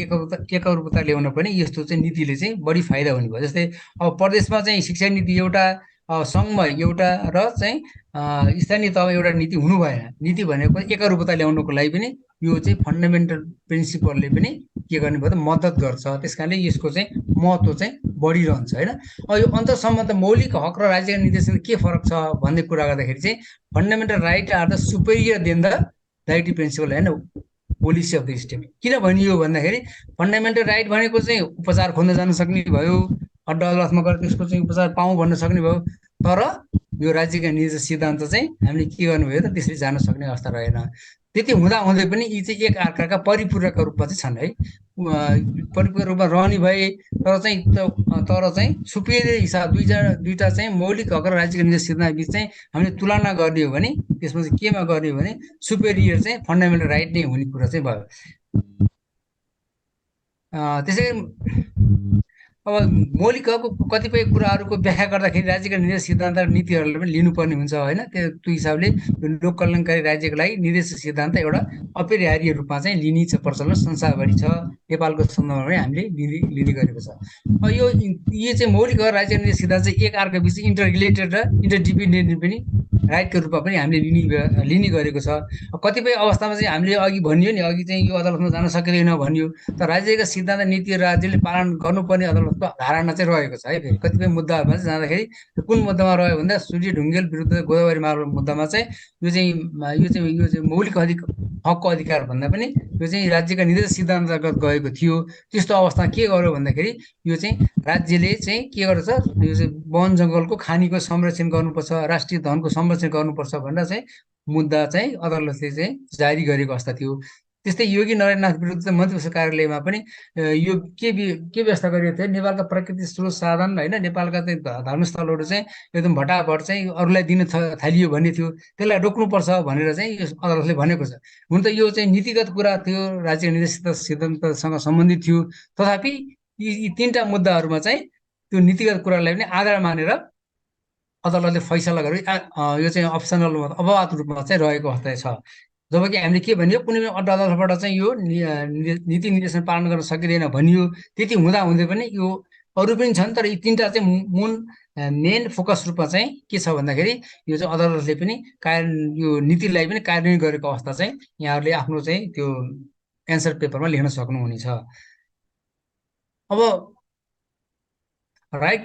एकरूपता ल्याउन पनि यस्तो चाहिँ नीतिले चाहिँ बढी फाइदा हुने भयो। जस्तै अब प्रदेशमा चाहिँ शिक्षा नीति एउटा, सङ्घमा एउटा र चाहिँ स्थानीय तहमा एउटा नीति हुनु भएन। नीति भनेको एकरूपता ल्याउनको लागि पनि यो चाहिँ फन्डामेन्टल प्रिन्सिपलले पनि के गर्ने भयो त मद्दत गर्छ। त्यस कारणले यसको चाहिँ महत्त्व चाहिँ बढिरहन्छ होइन। अब यो अन्तर्सम्बन्ध मौलिक हक र राज्यका निर्देशन के फरक छ भन्ने कुरा गर्दाखेरि चाहिँ fundamental right are the superior than the directive principle होइन पोलिसी अफ द स्टेट। किन भनियो भन्दाखेरि फन्डामेन्टल राइट भनेको चाहिँ उपचार खोज्न जान सक्ने भयो, अड्डा अदालतमा गएर त्यसको चाहिँ उपचार पाऊँ भन्न सक्ने भयो। तर यो राज्यका निर्देश सिद्धान्त चाहिँ हामीले के गर्नुभयो त त्यसरी जान सक्ने अवस्था रहेन। त्यति हुँदाहुँदै पनि यी चाहिँ एक अर्काका परिपूरक रूपमा चाहिँ छन् है। परिपूरक रूपमा रहने भए तर चाहिँ सुपेरियर हिसाब दुईटा चाहिँ मौलिक हक र राज्यका निर्देश सिद्धान्त बिच चाहिँ हामीले तुलना गर्ने हो भने त्यसमा चाहिँ केमा गर्ने हो भने सुपेरियर चाहिँ फन्डामेन्टल राइट नै हुने कुरा चाहिँ भयो। त्यसै अब मौलिक हकको कतिपय कुराहरूको व्याख्या गर्दाखेरि राज्यका निर्देश सिद्धान्त र नीतिहरूले पनि लिनुपर्ने हुन्छ होइन। त्यो हिसाबले लोक कल्याणकारी राज्यको लागि निर्देश सिद्धान्त एउटा अपरिहार्य रूपमा चाहिँ लिने प्रचलन संसारभरि छ। नेपालको सन्दर्भमा पनि हामीले लिने गरेको छ। यो चाहिँ मौलिक हक राज्यका निर्देश सिद्धान्त चाहिँ एक अर्को बिच इन्टर रिलेटेड र इन्टरडिपेन्डेन्ट पनि राइटको रूपमा पनि हामीले लिने गरेको छ। कतिपय अवस्थामा चाहिँ हामीले अघि भनियो नि, अघि चाहिँ यो अदालतमा जान सकिँदैन भनियो तर राज्यका सिद्धान्त नीति राज्यले पालन गर्नुपर्ने अदालतको धारणा चाहिँ रहेको छ है। फेरि कतिपय मुद्दाहरूमा चाहिँ जाँदाखेरि कुन मुद्दामा रह्यो भन्दा सूर्य ढुङ्गेल विरुद्ध गोदावरी मार्ग मुद्दामा चाहिँ यो चाहिँ मौलिक हकको अधिकार भन्दा पनि यो चाहिँ राज्यका निर्देशक सिद्धान्त अन्तर्गत गएको थियो। त्यस्तो अवस्थामा के गर्यो भन्दाखेरि यो चाहिँ राज्यले चाहिँ के गर्छ, यो चाहिँ वन जङ्गलको खानीको संरक्षण गर्नुपर्छ, राष्ट्रिय धनको संरक्षण गर्नुपर्छ भनेर चाहिँ मुद्दा चाहिँ अदालतले चाहिँ जारी गरेको अवस्था थियो। त्यस्तै योगी नारायणनाथ विरुद्ध मन्त्री परिषद कार्यालयमा पनि यो के व्यवस्था गरिएको थियो, नेपालका प्राकृतिक स्रोत साधन होइन, नेपालका चाहिँ धर्मस्थलहरू चाहिँ एकदम भटाभट चाहिँ अरूलाई दिन थालियो भन्ने थियो, त्यसलाई रोक्नुपर्छ भनेर चाहिँ यो अदालतले भनेको छ। हुन त यो चाहिँ नीतिगत कुरा थियो, राज्य निर्देशित सिद्धान्तसँग सम्बन्धित थियो, तथापि यी तीनटा मुद्दाहरूमा चाहिँ त्यो नीतिगत कुरालाई पनि आधार मानेर अदालतले फैसला गर्यो। यो चाहिँ अप्सनल अपवाद रूपमा चाहिँ रहेको अवस्था छ। जबकि हामीले के भनियो, कुनै पनि अदालतबाट चाहिँ यो नीति निर्देशन पालन गर्न सकिँदैन भनियो। त्यति हुँदाहुँदै पनि यो अरू पनि छन्, तर यी तीनटा चाहिँ मेन फोकस रूपमा चाहिँ के छ भन्दाखेरि यो चाहिँ अदालतले पनि यो नीतिलाई पनि कार्यान्वयन गरेको अवस्था चाहिँ यहाँहरूले आफ्नो चाहिँ त्यो एन्सर पेपरमा लेख्न सक्नुहुनेछ। अब right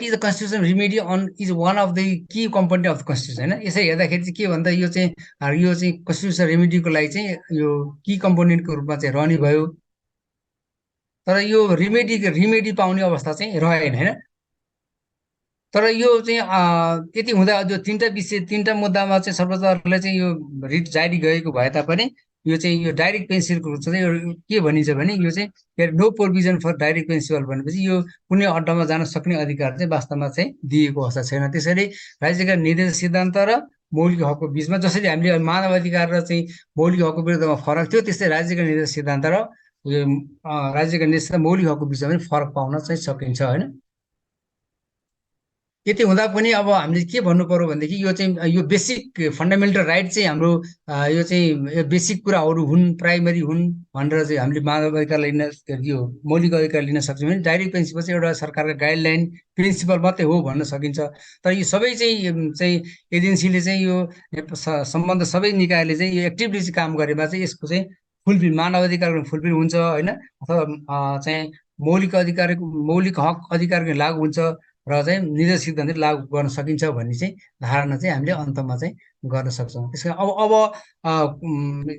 is the constitution remedy on is one of the key component of the constitution होइन। यसै हेर्दाखेरि चाहिँ के भन्दा यो चाहिँ कन्स्टिट्युसन रेमेडीको लागि चाहिँ यो की कम्पोनेन्टको रूपमा चाहिँ रहने भयो, तर यो रिमेडी पाउने अवस्था चाहिँ रहेन होइन। तर यो चाहिँ यति हुँदा जो तीनटा मुद्दामा चाहिँ सर्वोच्च अदालतले चाहिँ यो रिट जारी गरेको भए तापनि यो चाहिँ यो डाइरेक्ट पेन्सिलको चाहिँ के भनिन्छ भने यो चाहिँ no provision for direct pencil भनेपछि यो कुनै अड्डामा जान सक्ने अधिकार चाहिँ वास्तवमा चाहिँ दिएको अवस्था छैन। त्यसैले राज्यका निर्देशक सिद्धान्त र मौलिक हकको बिचमा जसरी हामीले मानव अधिकार र चाहिँ मौलिक हकको विरुद्धमा फरक थियो, त्यस्तै राज्यका निर्देशक सिद्धान्त र राज्यका निर्देशक मौलिक हकको बिचमा पनि फरक पाउन चाहिँ सकिन्छ होइन। यति हुँदा पनि अब हामीले के भन्नु पर्यो भनेदेखि यो चाहिँ यो बेसिक फन्डामेन्टल राइट चाहिँ हाम्रो यो चाहिँ बेसिक कुराहरू हुन्, प्राइमरी हुन् भनेर चाहिँ हामीले मानव अधिकार लिन यो मौलिक अधिकार लिन सक्छौँ भने डाइरेक्ट प्रिन्सिपल चाहिँ एउटा सरकारका गाइडलाइन प्रिन्सिपल मात्रै हो भन्न सकिन्छ। तर यो सबै चाहिँ एजेन्सीले चाहिँ यो सम्बन्ध सबै निकायले चाहिँ यो एक्टिभली चाहिँ काम गरेमा चाहिँ यसको चाहिँ फुलफिल मानव अधिकारको फुलफिल हुन्छ होइन, अथवा चाहिँ मौलिक हक अधिकारको लागू हुन्छ र चाहिँ निर्देशक सिद्धान्त लागू गर्न सकिन्छ भन्ने चाहिँ धारणा चाहिँ हामीले अन्तमा चाहिँ गर्न सक्छौँ। त्यस कारण अब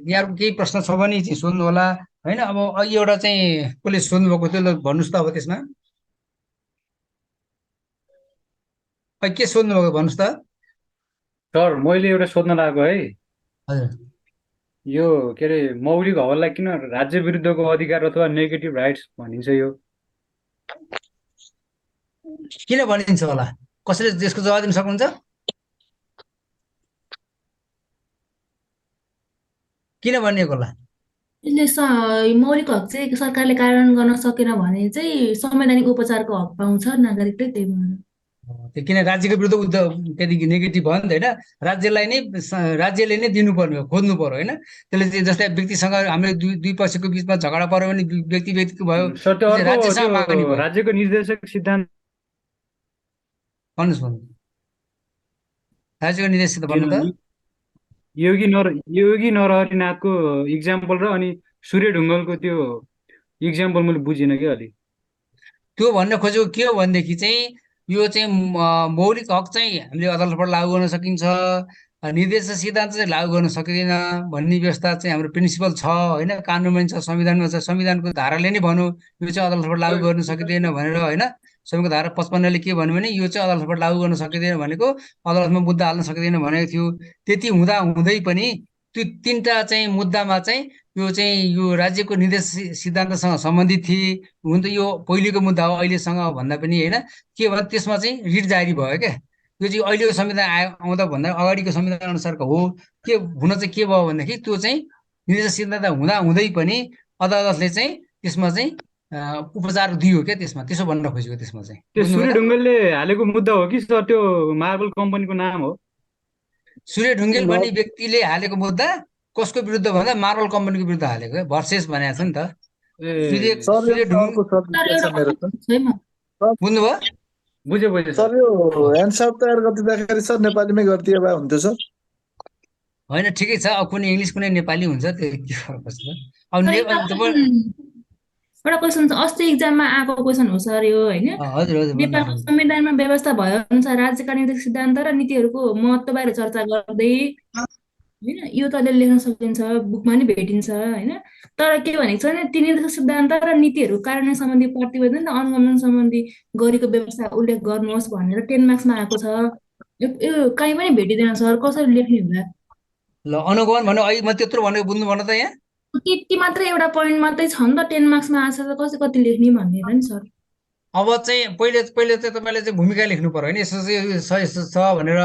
यहाँको केही प्रश्न छ भने चाहिँ सोध्नु होला होइन। अब अघि एउटा चाहिँ कसले सोध्नुभएको थियो भन्नुहोस् त। अब त्यसमा के सोध्नुभएको भन्नुहोस् त। सर मैले एउटा सोध्न लागेको है, हजुर यो के अरे मौलिक हकलाई किन राज्य विरुद्धको अधिकार अथवा नेगेटिभ राइट्स भनिन्छ? यो किन भनिन्छ होला, कसैले त्यसको जवाब दिन सक्नुहुन्छ? किन भनिएको होला? यसले मौलिक हक चाहिँ सरकारले कार्यान्वयन गर्न सकेन भने चाहिँ संवैधानिक उपचारको हक पाउँछ नागरिकले, त्यही भएर। त्यो किन राज्यको विरुद्ध त्यहाँदेखि नेगेटिभ भयो नि त होइन। राज्यले नै दिनुपर्ने हो, खोज्नु पर्यो होइन। त्यसले चाहिँ जस्तै व्यक्तिसँग हामीले दुई पक्षको बिचमा झगडा पर्यो भने व्यक्तिको भयो, राज्यसँग माग्ने भयो। राज्यको निर्देशक सिद्धान्त भन्नुहोस् राज्यको निर्देशक भन्नु त। योगी नरहरिनाथको इक्जाम्पल र अनि सूर्य ढुङ्गलको त्यो इक्जाम्पल मैले बुझिनँ कि अलि। त्यो भन्न खोजेको के हो भनेदेखि चाहिँ यो चाहिँ मौलिक हक चाहिँ हामीले अदालतबाट लागू गर्न सकिन्छ, निर्देशक सिद्धान्त चाहिँ लागू गर्न सकिँदैन भन्ने व्यवस्था चाहिँ हाम्रो प्रिन्सिपल छ होइन, कानुनमा छ, संविधानमा छ। संविधानको धाराले नै भनौँ यो चाहिँ अदालतबाट लागू गर्न सकिँदैन भनेर होइन। संविधानको धारा 55ले के भन्यो भने यो चाहिँ अदालतबाट लागू गर्न सकिँदैन भनेको अदालतमा मुद्दा हाल्न सकिँदैन भनेको थियो। त्यति हुँदै पनि त्यो तीनटा चाहिँ मुद्दामा चाहिँ यो राज्यको निर्देश सिद्धान्तसँग सम्बन्धित थिए। हुन त यो पहिलेको मुद्दा हो अहिलेसँग भन्दा पनि होइन। के भन्दा त्यसमा चाहिँ रिट जारी भयो क्या। यो चाहिँ अहिलेको संविधान आउँदा भन्दा अगाडिको संविधान अनुसारको हो। के हुन चाहिँ के भयो भनेदेखि त्यो चाहिँ निर्देश सिद्धान्त हुँदै पनि अदालतले चाहिँ त्यसमा चाहिँ उपचार दियो क्या। त्यसमा त्यसो भन्न खोजेको त्यसमा चाहिँ त्यो सूर्य ढुङ्गेलले हालेको मुद्दा हो कि सर? त्यो मार्बल कम्पनीको नाम हो? सूर्य ढुङ्गेल भन्ने व्यक्तिले हालेको मुद्दा कसको विरुद्ध भन्दा मार्बल कम्पनीको विरुद्ध हालेको भर्सेस भनेको छ नि त। बुझ्नुभयो? बुझ्यो सर। यो एन्सर तयार गरिदिँदाखेरि सर नेपालीमै गरिदिए भए हुन्थ्यो सर। होइन ठिकै छ, अब कुनै इङ्ग्लिस कुनै नेपाली हुन्छ, त्यो के फरक पर्छ। अब एउटा क्वेसन छ, अस्ति इक्जाममा आएको क्वेसन हो सर यो होइन। नेपालको संविधानमा व्यवस्था भए अनुसार राज्यका निर्देशक सिद्धान्त र नीतिहरूको महत्त्वबारे चर्चा गर्दै होइन यो तले लेख्न सकिन्छ, बुकमा नि भेटिन्छ होइन। तर के भनेको छ भने ती निर्देशक सिद्धान्त र नीतिहरू कार्यान्वयन सम्बन्धी प्रतिवेदन र अनुगमन सम्बन्धी गरेको व्यवस्था उल्लेख गर्नुहोस् भनेर 10 मार्क्समा आएको छ। यो कहीँ पनि भेटिँदैन सर, कसरी लेख्ने होला? ल अनुगमन भन्नु अहिले म त्यत्रो भनेको बुझ्नु भन त यहाँ। त्यति मात्रै एउटा पोइन्ट मात्रै छ नि त, 10 मार्क्समा आएको छ त कसरी कति लेख्ने भनेर नि सर। अब चाहिँ पहिले चाहिँ तपाईँले चाहिँ भूमिका लेख्नु पर्यो होइन, यस्तो चाहिँ यस्तो छ भनेर।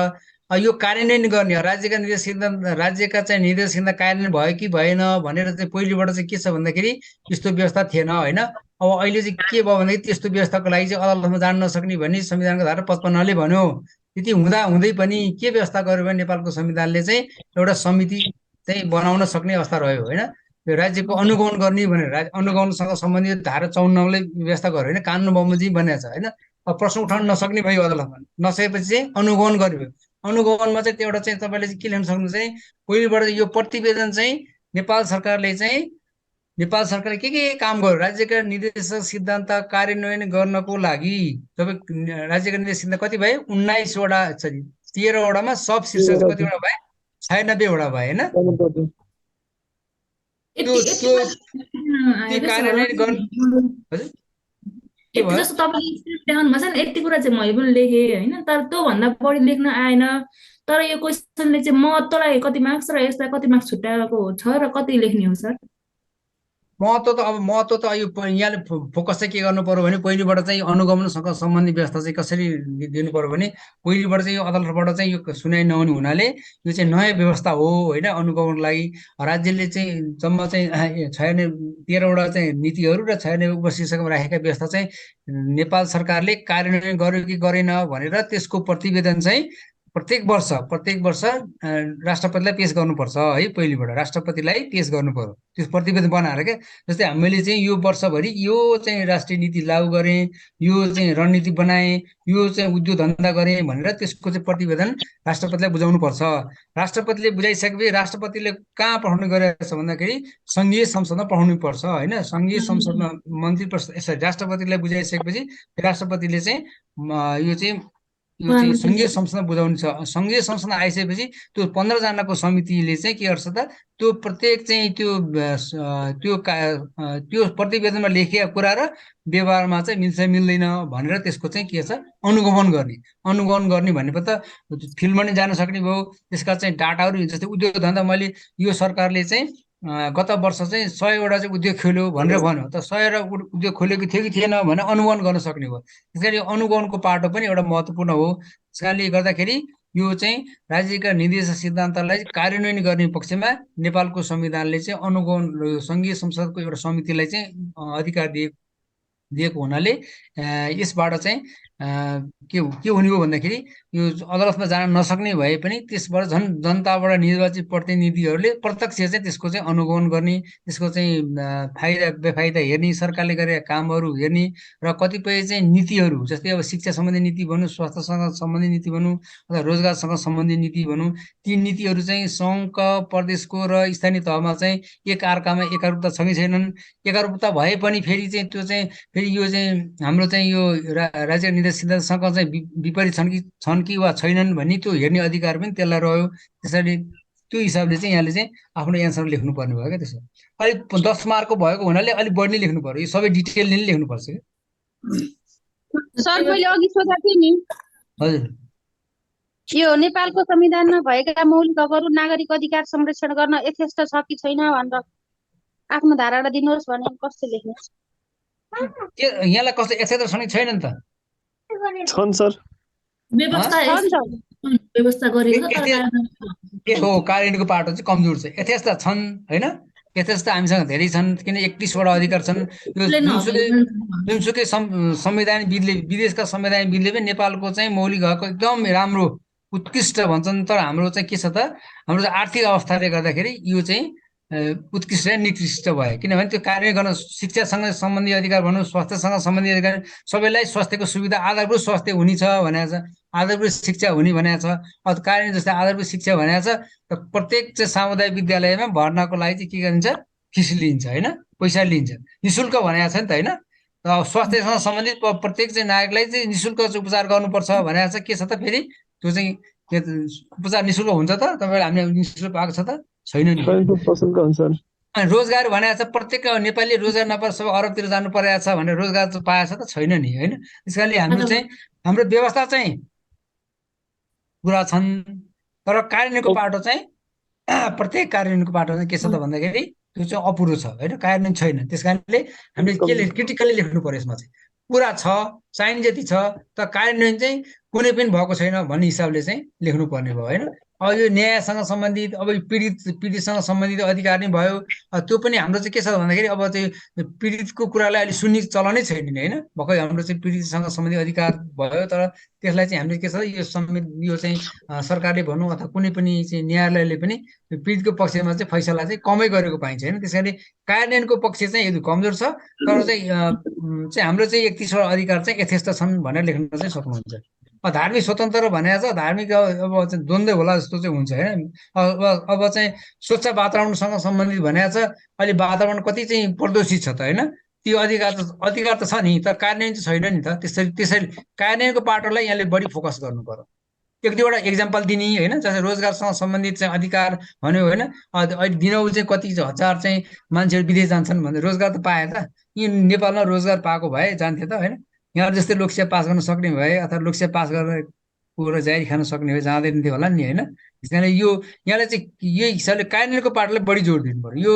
यो कार्यान्वयन गर्ने राज्यका निर्देश सिद्धान्त, राज्यका चाहिँ निर्देश सिद्धान्त कार्यान्वयन भयो कि भएन भनेर चाहिँ पहिलेबाट चाहिँ के छ भन्दाखेरि यस्तो व्यवस्था थिएन होइन। अब अहिले चाहिँ के भयो भन्दाखेरि त्यस्तो व्यवस्थाको लागि चाहिँ अदालतमा जान नसक्ने भन्ने संविधानको धारा 55ले भन्यो। त्यति हुँदा हुँदै पनि के व्यवस्था गर्यो भने नेपालको संविधानले चाहिँ एउटा समिति चाहिँ बनाउन सक्ने अवस्था रह्यो होइन। यो राज्यको अनुगमन गर्ने भनेर अनुगमनसँग सम्बन्धित धारा 54ले व्यवस्था गर्यो होइन, कानुन बमोजिम बनाएको छ होइन। अब प्रश्न उठाउन नसक्ने भयो अदालतमा, नसकेपछि चाहिँ अनुगमन गर्यो। अनुगमनमा चाहिँ त्यो एउटा चाहिँ तपाईँले चाहिँ के लेख्न सक्नुहुन्छ चाहिँ पहिलेबाट यो प्रतिवेदन चाहिँ नेपाल सरकारले के काम गर्यो, राज्यका निर्देशक सिद्धान्त कार्यान्वयन गर्नको लागि तपाईँ राज्यका निर्देशक सिद्धान्त कति भए 19वटा, सरी 13वटामा सब शीर्षक कतिवटा भए 96वटा भए होइन। त्यो कार्यान्वयन गर्नु हजुर के भयो जस्तो तपाईँले देखाउनु भएको छ नि, यति कुरा चाहिँ मैले पनि लेखेँ होइन, तर त्योभन्दा बढी लेख्न आएन। तर यो क्वेसनले चाहिँ महत्त्वलाई कति मार्क्स र यसलाई कति मार्क्स छुट्याएको छ र कति लेख्ने हो सर? महत्त्व त यो यहाँले फोकस चाहिँ के गर्नु पर्यो भने पहिलेबाट चाहिँ अनुगमनसँग सम्बन्धित व्यवस्था चाहिँ कसरी दिनु पर्यो भने पहिलेबाट चाहिँ यो अदालतबाट चाहिँ यो सुनाइ नहुने हुनाले यो चाहिँ नयाँ व्यवस्था हो होइन। अनुगमनको लागि राज्यले चाहिँ जम्मा चाहिँ 13वटा चाहिँ नीतिहरू र 96 उपशीर्षकमा राखेका व्यवस्था चाहिँ नेपाल सरकारले कार्यान्वयन गर्यो कि गरेन भनेर त्यसको प्रतिवेदन चाहिँ प्रत्येक वर्ष राष्ट्रपतिलाई पेश गर्नुपर्छ है। पहिलेबाट राष्ट्रपतिलाई पेश गर्नु पर्यो त्यो प्रतिवेदन बनाएर क्या। जस्तै हामीले चाहिँ यो वर्षभरि यो चाहिँ राष्ट्रिय नीति लागू गरेँ, यो चाहिँ रणनीति बनाएँ, यो चाहिँ उद्योग धन्दा गरेँ भनेर त्यसको चाहिँ प्रतिवेदन राष्ट्रपतिलाई बुझाउनु पर्छ। राष्ट्रपतिले बुझाइसकेपछि राष्ट्रपतिले कहाँ पठाउनु गरेको छ भन्दाखेरि सङ्घीय संसदमा पठाउनु पर्छ होइन। सङ्घीय संसदमा मन्त्री परिषद राष्ट्रपतिलाई बुझाइसकेपछि राष्ट्रपतिले चाहिँ यो चाहिँ सङ्घीय संसदमा बुझाउनु छ। सङ्घीय संसदमा आइसकेपछि त्यो 15 जनाको समितिले चाहिँ के गर्छ त त्यो प्रत्येक चाहिँ त्यो प्रतिवेदनमा लेखिएका कुरा र व्यवहारमा चाहिँ मिल्छ मिल्दैन भनेर त्यसको चाहिँ के छ अनुगमन गर्ने भनेको त फिल्डमा नै जान सक्ने भयो। त्यसका चाहिँ डाटाहरू जस्तै उद्योग धन्दा मैले यो सरकारले चाहिँ गत वर्ष चाहिँ 100वटा चाहिँ उद्योग खोल्यो भनेर भन्यो त 100वटा उद्योग खोलेको थियो कि थिएन भनेर अनुगमन गर्न सक्ने भयो। त्यस कारण यो अनुगमनको पाटो पनि एउटा महत्त्वपूर्ण हो। त्यस कारणले गर्दाखेरि यो चाहिँ राज्यका निर्देशक सिद्धान्तलाई कार्यान्वयन गर्ने पक्षमा नेपालको संविधानले चाहिँ अनुगमन सङ्घीय संसदको एउटा समितिलाई चाहिँ अधिकार दिएको हुनाले यसबाट चाहिँ के हुने हो भन्दाखेरि यो अदालतमा जान नसक्ने भए पनि त्यसबाट झन् जनताबाट निर्वाचित प्रतिनिधिहरूले प्रत्यक्ष चाहिँ त्यसको चाहिँ अनुगमन गर्ने, त्यसको चाहिँ फाइदा बेफाइदा हेर्ने, सरकारले गरेका कामहरू हेर्ने र कतिपय चाहिँ नीतिहरू जस्तै अब शिक्षा सम्बन्धी नीति भनौँ, स्वास्थ्यसँग सम्बन्धित नीति भनौँ अथवा रोजगारसँग सम्बन्धित नीति भनौँ, ती नीतिहरू चाहिँ सङ्घका प्रदेशको र स्थानीय तहमा चाहिँ एक अर्कामा एकरूपता छ कि छैनन्। एकरूपता भए पनि फेरि चाहिँ त्यो चाहिँ फेरि यो चाहिँ हाम्रो चाहिँ यो राज्य निर्देशक सिद्धान्तसँग चाहिँ विपरीत छन् कि वा छैनन् भन्ने त्यो हेर्ने अधिकार पनि त्यसलाई रह्यो। त्यसरी त्यो हिसाबले चाहिँ यहाँले चाहिँ आफ्नो एन्सर लेख्नुपर्ने भयो क्या। त्यसो अलिक 10 मार्कको भएको हुनाले अलिक बढी नै लेख्नु पर्यो, यो सबै डिटेल नै लेख्नुपर्छ क्या। सर मैले अघि सोधेको थिएँ नि हजुर यो नेपालको संविधानमा भएका मौलिक हकहरू नागरिक अधिकार संरक्षण गर्न यथेष्ट छ कि छैन भनेर आफ्नो धारणा दिनुहोस् भने कस्तो लेख्ने? यहाँलाई कस्तो यथेष्ट छन् कि छैन नि त? छन् सर, व्यवस्था गरेको कार्यान्वयनको पाटो चाहिँ कमजोर छ। यथेष्ट छन् होइन, यथेष्ट हामीसँग धेरै छन् किन 31वटा अधिकार छन्। जुनसुकै संवैधानिकविदले विदेशका संवैधानिकविदले पनि नेपालको चाहिँ मौलिक हक एकदम राम्रो उत्कृष्ट भन्छन्। तर हाम्रो चाहिँ के छ त हाम्रो चाहिँ आर्थिक अवस्थाले गर्दाखेरि यो चाहिँ उत्कृष्ट निकृष्ट भयो। किनभने त्यो कार्य गर्न शिक्षासँग सम्बन्धित अधिकार भनौँ, स्वास्थ्यसँग सम्बन्धित अधिकार, सबैलाई स्वास्थ्यको सुविधा आधारभूत स्वास्थ्य हुने छ भनेको छ, आधारभूत शिक्षा हुने भनेको छ। अब कार्य जस्तै आधारभूत शिक्षा भनेको छ प्रत्येक चाहिँ सामुदायिक विद्यालयमा भर्नाको लागि चाहिँ के गरिन्छ फिस लिन्छ होइन, पैसा लिन्छ, निःशुल्क भनेको छ नि त होइन। स्वास्थ्यसँग सम्बन्धित प्रत्येक चाहिँ नागरिकलाई चाहिँ निःशुल्क उपचार गर्नुपर्छ भनेको छ। के छ त फेरि त्यो चाहिँ उपचार निःशुल्क हुन्छ त? तपाईँलाई हामीले निःशुल्क पाएको छ त? छैन नि। अनि रोजगार भनेको छ प्रत्येक नेपाली रोजगार नपाएर सबै अरबतिर जानु परेको छ भनेर रोजगार पाएको छ त? छैन नि होइन। त्यस कारणले हाम्रो चाहिँ हाम्रो व्यवस्था चाहिँ पुरा छन्, तर कार्यान्वयनको पाटो चाहिँ प्रत्येक कार्यान्वयनको पाटो चाहिँ के छ त भन्दाखेरि त्यो चाहिँ अपुरो छ होइन, कार्यान्वयन छैन। त्यस कारणले हामीले के क्रिटिकल्ली लेख्नु पर्यो यसमा चाहिँ पुरा छ चाहिने जति छ त कार्यान्वयन चाहिँ कुनै पनि भएको छैन भन्ने हिसाबले चाहिँ लेख्नु पर्ने भयो होइन। अब यो न्यायसँग सम्बन्धित अब पीडितसँग सम्बन्धित अधिकार नै भयो। त्यो पनि हाम्रो चाहिँ के छ भन्दाखेरि अब चाहिँ पीडितको कुरालाई अहिले सुन्ने चलनै छैन नि होइन। भर्खर हाम्रो चाहिँ पीडितसँग सम्बन्धित अधिकार भयो, तर त्यसलाई चाहिँ हामीले के छ यो चाहिँ सरकारले भनौँ अथवा कुनै पनि चाहिँ न्यायालयले पनि पीडितको पक्षमा चाहिँ फैसला चाहिँ कमै गरेको पाइन्छ होइन। त्यस कारणले कार्यान्वयनको पक्ष चाहिँ यदि कमजोर छ, तर चाहिँ हाम्रो चाहिँ 31वटा अधिकार चाहिँ यथेष्ट छन् भनेर लेख्न चाहिँ सक्नुहुन्छ। धार्मिक स्वतन्त्र भनेको छ धार्मिक अब चाहिँ द्वन्द्व होला जस्तो चाहिँ हुन्छ होइन। अब चाहिँ स्वच्छ वातावरणसँग सम्बन्धित भनेको छ, अहिले वातावरण कति चाहिँ प्रदूषित छ त होइन। त्यो अधिकार त छ नि, तर कार्यान्वयन चाहिँ छैन नि त। त्यसरी कार्यान्वयनको पाटोलाई यहाँले बढी फोकस गर्नु पर्यो। एक दुईवटा एक्जाम्पल दिने होइन, जस्तै रोजगारसँग सम्बन्धित चाहिँ अधिकार भन्यो होइन। अहिले दिनहुँ चाहिँ कति हजार चाहिँ मान्छेहरू विदेश जान्छन् भने रोजगार त पाए त? यी नेपालमा रोजगार पाएको भए जान्थे त होइन। यहाँ जस्तै लोकसेवा पास गर्न सक्ने भए अथवा लोकसेवा पास गरेर पुरो जारी खान सक्ने भए जाँदैन थियो होला नि होइन। त्यस कारण यहाँले चाहिँ यही हिसाबले कार्यान्वयनको पाटोलाई बढी जोड दिनु पर्यो। यो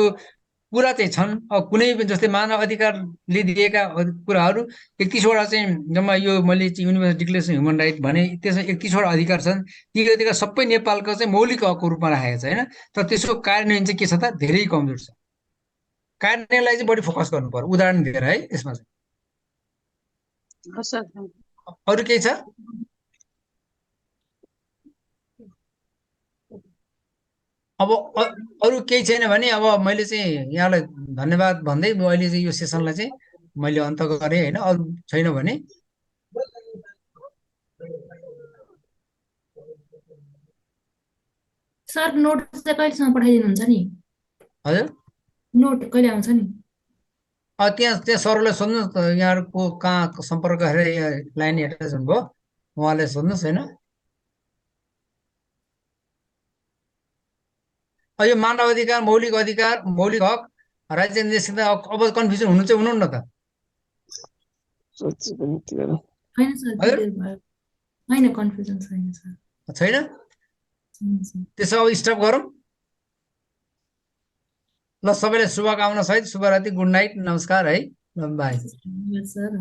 कुरा चाहिँ छन्, अब कुनै पनि जस्तै मानव अधिकारले दिएका कुराहरू 31वटा चाहिँ जम्मा यो मैले युनिभर्सल डिक्लेरेसन ह्युमन राइट भने त्यसमा 31वटा अधिकार छन्। ती अधिकार सबै नेपालको चाहिँ मौलिक हकको रूपमा राखेको छ होइन। तर त्यसको कार्यान्वयन चाहिँ के छ त, धेरै कमजोर छ। कार्यान्वयनलाई चाहिँ बढी फोकस गर्नु पर्यो उदाहरण दिएर है। यसमा चाहिँ अरू केही छ? अब अरू केही छैन भने अब मैले चाहिँ यहाँलाई धन्यवाद भन्दै अहिले चाहिँ यो सेसनलाई चाहिँ मैले अन्त गरेँ होइन। अरू छैन भने सर नोट चाहिँ कहिलेसम्म पठाइदिनुहुन्छ नि? हजुर नोट कहिले आउँछ नि? त्यहाँ सरलाई सोध्नुहोस् त, यहाँहरूको कहाँ सम्पर्क गरेर लाइन एड्रेस हुनुभयो उहाँलाई सोध्नुहोस् होइन। यो मानव अधिकार मौलिक हक राज्य निर्देशित अब कन्फ्युजन हुनु चाहिँ हुनुहुन्न त? होइन सर, होइन कन्फ्युजन छैन सर। छैन? त्यसो अब स्टप गरौँ ल। सबैलाई शुभकामना सहित शुभरात्रि, गुड नाइट, नमस्कार है, बाई। सर